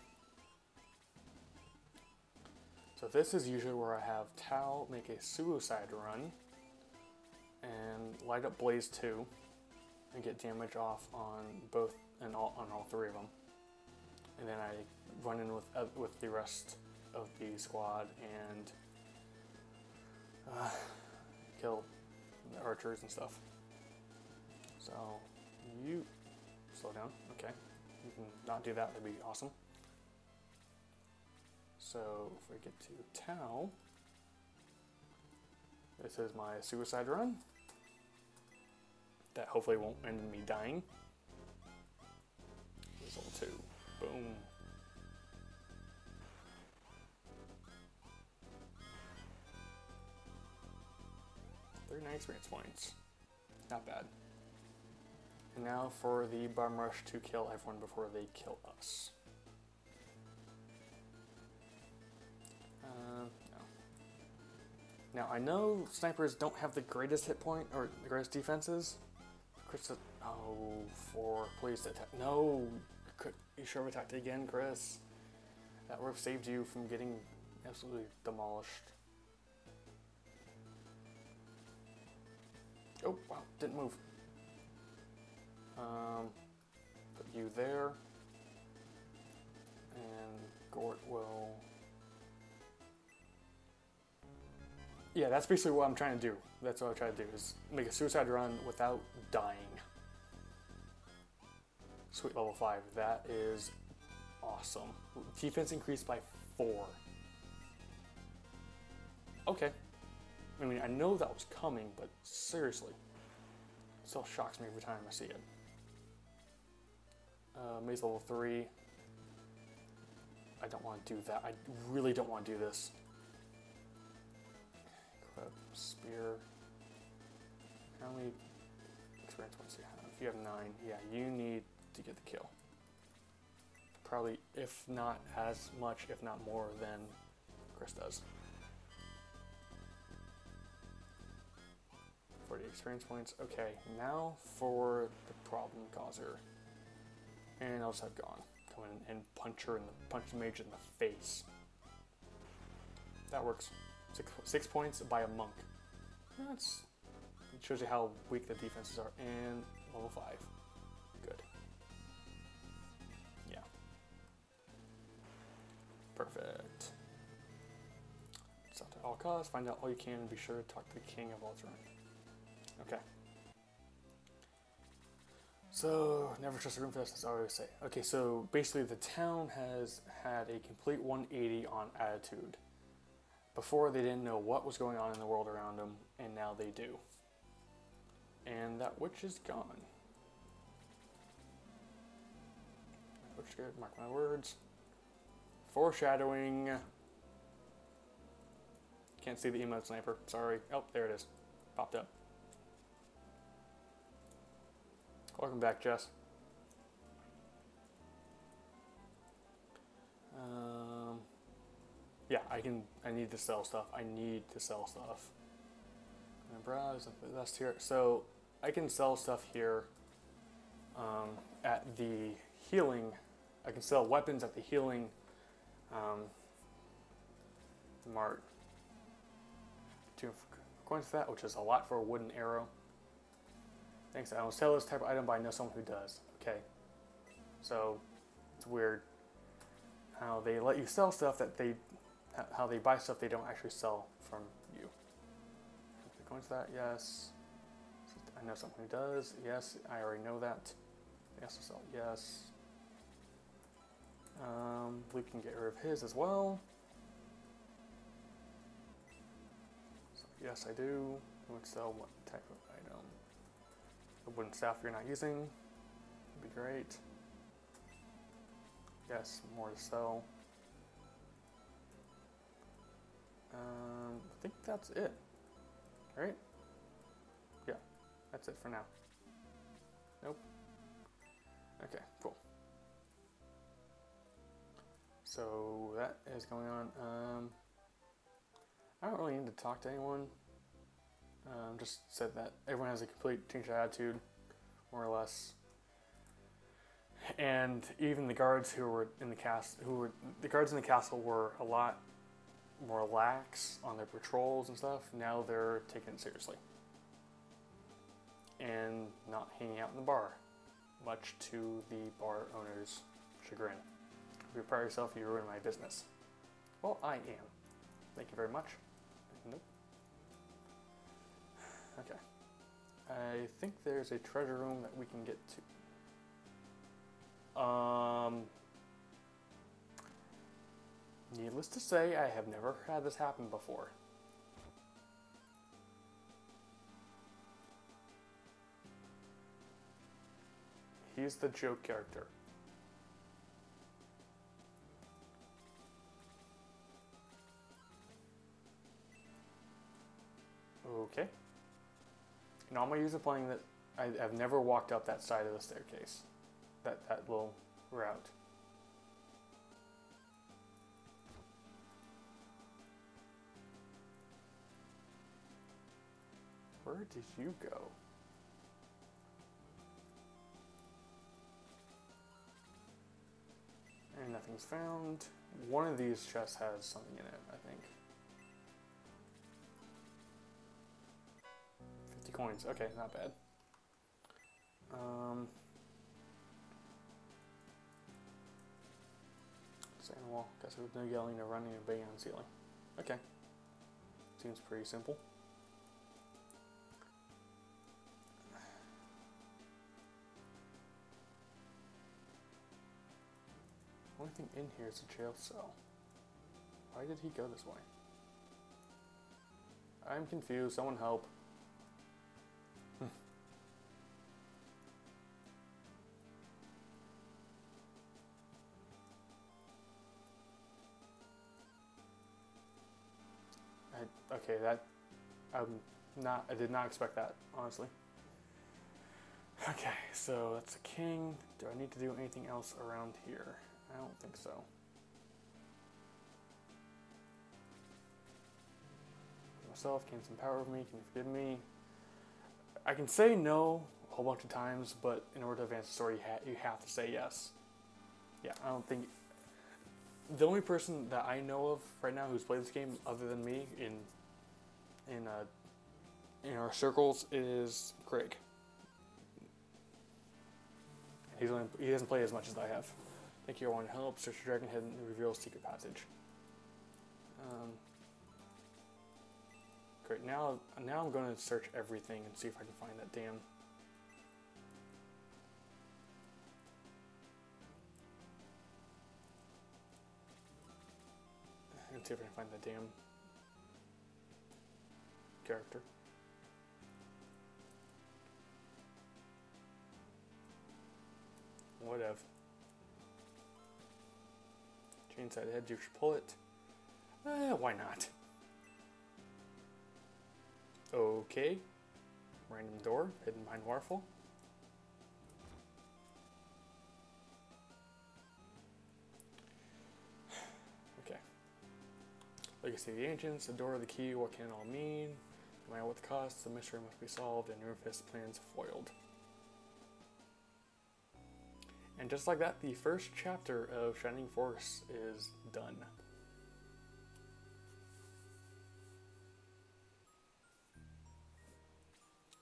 So this is usually where I have Tau make a suicide run and light up Blaze 2. And get damage off on on all 3 of them, and then I run in with the rest of the squad and kill the archers and stuff. So you slow down, okay? You can not do that; that'd be awesome. So if we get to Tau, this is my suicide run. That hopefully won't end in me dying. Result 2. Boom. Very nice experience points. Not bad. And now for the Bum Rush to kill everyone before they kill us. No. Now I know snipers don't have the greatest hit point or the greatest defenses. Chris, oh, 4, please attack. No, you should have attacked again, Chris. That would have saved you from getting absolutely demolished. Oh, wow, didn't move. Put you there. And Gort will Yeah, that's basically what I'm trying to do. That's what I try to do, is make a suicide run without dying. Sweet, level 5. That is awesome. Defense increased by 4. Okay. I mean, I know that was coming, but seriously. It still shocks me every time I see it. Maze level 3. I don't want to do that. I really don't want to do this. Equip, spear. How many experience points do you have? If you have 9, yeah, you need to get the kill. Probably, if not as much, if not more, than Chris does. 40 experience points. Okay, now for the problem causer. And I'll just have Gone come in and punch the mage in the face. That works. 6 points by a monk. It shows you how weak the defenses are. And level 5. Good. Yeah. Perfect. Stop at all costs. Find out all you can and be sure to talk to the King of Alteran. Okay. So, never trust a room for this, that's all I always say. Okay, so basically the town has had a complete 180 on attitude. Before, they didn't know what was going on in the world around them, and now they do. And that witch is gone. Witch good, mark my words. Foreshadowing. Can't see the emote sniper, sorry. Oh, there it is. Popped up. Welcome back, Jess. Yeah, I need to sell stuff. I need to sell stuff. And browse that's here. So I can sell stuff here at the healing. I can sell weapons at the healing mart. 2 coins for that, which is a lot for a wooden arrow. Thanks, I don't sell this type of item, but I know someone who does. Okay. So, it's weird how they let you sell stuff how they buy stuff they don't actually sell from you. Going to that, yes. I know someone who does, yes. I already know that. Yes, to sell, yes. We can get rid of his as well. So, yes, I do. I would sell what type of item? A wooden staff you're not using would be great. Yes, more to sell. I think that's it. Right? Yeah, that's it for now. Nope. Okay, cool. So that is going on. I don't really need to talk to anyone. Just said that everyone has a complete change of attitude, more or less. And even the guards who were in the castle were a lot more lax on their patrols and stuff. Now they're taking it seriously and not hanging out in the bar, much to the bar owner's chagrin. If you pride yourself, you ruin my business. Well, I am. Thank you very much. Nope. Okay. I think there's a treasure room that we can get to. Needless to say, I have never had this happen before. He's the joke character. Okay. Now I'm used to playing that. I've never walked up that side of the staircase. That little route. Where did you go? And nothing's found. One of these chests has something in it, I think. 50 coins. Okay, not bad. Saying, well, guess there's no yelling or running or banging on the ceiling. Okay. Seems pretty simple. Only thing in here is a jail cell. Why did he go this way? I'm confused. Someone help. Okay, that I did not expect that, honestly. Okay, so that's a king. Do I need to do anything else around here? I don't think so. Myself, gain some power over me. Can you forgive me? I can say no a whole bunch of times, but in order to advance the story, you have to say yes. Yeah, I don't think. The only person that I know of right now who's played this game, other than me, in our circles, is Craig. He hasn't played as much as I have. Thank you, everyone. Help search your dragon head and reveal secret passage. Great. Now I'm going to search everything and see if I can find that damn. And see if I can find that damn character. Whatever. Change side head, you should pull it. Why not? Okay. Random door, hidden behind waterfall. Okay. Legacy of the Ancients, the door of the key, what can it all mean? No matter what the cost, the mystery must be solved and Nerfist plans foiled. And just like that, the first chapter of Shining Force is done.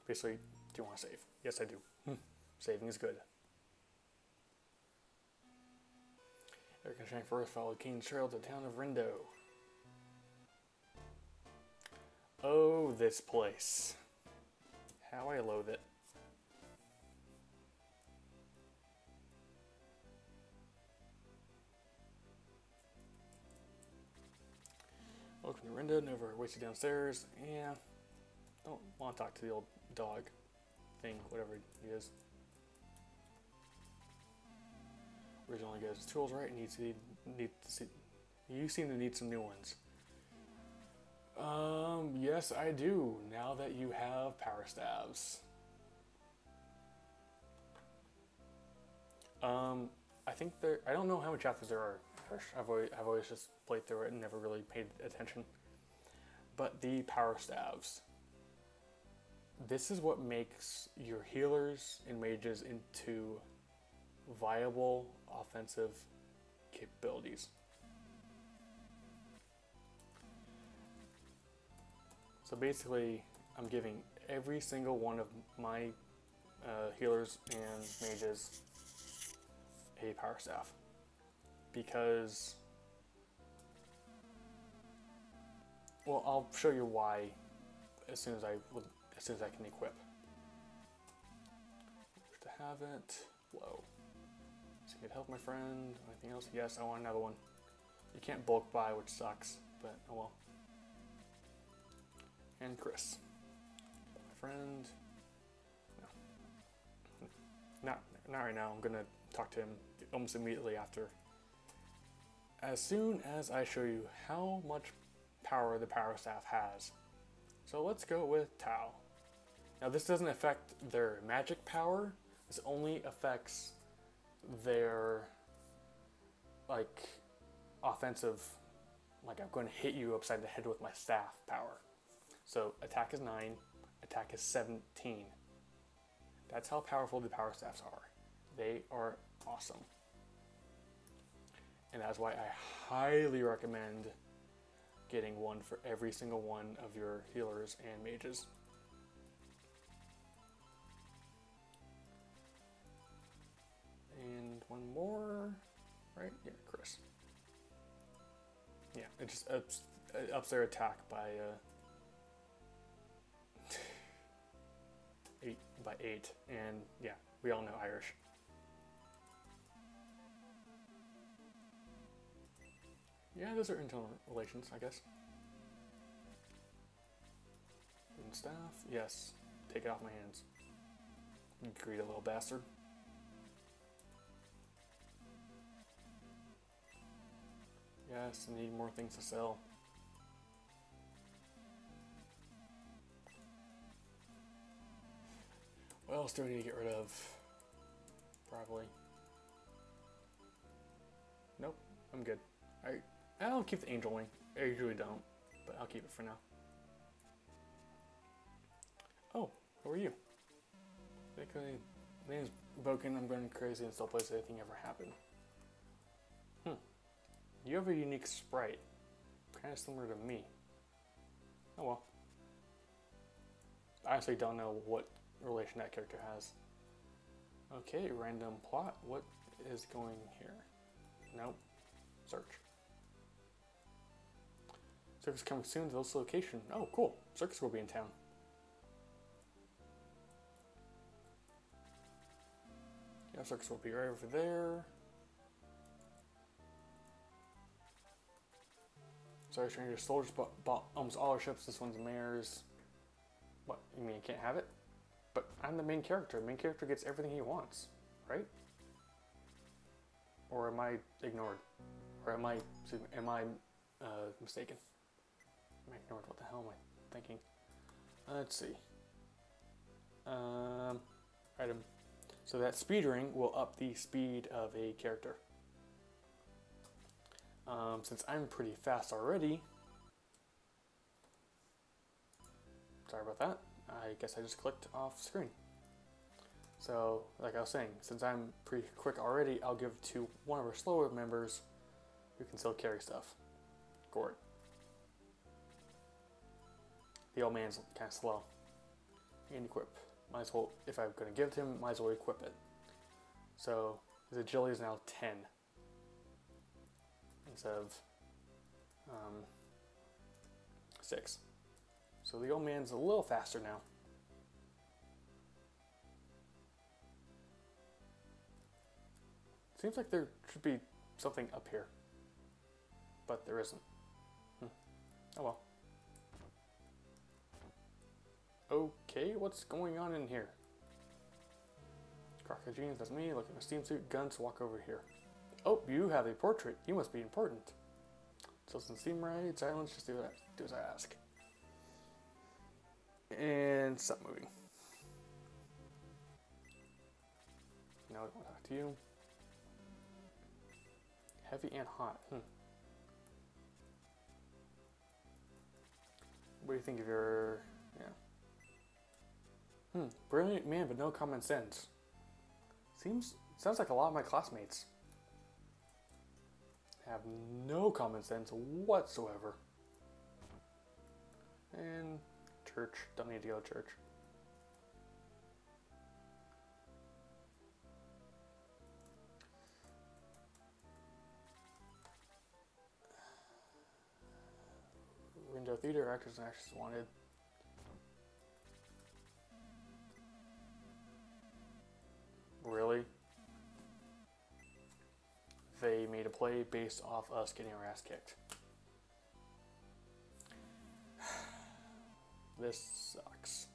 Basically, do you want to save? Yes, I do. Saving is good. Eric and Shining Force followed King's trail to the town of Rindo. Oh, this place. How I loathe it. Welcome to Rindo, never wasted downstairs. Yeah, don't want to talk to the old dog thing, whatever he is. Originally got his tools right, and you seem to need some new ones. Yes, I do. Now that you have power staves. I think I don't know how many chapters there are. I've always just played through it and never really paid attention. But the power staves. This is what makes your healers and mages into viable offensive capabilities. So basically, I'm giving every single one of my healers and mages a power staff, because, well, I'll show you why as soon as I can equip. Wish to have it. Whoa. So you could help my friend. Anything else? Yes, I want another one. You can't bulk buy, which sucks, but oh well. And Chris. My friend. No. Not right now. I'm gonna talk to him almost immediately after. As soon as I show you how much power the power staff has. So let's go with Tau. Now this doesn't affect their magic power. This only affects their like offensive, like I'm going to hit you upside the head with my staff power. So attack is 9, attack is 17. That's how powerful the power staffs are. They are awesome. And that's why I highly recommend getting one for every single one of your healers and mages. And one more, right? Yeah, Chris. Yeah, it just ups their attack by 8x8, and yeah, we all know Irish. Yeah, those are internal relations, I guess. And staff, yes. Take it off my hands. You greedy little bastard. Yes, I need more things to sell. What else do I need to get rid of? Probably. Nope, I'm good. I'll keep the angel wing. I usually don't, but I'll keep it for now. Oh, who are you? My name's Boken. I'm going crazy and still plays anything ever happened. You have a unique sprite. Kind of similar to me. Oh well. I actually don't know what relation that character has. Okay, random plot. What is going here? Nope. Search. Circus coming soon to this location. Oh, cool. Circus will be in town. Yeah, circus will be right over there. Sorry, stranger. Soldiers bought almost all our ships. This one's mayor's. What? You mean I can't have it? But I'm the main character. The main character gets everything he wants, right? Or am I ignored? Or am I mistaken? Am I ignored? What the hell am I thinking? Let's see. Item. So that speed ring will up the speed of a character. Since I'm pretty fast already, sorry about that. I guess I just clicked off screen. So, like I was saying, since I'm pretty quick already, I'll give it to one of our slower members who can still carry stuff. Gord. The old man's kind of slow. And equip. Might as well, if I'm going to give it to him, might as well equip it. So, his agility is now 10. Instead of 6. So the old man's a little faster now. Seems like there should be something up here, but there isn't. Oh well. Okay, what's going on in here? Crocker jeans, that's me. Look at my steam suit, guns, walk over here. Oh, you have a portrait. You must be important. So doesn't seem right. Silence, just do as I ask. And stop moving. No, I don't want to talk to you. Heavy and hot. What do you think of your... Yeah. Brilliant man, but no common sense. Sounds like a lot of my classmates have no common sense whatsoever. And church. Don't need to go to church. Window theater, actors and actresses wanted. Really? They made a play based off us getting our ass kicked. This sucks.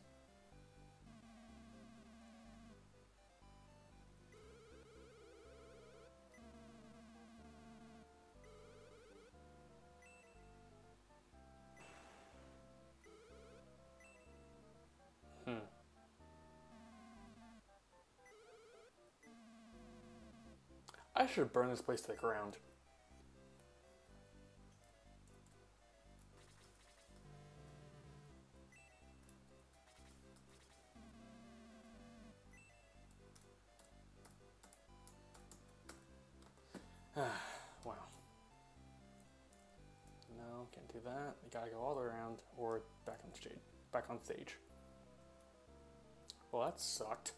I should burn this place to the ground. Wow. No, can't do that. You gotta go all the way around or back on stage. Back on stage. Well, that sucked.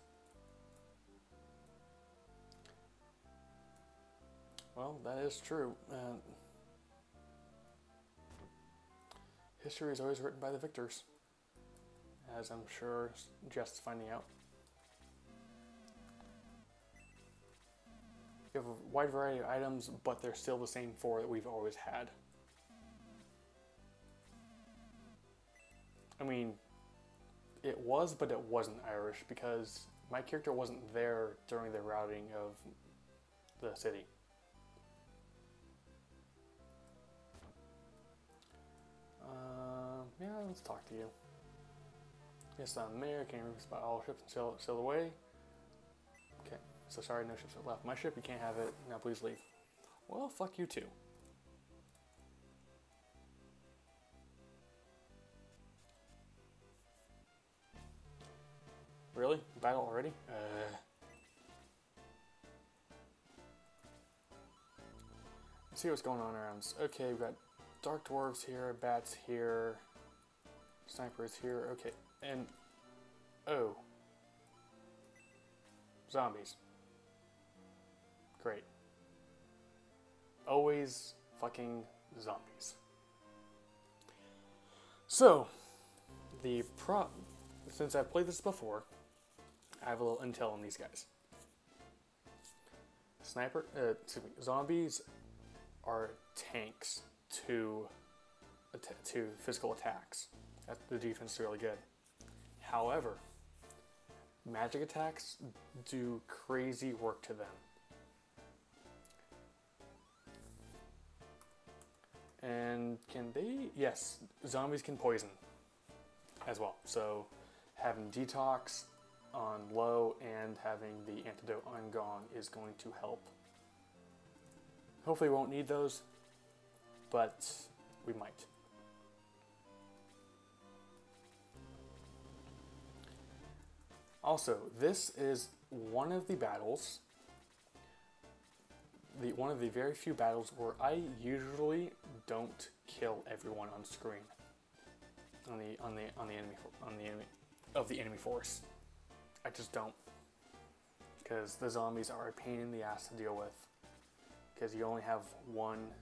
Well, that is true. History is always written by the victors. as I'm sure Jess is finding out. You have a wide variety of items, but they're still the same 4 that we've always had. I mean, it was, but it wasn't Irish because my character wasn't there during the routing of the city. Yeah, let's talk to you. Yes, I'm the mayor. Can you spot all ships and sail away? Okay, so sorry, no ships are left. My ship, you can't have it. Now please leave. Well, fuck you too. Really? Battle already? Let's see what's going on around. Okay, we've got dark dwarves here, bats here, snipers here. Okay, and oh, zombies. Great. Always fucking zombies. So, since I've played this before, I have a little intel on these guys. Zombies are tanks to physical attacks. The defense is really good. However, magic attacks do crazy work to them. And can they? Yes, zombies can poison as well. So having detox on low and having the antidote on gone is going to help. Hopefully we won't need those, but we might. Also, this is one of the battles, one of the very few battles where I usually don't kill everyone on screen on the enemy force. I just don't, because the zombies are a pain in the ass to deal with. Because you only have one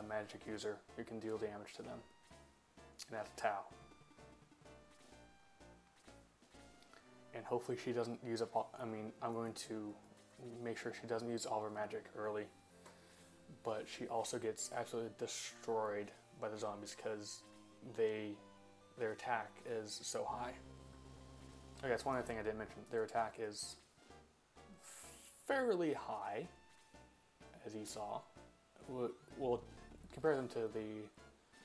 magic user who can deal damage to them, and that's Tao. And hopefully she doesn't use up all, I'm going to make sure she doesn't use all of her magic early, but she also gets absolutely destroyed by the zombies because their attack is so high. Okay, that's one other thing I didn't mention. Their attack is fairly high, as you saw. We'll compare them to the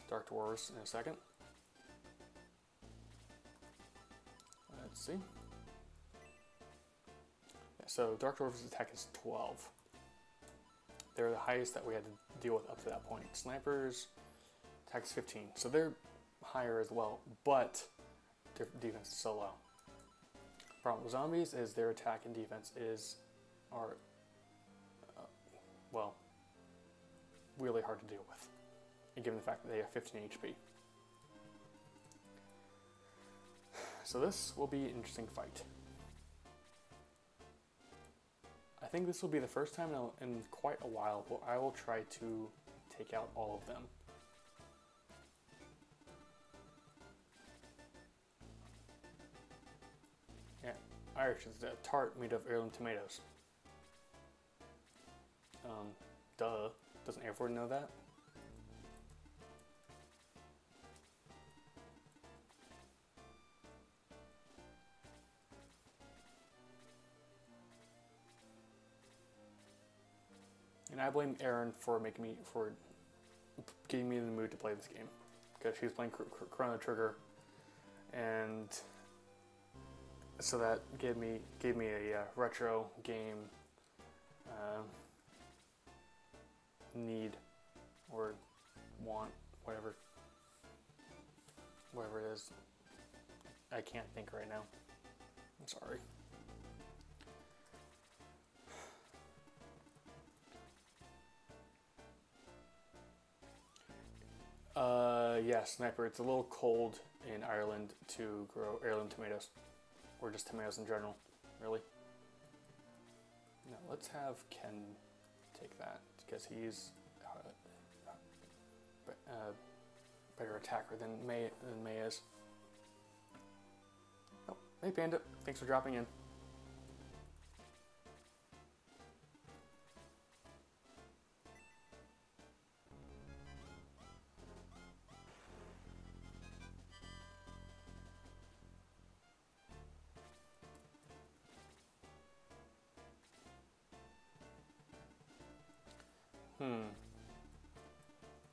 Dark Dwarves in a second. Let's see. Yeah, so Dark Dwarves' attack is 12. They're the highest that we had to deal with up to that point. Snipers' attack is 15, so they're higher as well, but their defense is so low. Problem with zombies is their attack and defense are well, really hard to deal with, and given the fact that they have 15 HP. So this will be an interesting fight. I think this will be the first time in quite a while where I will try to take out all of them. Yeah, Irish is a tart made of heirloom tomatoes. Duh. Doesn't everyone know that? And I blame Erin for getting me in the mood to play this game, because she was playing Chrono Trigger, and so that gave me a retro game need or want, whatever it is. I can't think right now. I'm sorry. Yeah, Sniper, it's a little cold in Ireland to grow heirloom tomatoes, or just tomatoes in general, really. Now let's have Ken take that, because he's better attacker than May is. Hey Panda, thanks for dropping in.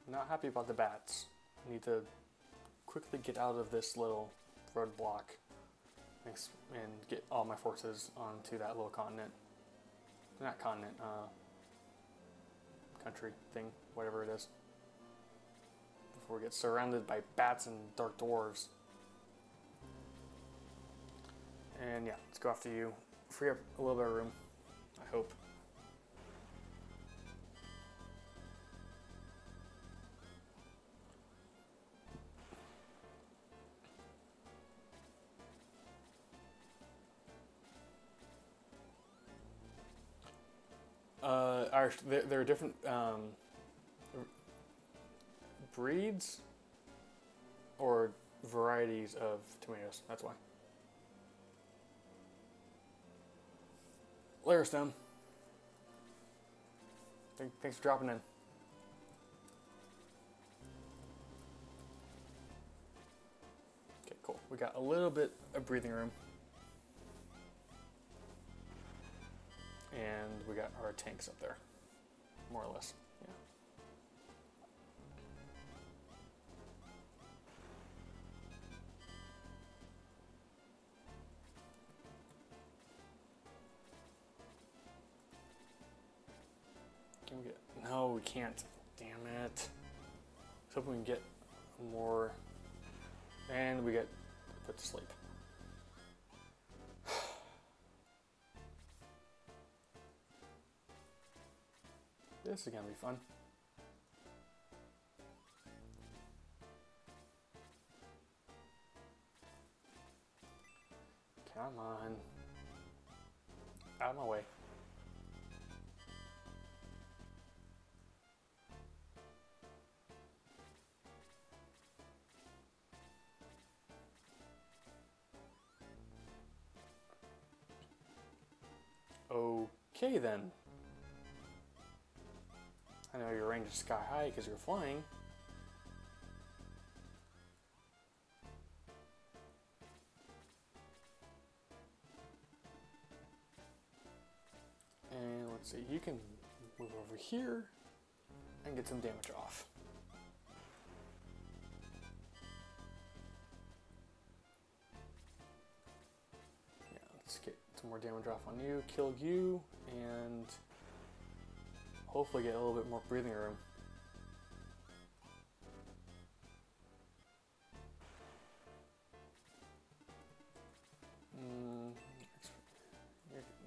Not happy about the bats. I need to quickly get out of this little roadblock and get all my forces onto that little continent. Not continent, country thing, whatever it is. Before we get surrounded by bats and dark dwarves. And yeah, let's go after you. Free up a little bit of room, I hope. There are different breeds or varieties of tomatoes. That's why. Laristone. Thanks for dropping in. Okay, cool. We got a little bit of breathing room. And we got our tanks up there, more or less. Yeah. Can we get? No, we can't. Damn it. Let's hope we can get more. And we get put to sleep. This is gonna be fun. Come on. Out of my way. Okay then. I know your range is sky high because you're flying. And let's see, you can move over here and get some damage off. Yeah, let's get some more damage off on you, kill you, and hopefully get a little bit more breathing room.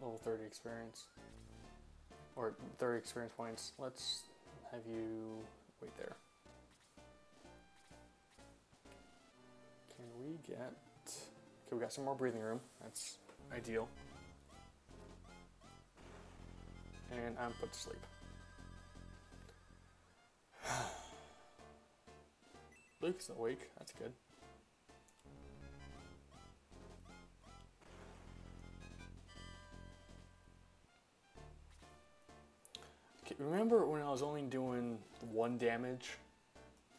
Level 30 experience. Or 30 experience points. Let's have you wait there. Can we get... Okay, we got some more breathing room. That's ideal. And I'm put to sleep. Luke's awake, that's good. Okay, remember when I was only doing 1 damage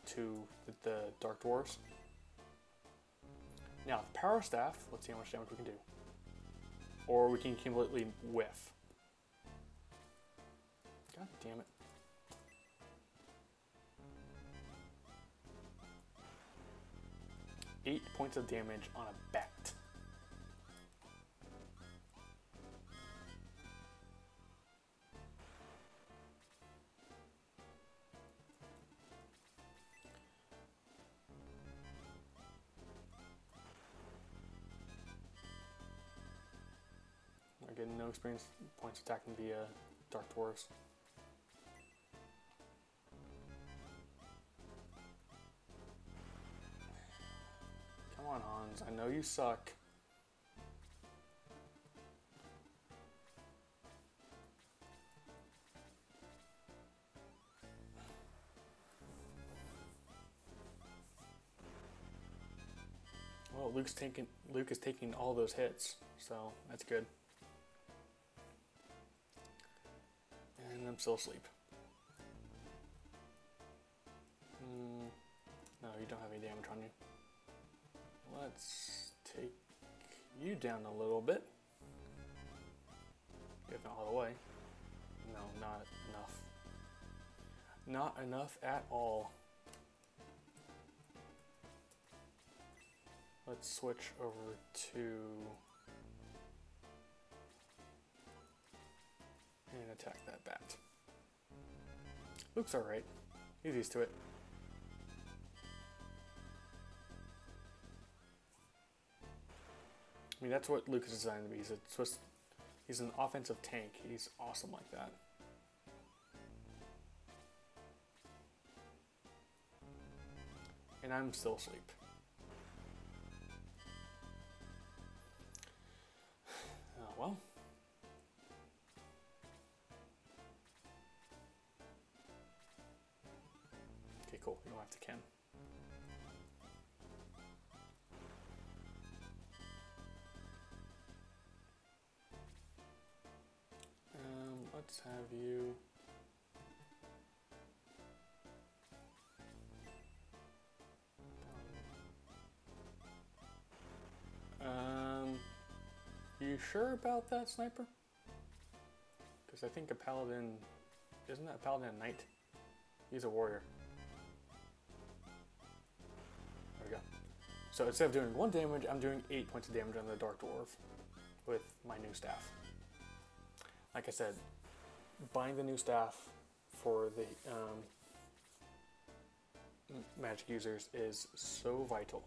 to the Dark Dwarves? Now, the Power Staff, let's see how much damage we can do. Or we can completely whiff. God damn it. 8 points of damage on a bat. I'm getting no experience points attacking the Dark Dwarves. Come on, Hans. I know you suck. Oh, Luke is taking all those hits, so that's good. And I'm still asleep. No, you don't have any damage on you. Let's take you down a little bit. If not all the way. No, not enough. Not enough at all. Let's switch over to... and attack that bat. Luke's alright. He's used to it. I mean, that's what Luke is designed to be. He's an offensive tank. He's awesome like that. And I'm still asleep. Oh, well. Okay, cool. You don't have to Ken. Let's have you... You sure about that, Sniper? Because I think a paladin... Isn't that a paladin a knight? He's a warrior. There we go. So instead of doing 1 damage, I'm doing 8 points of damage on the Dark Dwarf with my new staff. Like I said, buying the new staff for the magic users is so vital.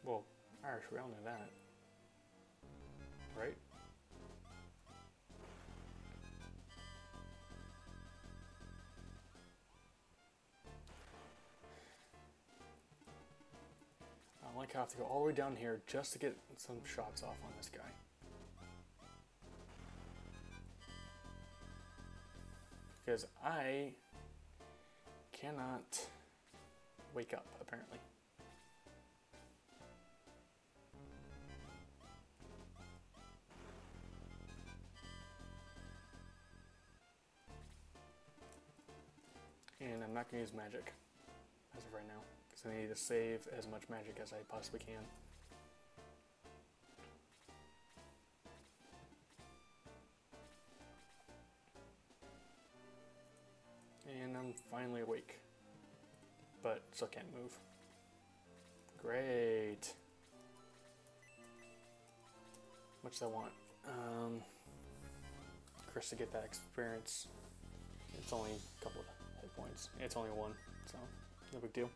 Well, Irish, we all know that, right? I like how I have to go all the way down here just to get some shots off on this guy. Because I cannot wake up, apparently. And I'm not going to use magic as of right now, because I need to save as much magic as I possibly can. And I'm finally awake, but still can't move. Great. How much do I want? Chris, to get that experience, it's only a couple of hit points. It's only 1, so no big deal.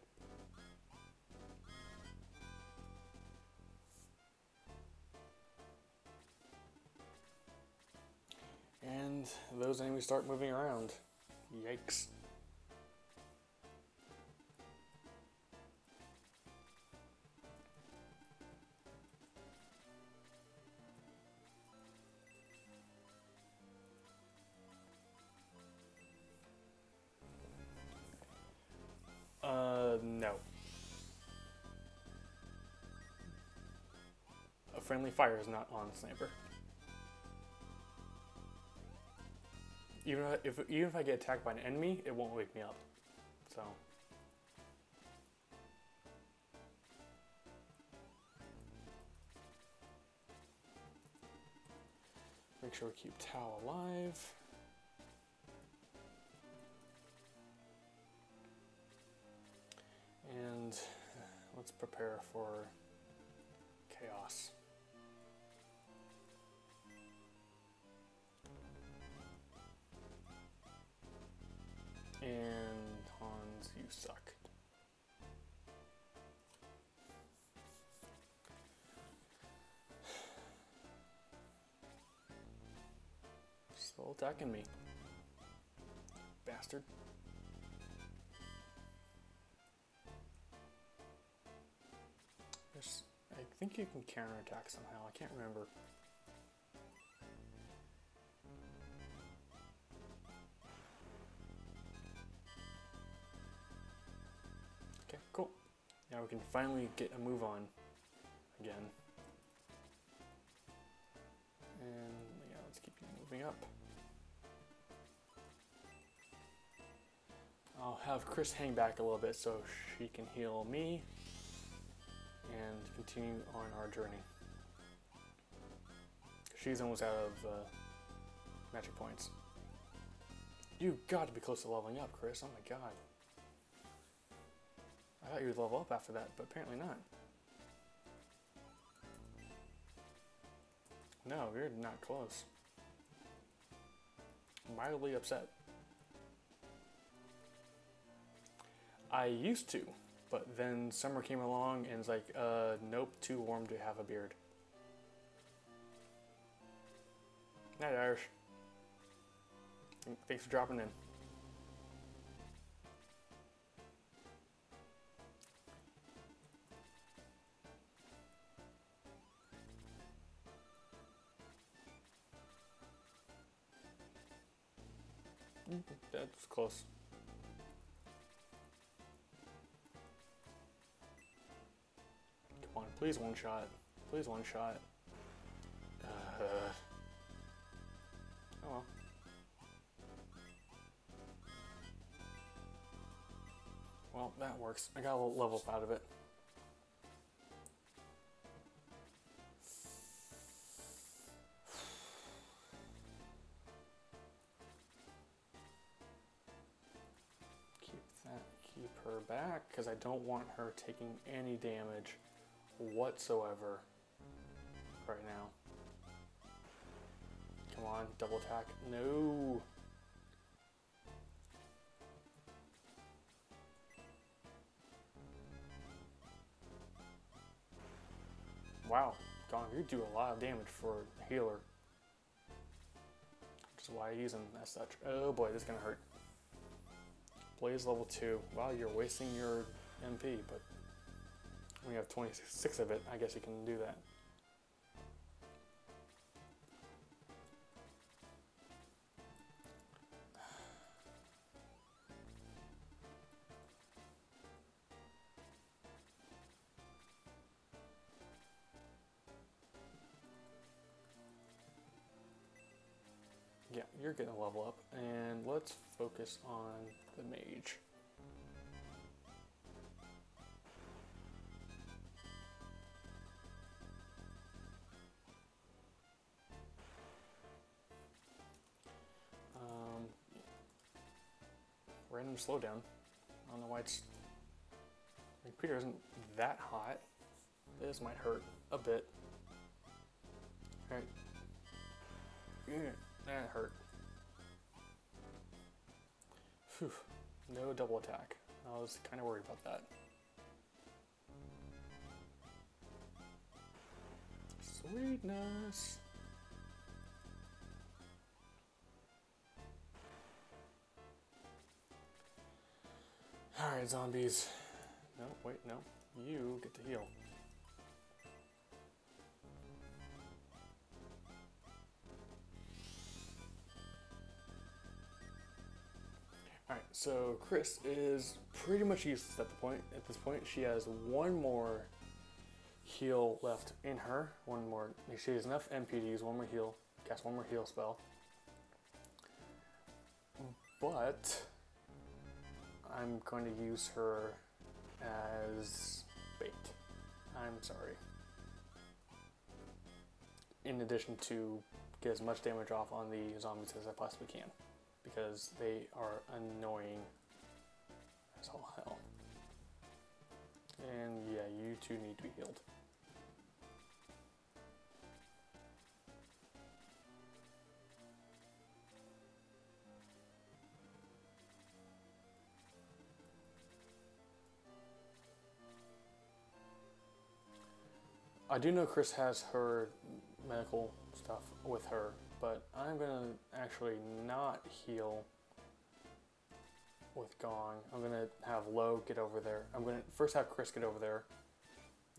And those enemies start moving around. Yikes. No. A friendly fire is not on Sniper. Even if I get attacked by an enemy, it won't wake me up. So. Make sure we keep Tau alive. And let's prepare for chaos. And Hans, you suck. Still attacking me. Bastard. I think you can counterattack somehow. I can't remember. Now we can finally get a move on again. And yeah, let's keep you moving up. I'll have Chris hang back a little bit so she can heal me and continue on our journey. She's almost out of magic points. You got to be close to leveling up, Chris. Oh my god. I thought you would level up after that, but apparently not. No, you're not close. Mildly upset. I used to, but then summer came along and it's like, nope, too warm to have a beard. Night, Irish. Thanks for dropping in. That's close. Come on, please one shot. Please one shot. Oh well. Well, that works. I got a little level up out of it. Keep her back, because I don't want her taking any damage whatsoever right now. Come on, double attack. No! Wow, Gong, you do a lot of damage for a healer. Which is why I use him as such. Oh boy, this is gonna hurt. Blaze level 2. Wow, you're wasting your MP, but when you have 26 of it, I guess you can do that. Yeah, you're getting a level up, and let's focus on the mage. Random slowdown. I don't know why it's... I mean, Peter isn't that hot. This might hurt a bit. Alright. That hurt. Phew. No double attack. I was kind of worried about that. Sweetness. Alright, zombies. No, wait, no. You get to heal. Alright, so Chris is pretty much useless at this point. She has one more heal left in her. One more. She has enough MP to use one more heal. Cast one more heal spell. But I'm going to use her as bait. I'm sorry. In addition to get as much damage off on the zombies as I possibly can, because they are annoying as all hell. And yeah, you two need to be healed. I do know Chris has her medical stuff with her, but I'm gonna actually not heal with Gong. I'm gonna have Lo get over there. I'm gonna first have Chris get over there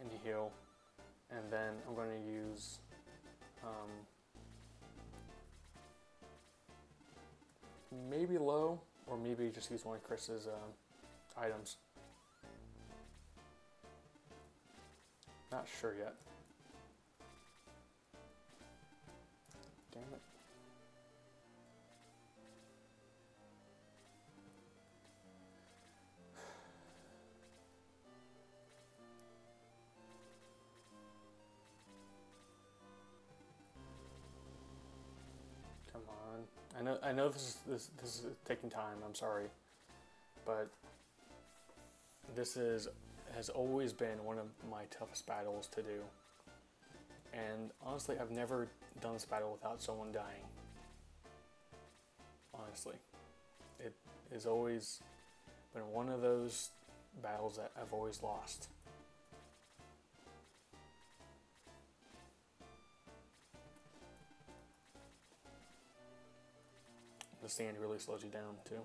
and heal, and then I'm gonna use maybe Lo, or maybe just use one of Chris's items. Not sure yet. Damn it. Come on. I know this is taking time. I'm sorry, but this has always been one of my toughest battles to do. And honestly, I've never done this battle without someone dying. Honestly, it has always been one of those battles that I've always lost. The sand really slows you down too.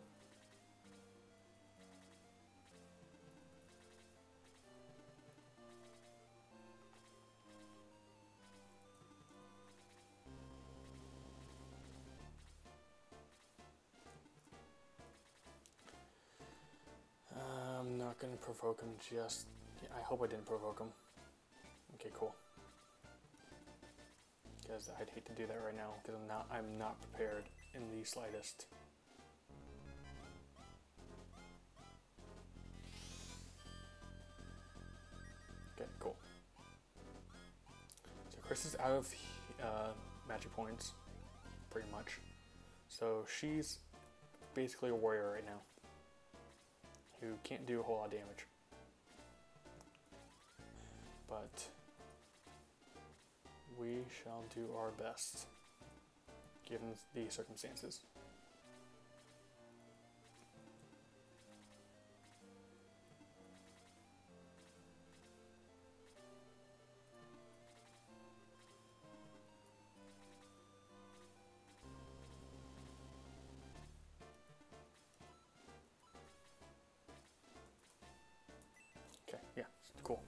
I'm not gonna provoke him just. I hope I didn't provoke him. Okay, cool. Because I'd hate to do that right now because I'm not prepared in the slightest. Okay, cool. So Chris is out of magic points, pretty much. So she's basically a warrior right now who can't do a whole lot of damage. But we shall do our best, given the circumstances. Okay, yeah, cool.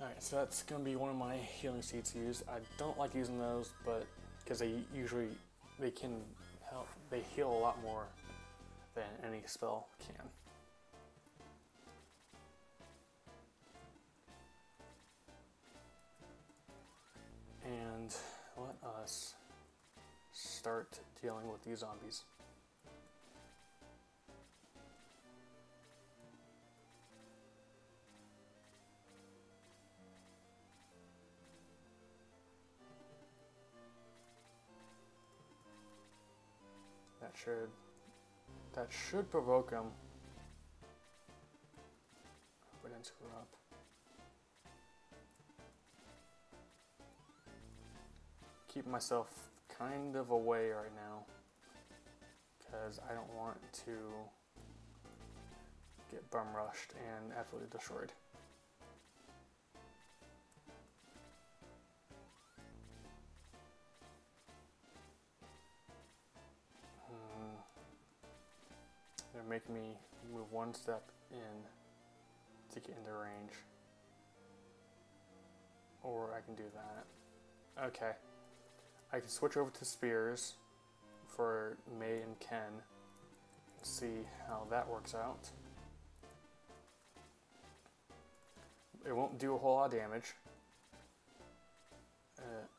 Alright, so that's going to be one of my healing seeds to use. I don't like using those, but because they can help, they heal a lot more than any spell can. And let us start dealing with these zombies. That should provoke him. Hope I didn't screw up. Keep myself kind of away right now because I don't want to get bum rushed and absolutely destroyed. They're making me move one step in to get into range. Or I can do that. Okay. I can switch over to spears for May and Ken. See how that works out. It won't do a whole lot of damage.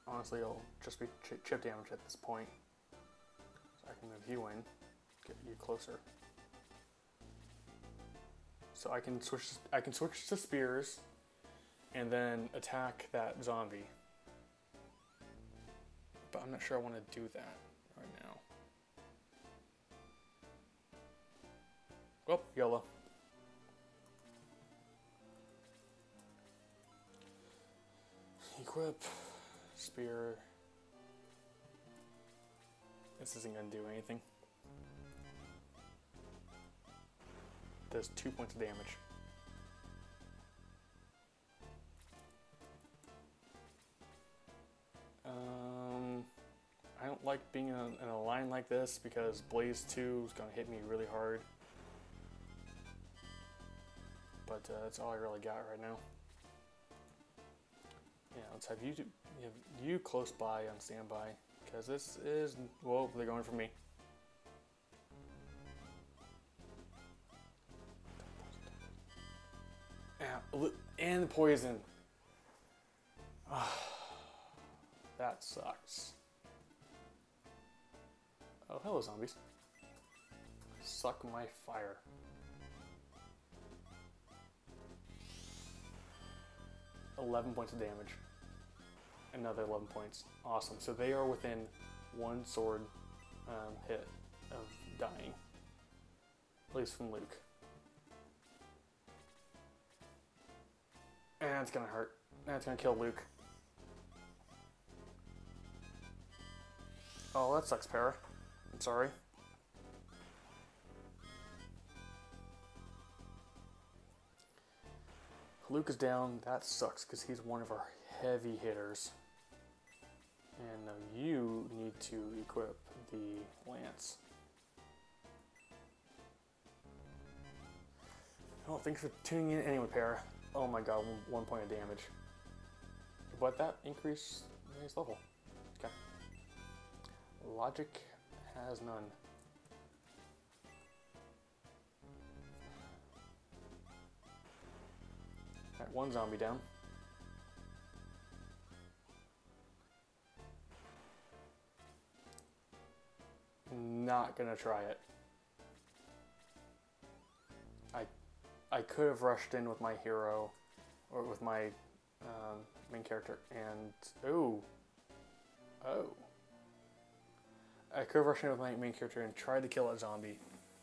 Honestly, it'll just be chip damage at this point. So I can move you in, get you closer. So I can switch to spears and then attack that zombie. But I'm not sure I want to do that right now. Oh, yellow. Equip, spear. This isn't going to do anything. Does 2 points of damage. I don't like being in a line like this because Blaze 2 is going to hit me really hard. But that's all I really got right now. Yeah, let's have you close by on standby because this is, well, they're going for me. Yeah, and poison. That sucks. Oh, hello, zombies. Suck my fire. $11 points of damage. Another 11 points. Awesome. So they are within one sword hit of dying. At least from Luke. And that's gonna hurt. That's gonna kill Luke. Oh, that sucks, Para. I'm sorry. Luke is down. That sucks because he's one of our heavy hitters. And now you need to equip the lance. Oh, thanks for tuning in anyway, Para. Oh my god, 1 point of damage. But that increased his level. Okay. Logic has none. Alright, one zombie down. Not gonna try it. I could have rushed in with my hero, or with my main character, and I could have rushed in with my main character and tried to kill a zombie,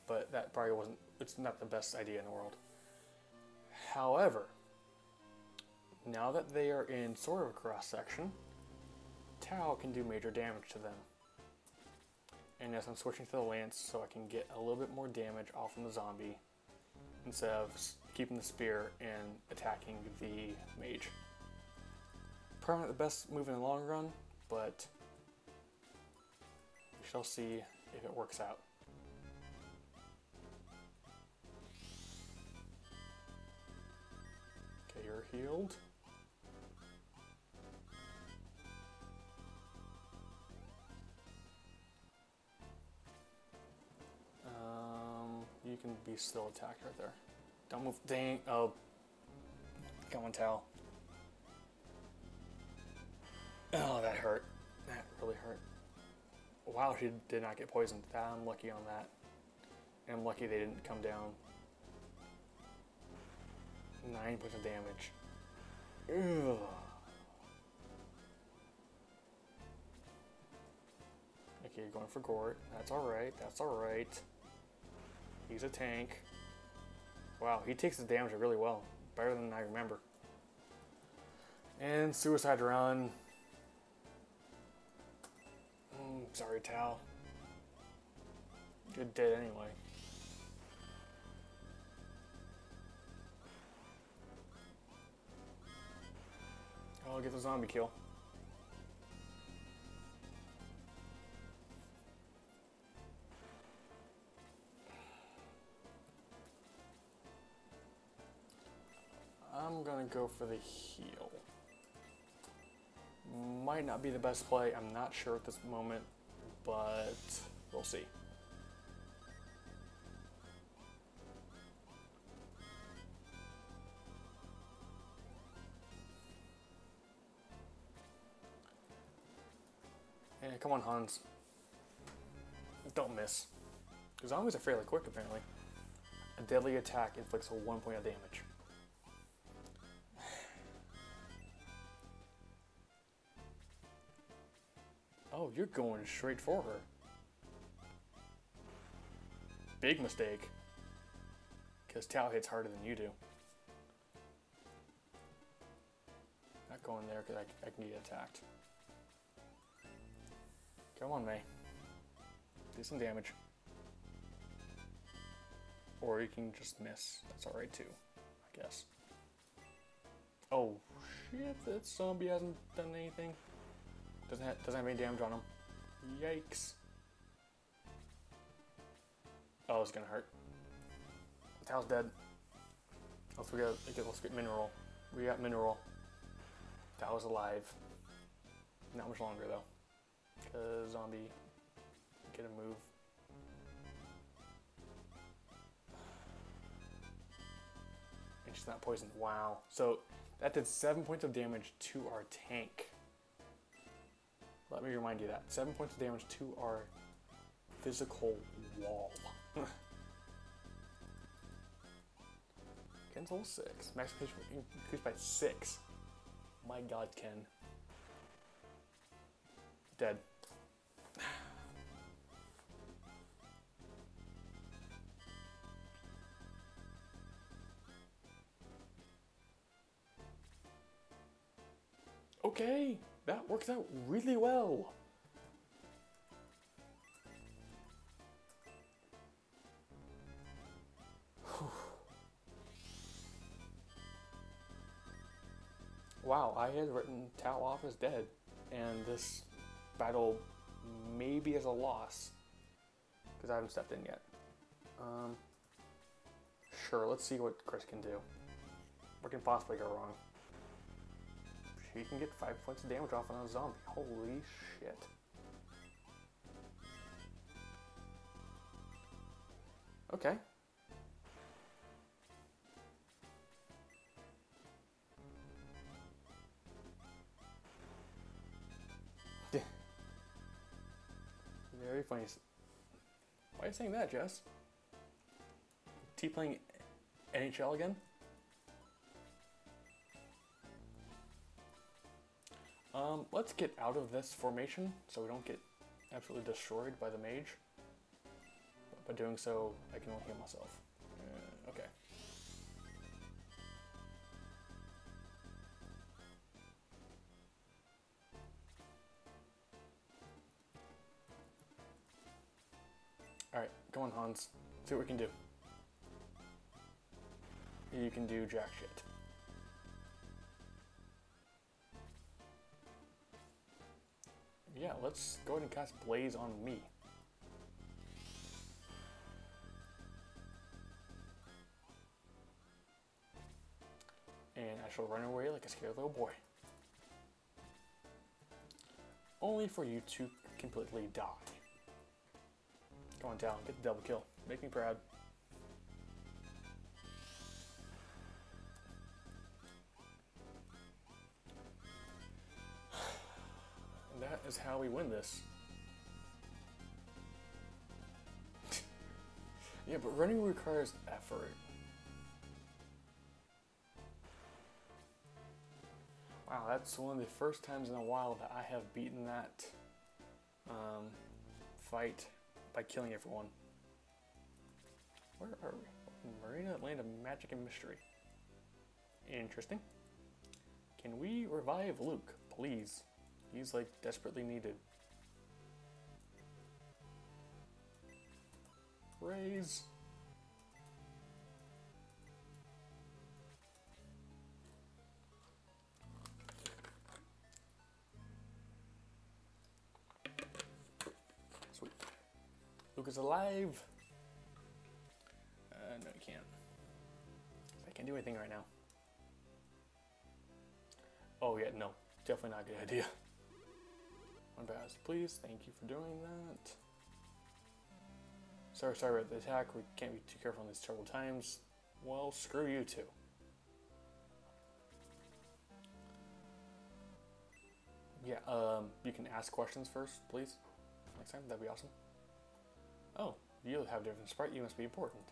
but that probably wasn't. It's not the best idea in the world. However, now that they are in sort of a cross section, Tau can do major damage to them. And yes, I'm switching to the lance so I can get a little bit more damage off from the zombie instead of keeping the spear and attacking the mage. Probably not the best move in the long run, but we shall see if it works out. Okay, you're healed. You can be still attacked right there. Don't move. Dang. Oh. Come on, Tal. Oh, that hurt. That really hurt. Wow, she did not get poisoned. I'm lucky on that. And I'm lucky they didn't come down. 9 points of damage. Ugh. Okay, you're going for Gort. That's alright. That's alright. He's a tank. Wow, he takes the damage really well. Better than I remember. And suicide run. Sorry, Tal. You're dead anyway. Oh, I'll get the zombie kill. I'm gonna go for the heal. Might not be the best play, I'm not sure at this moment, but we'll see. And come on, Hans. Don't miss. Because zombies are fairly quick, apparently. A deadly attack inflicts a 1 point of damage. Oh, you're going straight for her. Big mistake. Because Tau hits harder than you do. Not going there because I can get attacked. Come on, May. Do some damage. Or you can just miss. That's alright too, I guess. Oh, shit, that zombie hasn't done anything. Doesn't have any damage on him. Yikes. Oh, it's gonna hurt. Tal's dead. Let's get mineral. We got mineral. Tal is alive. Not much longer though. Cause zombie get a move. And she's not poisoned. Wow. So That did 7 points of damage to our tank. Let me remind you that. 7 points of damage to our physical wall. Ken's level 6. Max increased by 6. My god, Ken. Dead. Okay, that works out really well. Wow, I had written Tao off as dead, and this battle maybe is a loss, because I haven't stepped in yet. Sure, let's see what Chris can do. What can possibly go wrong? She can get 5 points of damage off on a zombie. Holy shit. Okay. Very funny. Why are you saying that, Jess? T playing NHL again? Let's get out of this formation so we don't get absolutely destroyed by the mage. But by doing so, I can only heal myself. Okay. Alright, come on, Hans. See what we can do. You can do jack shit. Yeah, let's go ahead and cast Blaze on me. And I shall run away like a scared little boy. Only for you to completely die. Go on, Talon, get the double kill. Make me proud. And that is how we win this. Yeah, but running requires effort. Wow, that's one of the first times in a while that I have beaten that fight by killing everyone. Where are we? Marina, Land of Magic and Mystery. Interesting. Can we revive Luke, please? He's like desperately needed. Raise. Sweet. Luke is alive. No, he can't. I can't do anything right now. Oh yeah, no. Definitely not a good idea. One pass, please. Thank you for doing that. Sorry about the attack. We can't be too careful in these troubled times. Well, screw you too. Yeah, you can ask questions first, please. Next time, that'd be awesome. Oh, you have a different sprite. You must be important.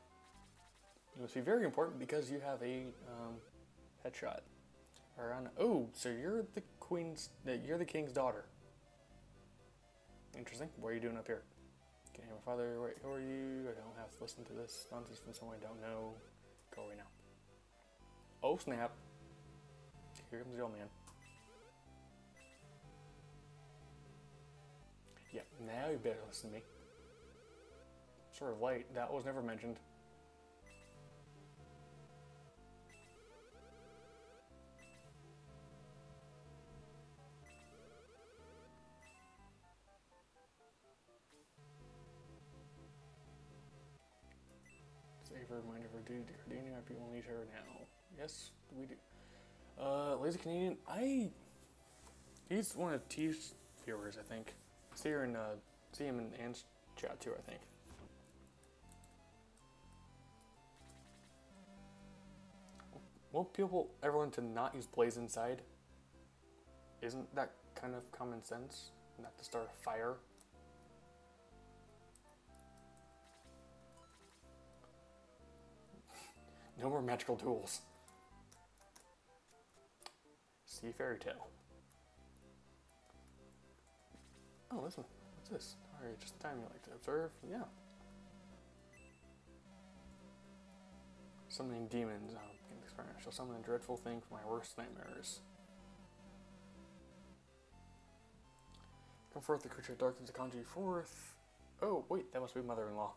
You must be very important because you have a headshot. Around. Oh, so you're the queen's. You're the king's daughter. Interesting. What are you doing up here? Can I hear my father? Wait, who are you? I don't have to listen to this nonsense from someone I don't know. Go away now. Oh snap! Here comes the old man. Yeah, now you better listen to me. Sort of late. That was never mentioned. Save a reminder for duty. Canadian people need her now. Yes, we do. Lazy Canadian, he's one of T's viewers, I think. See him in Anne's chat too, I think. won't people ever learn to not use blaze inside? Isn't that kind of common sense? Not to start a fire? No more magical tools. See fairy tale. Oh, this one. What's this? Alright, just time you like to observe. Yeah. Summoning demons. I shall summon a dreadful thing from my worst nightmares. Come forth, the creature of darkness to conjure you forth. Oh, wait, that must be mother-in-law.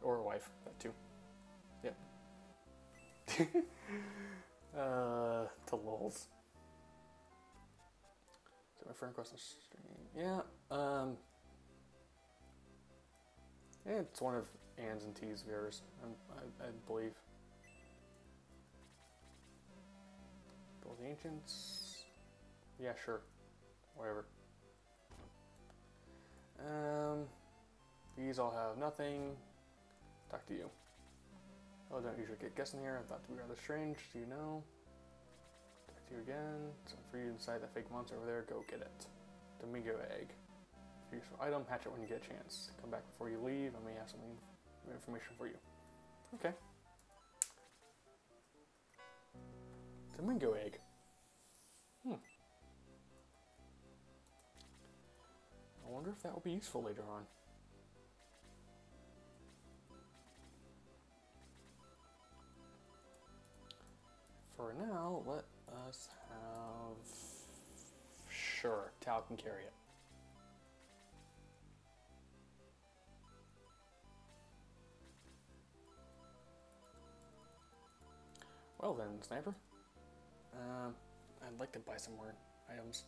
Or a wife, that too. Yep. To lols. So my friend across the stream. Yeah, yeah, it's one of Anne's and T's viewers, I believe. Build the Ancients. Yeah, sure. Whatever. These all have nothing. Talk to you. Oh, don't usually get guests in here. I thought to be rather strange. Do you know? Talk to you again. Something for you inside that fake monster over there. Go get it. Domingo egg. Useful item. Hatch it when you get a chance. Come back before you leave. I may have some information for you. Okay. Domingo egg. I wonder if that will be useful later on. For now, let us have... Sure, Tao can carry it. Well then, Sniper. I'd like to buy some more items.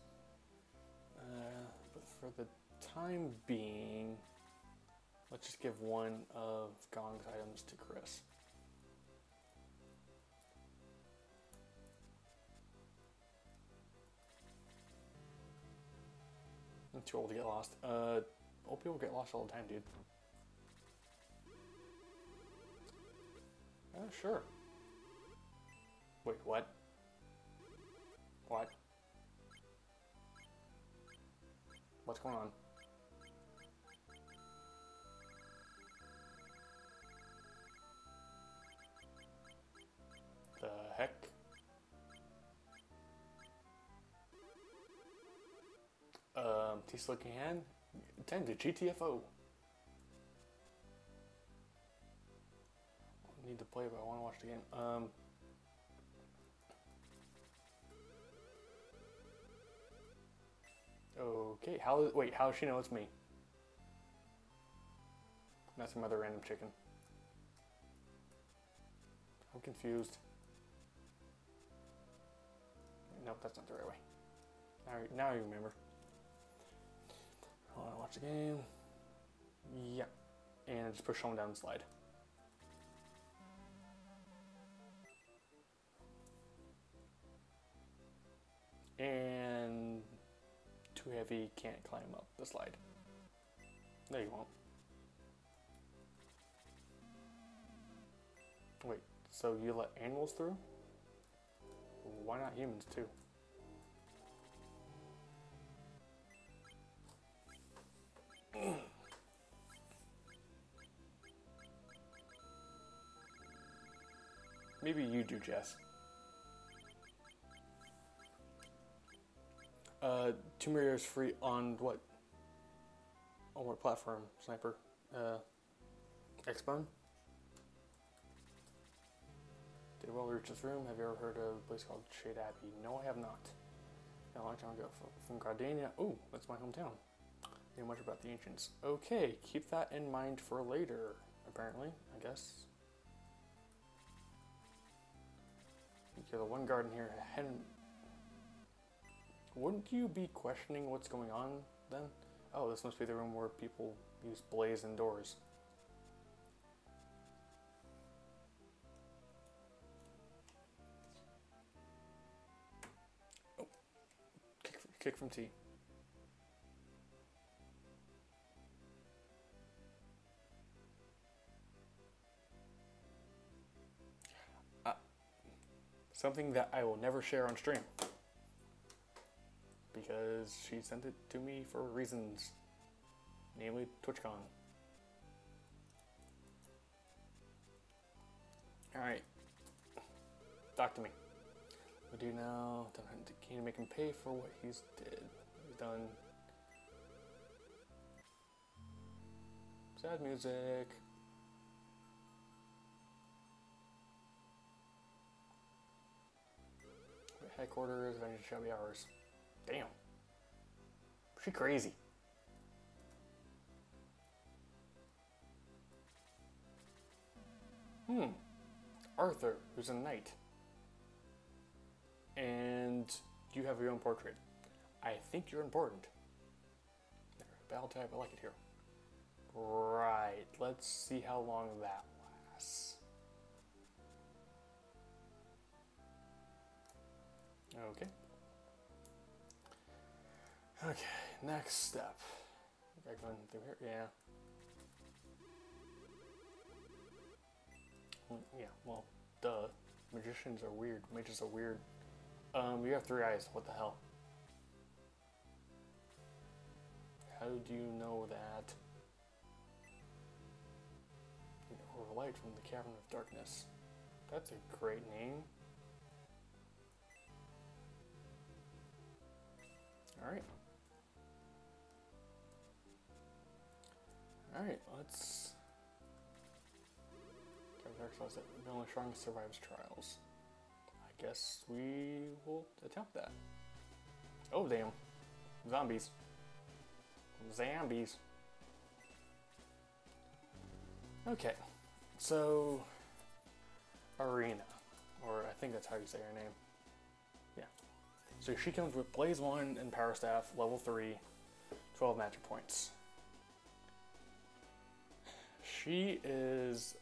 But for the time being, let's just give one of Gong's items to Chris. I'm too old to get lost. Old people get lost all the time, dude. Sure. Wait, what? What? What's going on? The heck? T looking hand? 10 to GTFO. I need to play, but I want to watch the game. Okay, wait, how does she know it's me? That's some other random chicken. I'm confused. Nope, that's not the right way. Now you remember. I want to watch the game. Yeah. And I just push home down the slide. And too heavy, can't climb up the slide. No, you won't. Wait, so you let animals through? Why not humans too? Maybe you do, Jess. Tomb Raider is free on what? On what platform, Sniper? Xbone? Did well reach this room? Have you ever heard of a place called Shade Abbey? No, I have not. A long time ago from Gardania. Oh, that's my hometown. Know much about the ancients. Okay, keep that in mind for later, apparently, I guess. You're the one guard in here. Wouldn't you be questioning what's going on then? Oh, this must be the room where people use blaze indoors. Oh, kick from T. Something that I will never share on stream. Because she sent it to me for reasons. Namely, TwitchCon. Alright. Talk to me. What do you now? Can you make him pay for what he's did? He's done. Sad music. Headquarters, Avengers Shabby Hours. Damn. She crazy. Arthur, who's a knight. And you have your own portrait. I think you're important. There, battle type, I like it here. Right, let's see how long that lasts. Okay. Okay, next step. Gotta go through here, yeah. Yeah, well, duh. Magicians are weird. Mages are weird. You have 3 eyes. What the hell? How do you know that? Or light from the Cavern of Darkness. That's a great name. Alright. Alright, let's... The only strongest survives trials. I guess we will attempt that. Oh, damn. Zombies. Zombies. Okay. So... Arena. Or I think that's how you say her name. Yeah. So she comes with Blaze 1 and Power Staff, level 3, 12 magic points. She is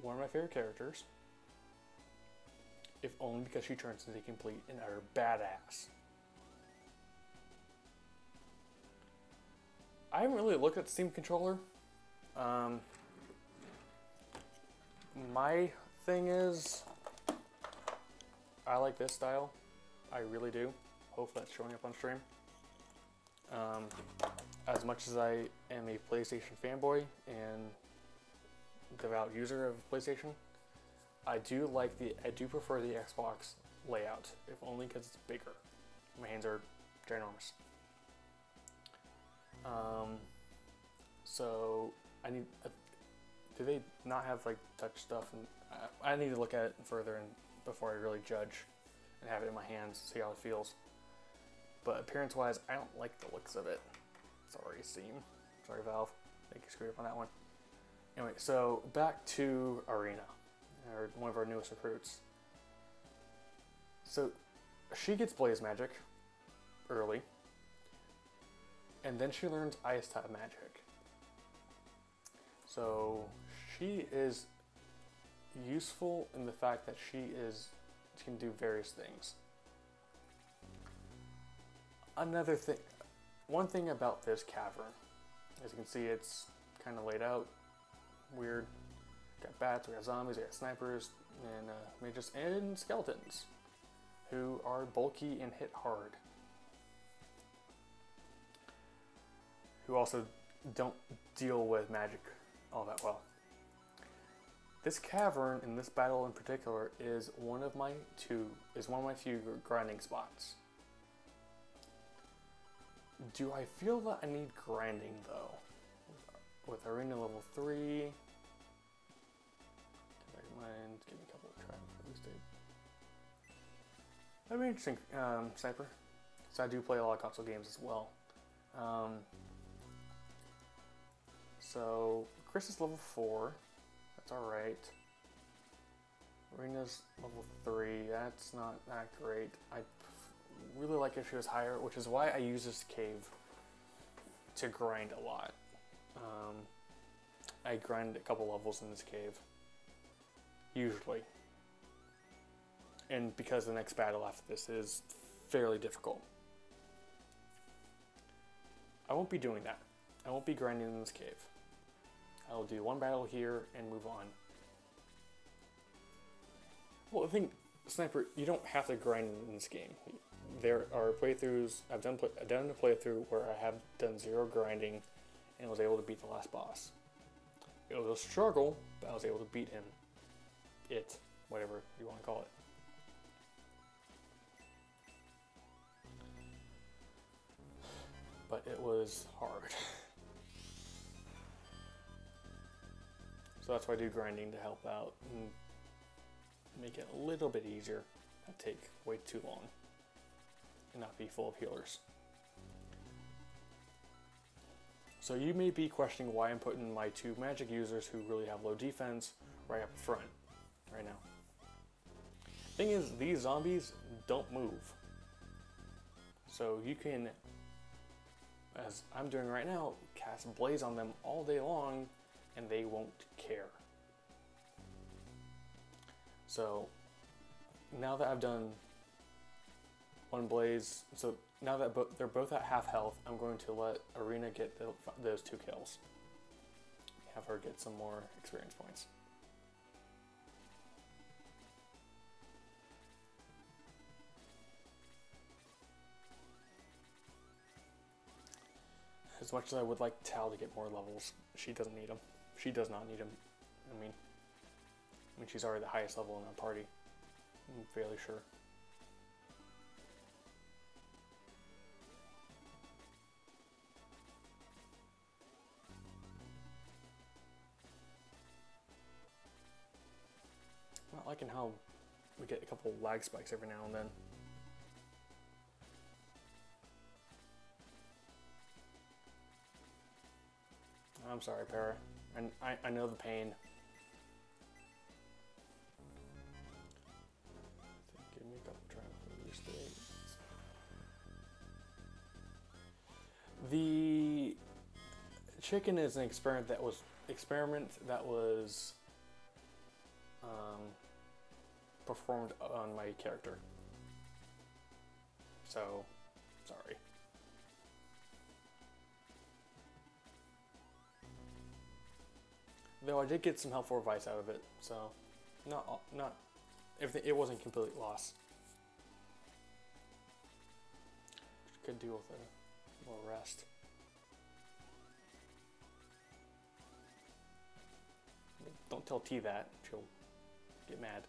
one of my favorite characters, if only because she turns into complete and utter badass. I haven't really looked at the Steam controller. My thing is, I like this style. I really do. Hopefully that's showing up on stream. As much as I am a PlayStation fanboy and devout user of PlayStation, I do prefer the Xbox layout, if only because it's bigger. My hands are ginormous. So I need. Do they not have like touch stuff? And I need to look at it further and before I really judge and have it in my hands, see how it feels. But appearance-wise, I don't like the looks of it. Sorry, Steam. Sorry, Valve. I think you screwed up on that one. Anyway, so back to Arena, or one of our newest recruits. So she gets Blaze Magic early, and then she learns Ice type magic. So she is useful in the fact that she can do various things. Another thing, one thing about this cavern, as you can see, it's kind of laid out weird. We got bats, we got zombies, we got snipers, and mages and skeletons, who are bulky and hit hard. Who also don't deal with magic all that well. This cavern, in this battle in particular, is one of my few grinding spots. Do I feel that I need grinding though? With Arena level 3, give me a couple of tries for this dude. That'd be interesting, Sniper. So I do play a lot of console games as well. So Chris is level 4. That's alright. Arena's level 3. That's not that great. I really like if she was higher, which is why I use this cave to grind a lot. I grind a couple levels in this cave, usually. And because the next battle after this is fairly difficult. I won't be doing that. I won't be grinding in this cave. I will do one battle here and move on. Well, the thing, Sniper, you don't have to grind in this game. There are playthroughs, I've done a playthrough where I have done 0 grinding and was able to beat the last boss. It was a struggle, but I was able to beat him. Whatever you want to call it. But it was hard. So that's why I do grinding, to help out and make it a little bit easier, not take way too long, and not be full of healers. So you may be questioning why I'm putting my 2 magic users who really have low defense right up front right now. Thing is, these zombies don't move. So you can, as I'm doing right now, cast Blaze on them all day long and they won't care. So now that I've done 1 Blaze, so now that they're both at half health, I'm going to let Arena get those 2 kills. Have her get some more experience points. As much as I would like Tal to get more levels, she doesn't need them. She does not need them. I mean, she's already the highest level in our party. I'm fairly sure. I'm not liking how we get a couple lag spikes every now and then. I'm sorry, Para. And I know the pain. Give me a couple tries for these things. The chicken is an experiment that was performed on my character. So, sorry. Though I did get some helpful advice out of it, so it wasn't complete loss. Could deal with a little rest. Don't tell T that; she'll get mad.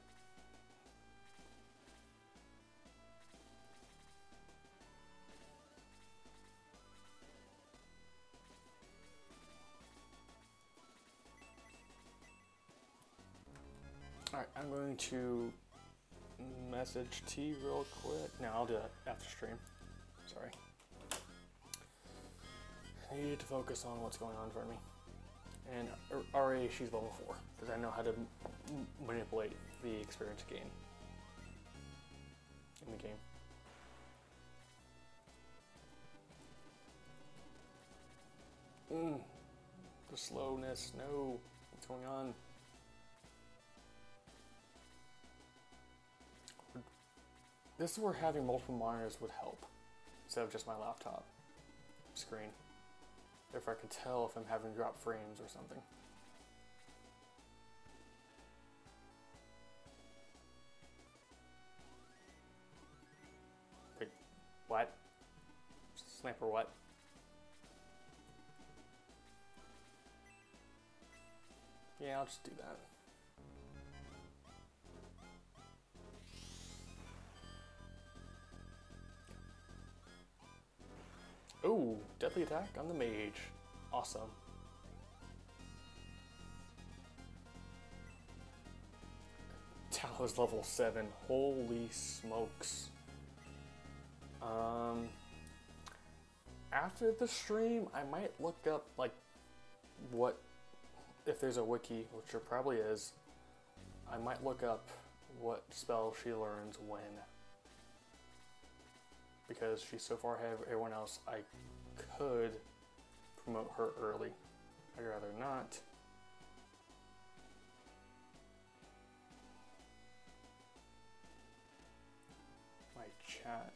Alright, I'm going to message T real quick. No, I'll do that after stream. Sorry. I need to focus on what's going on for me. And already she's level 4, because I know how to manipulate the experience gain in the game. The slowness, no. What's going on? This is where having multiple monitors would help, instead of just my laptop screen. If I could tell if I'm having drop frames or something. Wait, what? Sniper what? Yeah, I'll just do that. Ooh, deadly attack on the mage. Awesome. Tal is level 7. Holy smokes. After the stream, I might look up, like, if there's a wiki, which there probably is, I might look up what spell she learns when. Because she's so far ahead of everyone else, I could promote her early. I'd rather not. My chat.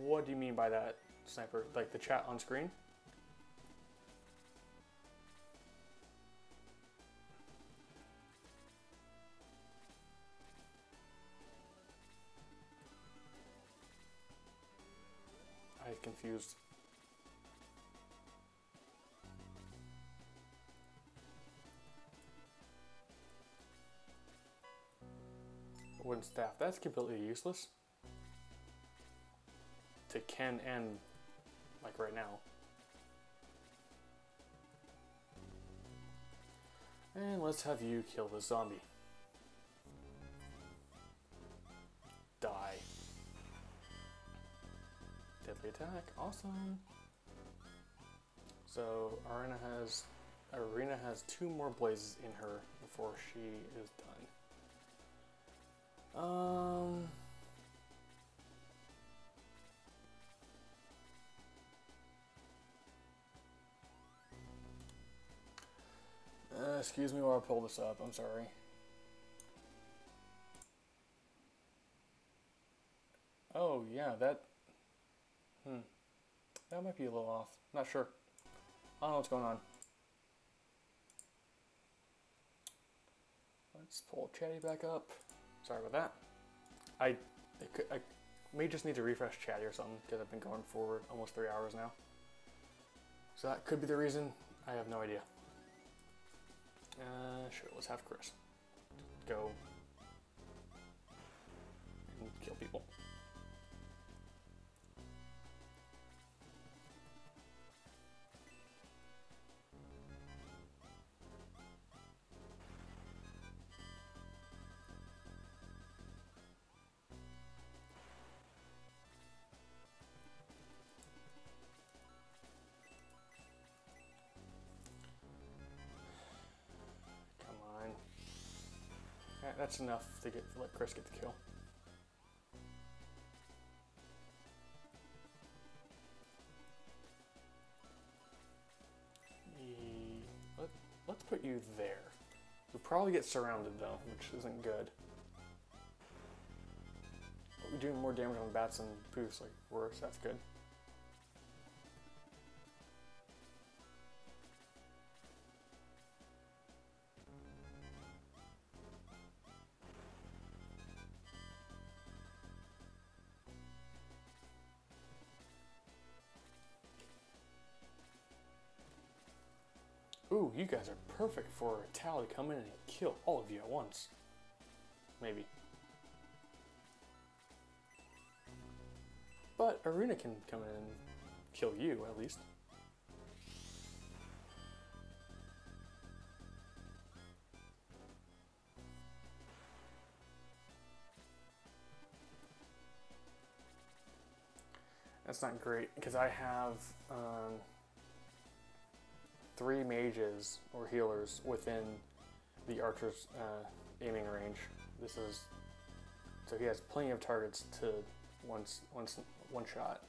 What do you mean by that, Sniper? Like the chat on screen? confused. Wooden staff, that's completely useless. To Ken and, like, right now. And let's have you kill the zombie. Die. Deadly attack, awesome. So Arena has 2 more blazes in her before she is done. Excuse me while I pull this up, I'm sorry. Oh yeah, that might be a little off. Not sure. I don't know what's going on. Let's pull Chatty back up. Sorry about that. I may just need to refresh Chatty or something because I've been going for almost 3 hours now. So that could be the reason. I have no idea. Sure, let's have Chris go and kill people. That's enough to let Chris get the kill. Let's put you there. You'll probably get surrounded though, which isn't good. But we're doing more damage on bats and poofs, like worse. That's good. Ooh, you guys are perfect for a Tau to come in and kill all of you at once. Maybe. But Arena can come in and kill you, at least. That's not great, because I have 3 mages or healers within the archer's aiming range. This is so he has plenty of targets to one shot.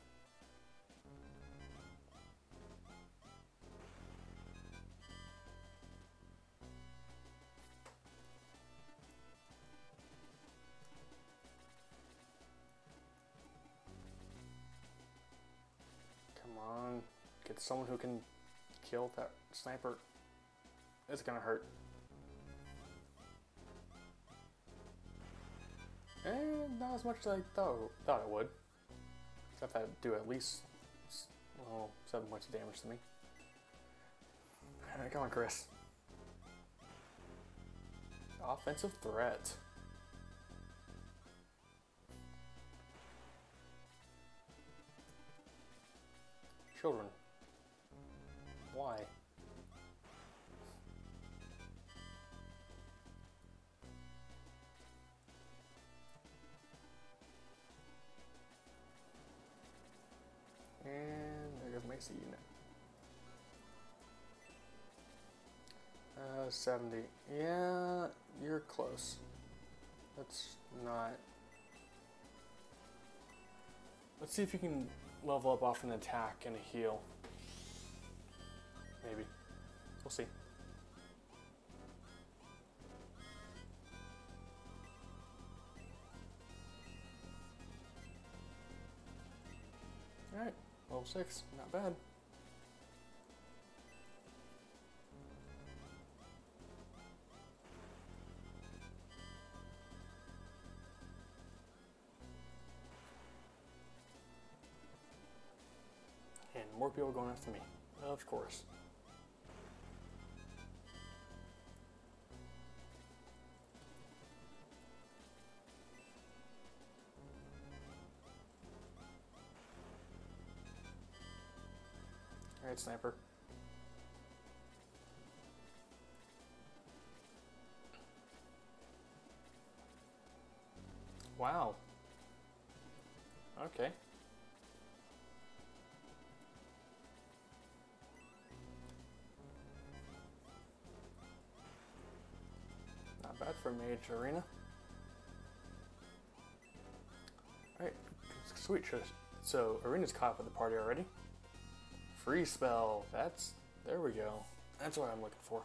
Come on, get someone who can kill that sniper. It's gonna hurt. And not as much as I thought it would. Got that do at least 7 points of damage to me. Alright, come on, Chris. Offensive threat. Children. Why? And there goes my unit. 70. Yeah, you're close. That's not... Let's see if you can level up off an attack and a heal. Maybe. We'll see. Alright, level 6, not bad. and more people going after me. Of course. Alright, sniper. Wow. Okay. Not bad for a mage arena. Alright, sweet. So, arena's caught up with the party already. Free spell. There we go. That's what I'm looking for.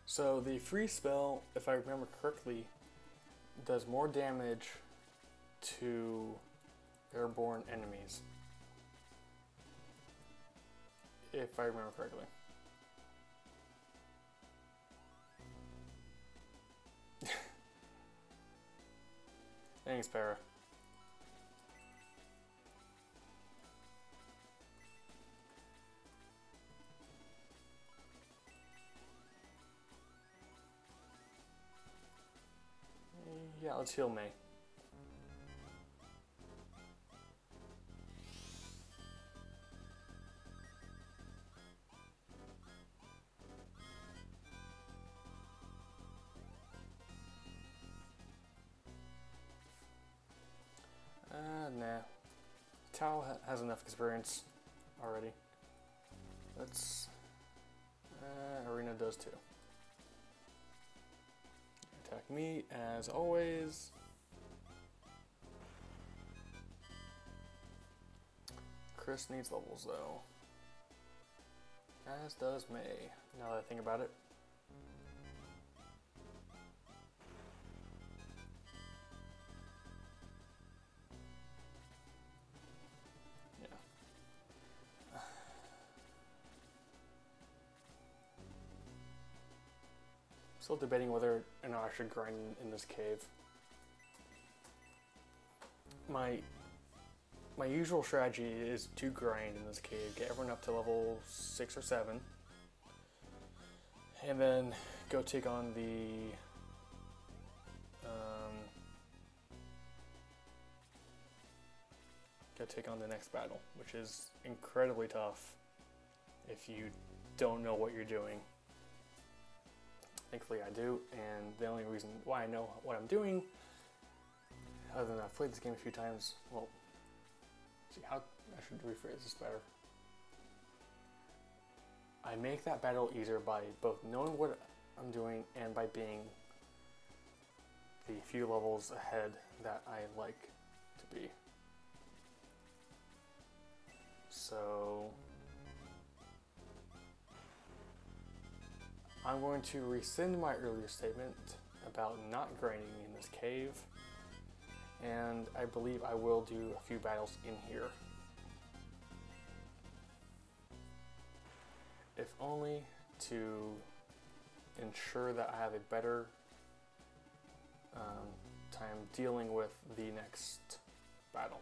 So the free spell, if I remember correctly, does more damage to airborne enemies. If I remember correctly. Thanks, Para. Yeah, let's heal May. Nah. Tao has enough experience already. Let's... Arena does too. Attack me, as always. Chris needs levels, though. As does May, now that I think about it. Still debating whether or not I should grind in this cave. My usual strategy is to grind in this cave, get everyone up to level 6 or 7, and then go take on the next battle, which is incredibly tough if you don't know what you're doing. Thankfully I do, and the only reason why I know what I'm doing, other than I've played this game a few times, well, see how I should rephrase this better. I make that battle easier by both knowing what I'm doing and by being the few levels ahead that I like to be. So I'm going to rescind my earlier statement about not grinding in this cave, and I believe I will do a few battles in here. If only to ensure that I have a better time dealing with the next battle.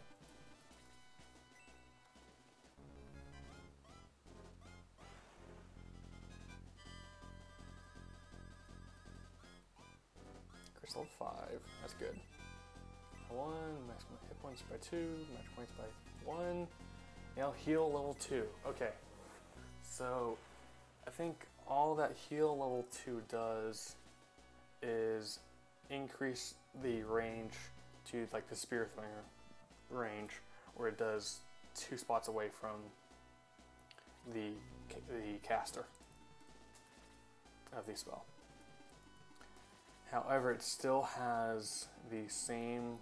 Level 5, that's good. 1, maximum hit points by 2, match points by 1. Now heal level 2. Okay, so I think all that heal level 2 does is increase the range to like the spear throwing range, where it does 2 spots away from the caster of the spell. However, it still has the same,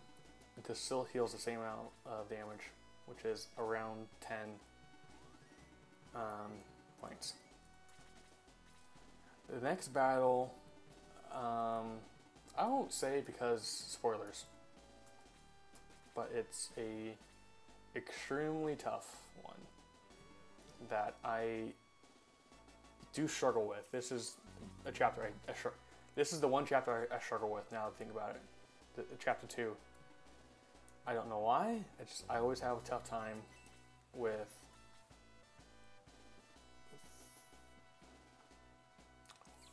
it still heals the same amount of damage, which is around 10 points. The next battle, I won't say because spoilers, but it's a extremely tough one. that I do struggle with. This is a chapter this is the one chapter I struggle with now that I think about it. Chapter 2. I don't know why. I always have a tough time with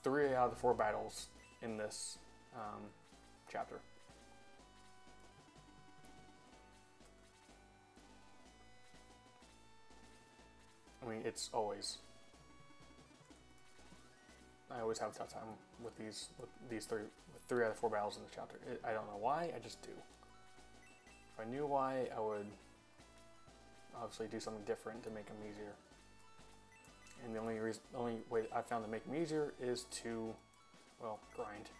three out of the 4 battles in this chapter. I mean, it's always. I always have a tough time with these three out of 4 battles in the chapter. I don't know why. I just do. If I knew why, I would obviously do something different to make them easier. And the only way I found to make them easier is to, well, grind.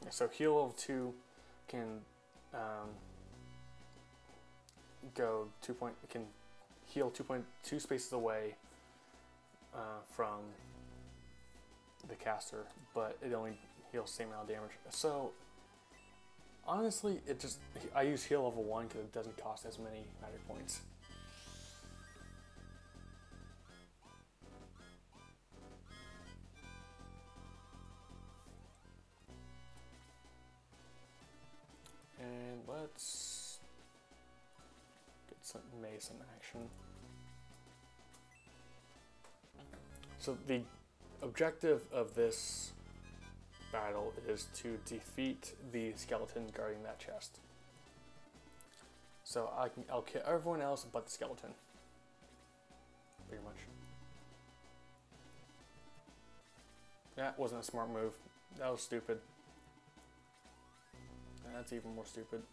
So heal level 2 can go can heal 2.2 spaces away from the caster, but it only heals the same amount of damage. So honestly, I use heal level 1 because it doesn't cost as many magic points. And let's get some mace in action. So the objective of this battle is to defeat the skeleton guarding that chest. So I'll kill everyone else but the skeleton. Pretty much. That wasn't a smart move. That was stupid. That's even more stupid.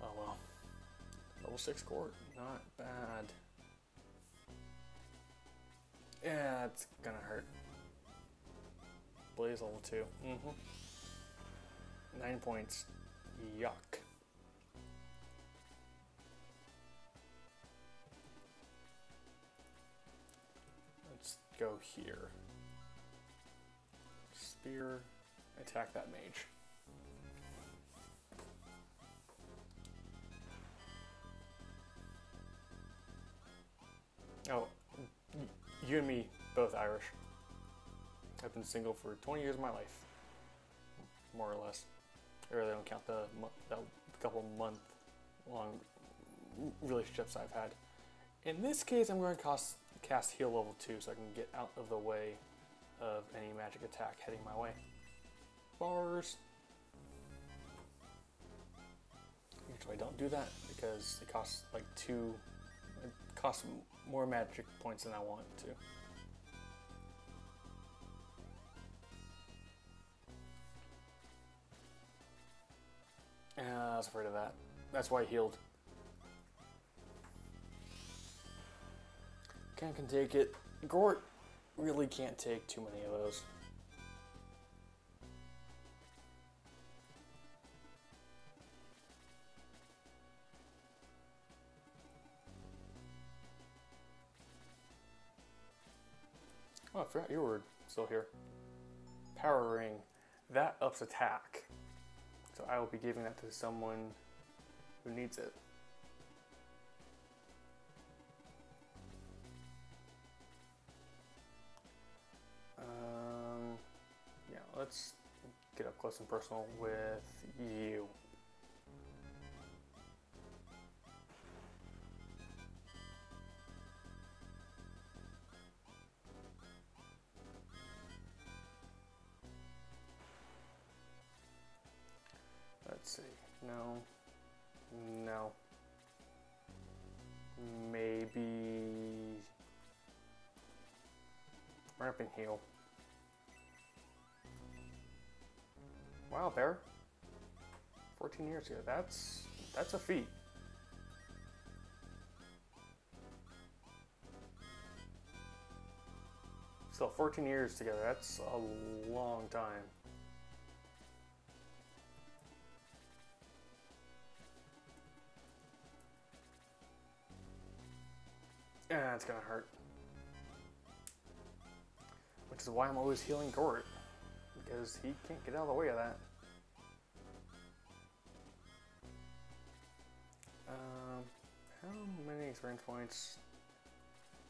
Oh well. Level 6 court, not bad. Yeah, it's gonna hurt. Blaze level 2. 9 points. Yuck. Go here. Spear, attack that mage. Oh, you and me both Irish. I've been single for 20 years of my life, more or less. I really don't count the couple month long relationships I've had. In this case, I'm going to cast heal level 2 so I can get out of the way of any magic attack heading my way. Bars. Usually I don't do that because it costs like it costs more magic points than I want it to. I was afraid of that. That's why I healed. Ken can take it. Gort really can't take too many of those. Oh, I forgot you were still here. Power Ring. That ups attack. So I will be giving that to someone who needs it. Yeah, let's get up close and personal with you. Let's see. No. No. Maybe ramp and heal. Wow, Bear. 14 years ago. That's a feat. Still, 14 years together. That's a long time. Yeah, it's gonna hurt. Which is why I'm always healing Gort. Because he can't get out of the way of that. How many experience points?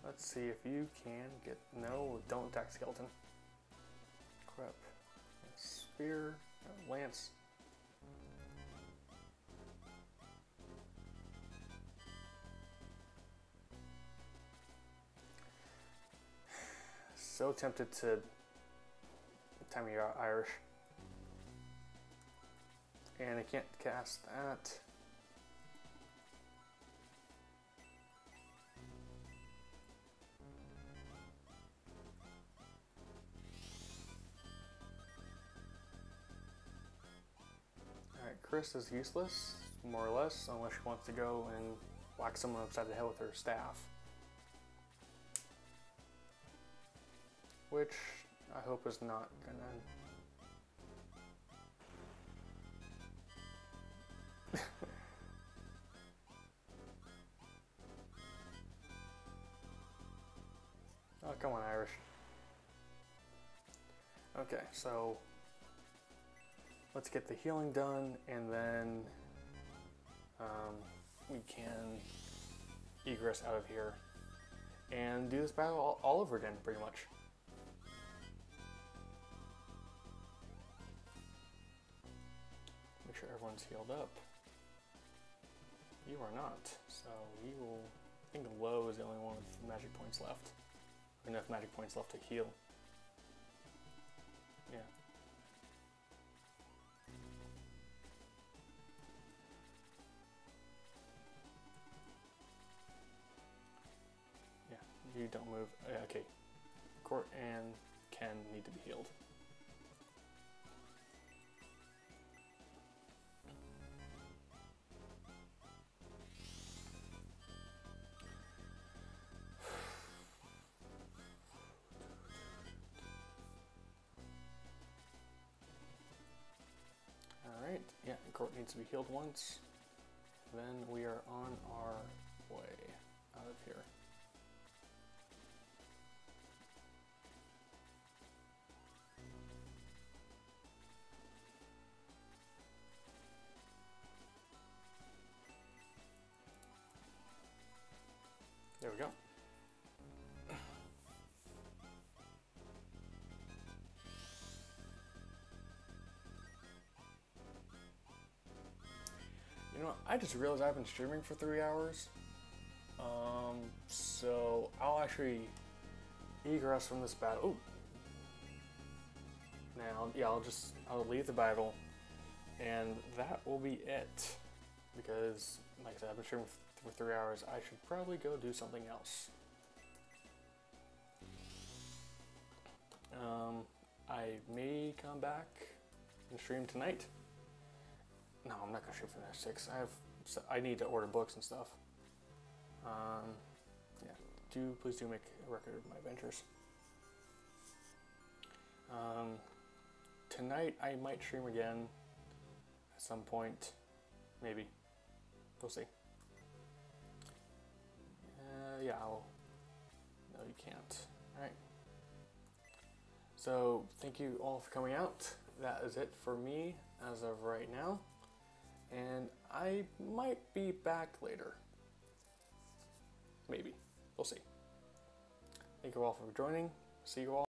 Let's see if you can get... No, don't attack Skeleton. Crap. Spear. Lance. So tempted to time you out Irish. And I can't cast that. Alright, Chris is useless, more or less, unless she wants to go and whack someone upside the head with her staff. Which I hope is not gonna... Oh, come on, Irish. Okay, so let's get the healing done, and then we can egress out of here and do this battle all over again, pretty much. Make sure everyone's healed up. You are not, so you will... I think Low is the only one with magic points left. Enough magic points left to heal. Yeah. Yeah, you don't move. Okay. Gort and Ken need to be healed. Alright, yeah, Gort needs to be healed once. Then we are on our way out of here. There we go. You know, I just realized I've been streaming for 3 hours. So I'll actually egress from this battle. Ooh. Now, yeah, I'll leave the battle, and that will be it. Because, like I said, I've been streaming for 3 hours. I should probably go do something else. I may come back and stream tonight. No, I'm not gonna stream for the next 6. I need to order books and stuff. Yeah, please do make a record of my adventures. Tonight I might stream again at some point, maybe. We'll see. Yeah, no, you can't. All right. So thank you all for coming out. That is it for me as of right now. And I might be back later. Maybe. We'll see. Thank you all for joining. See you all.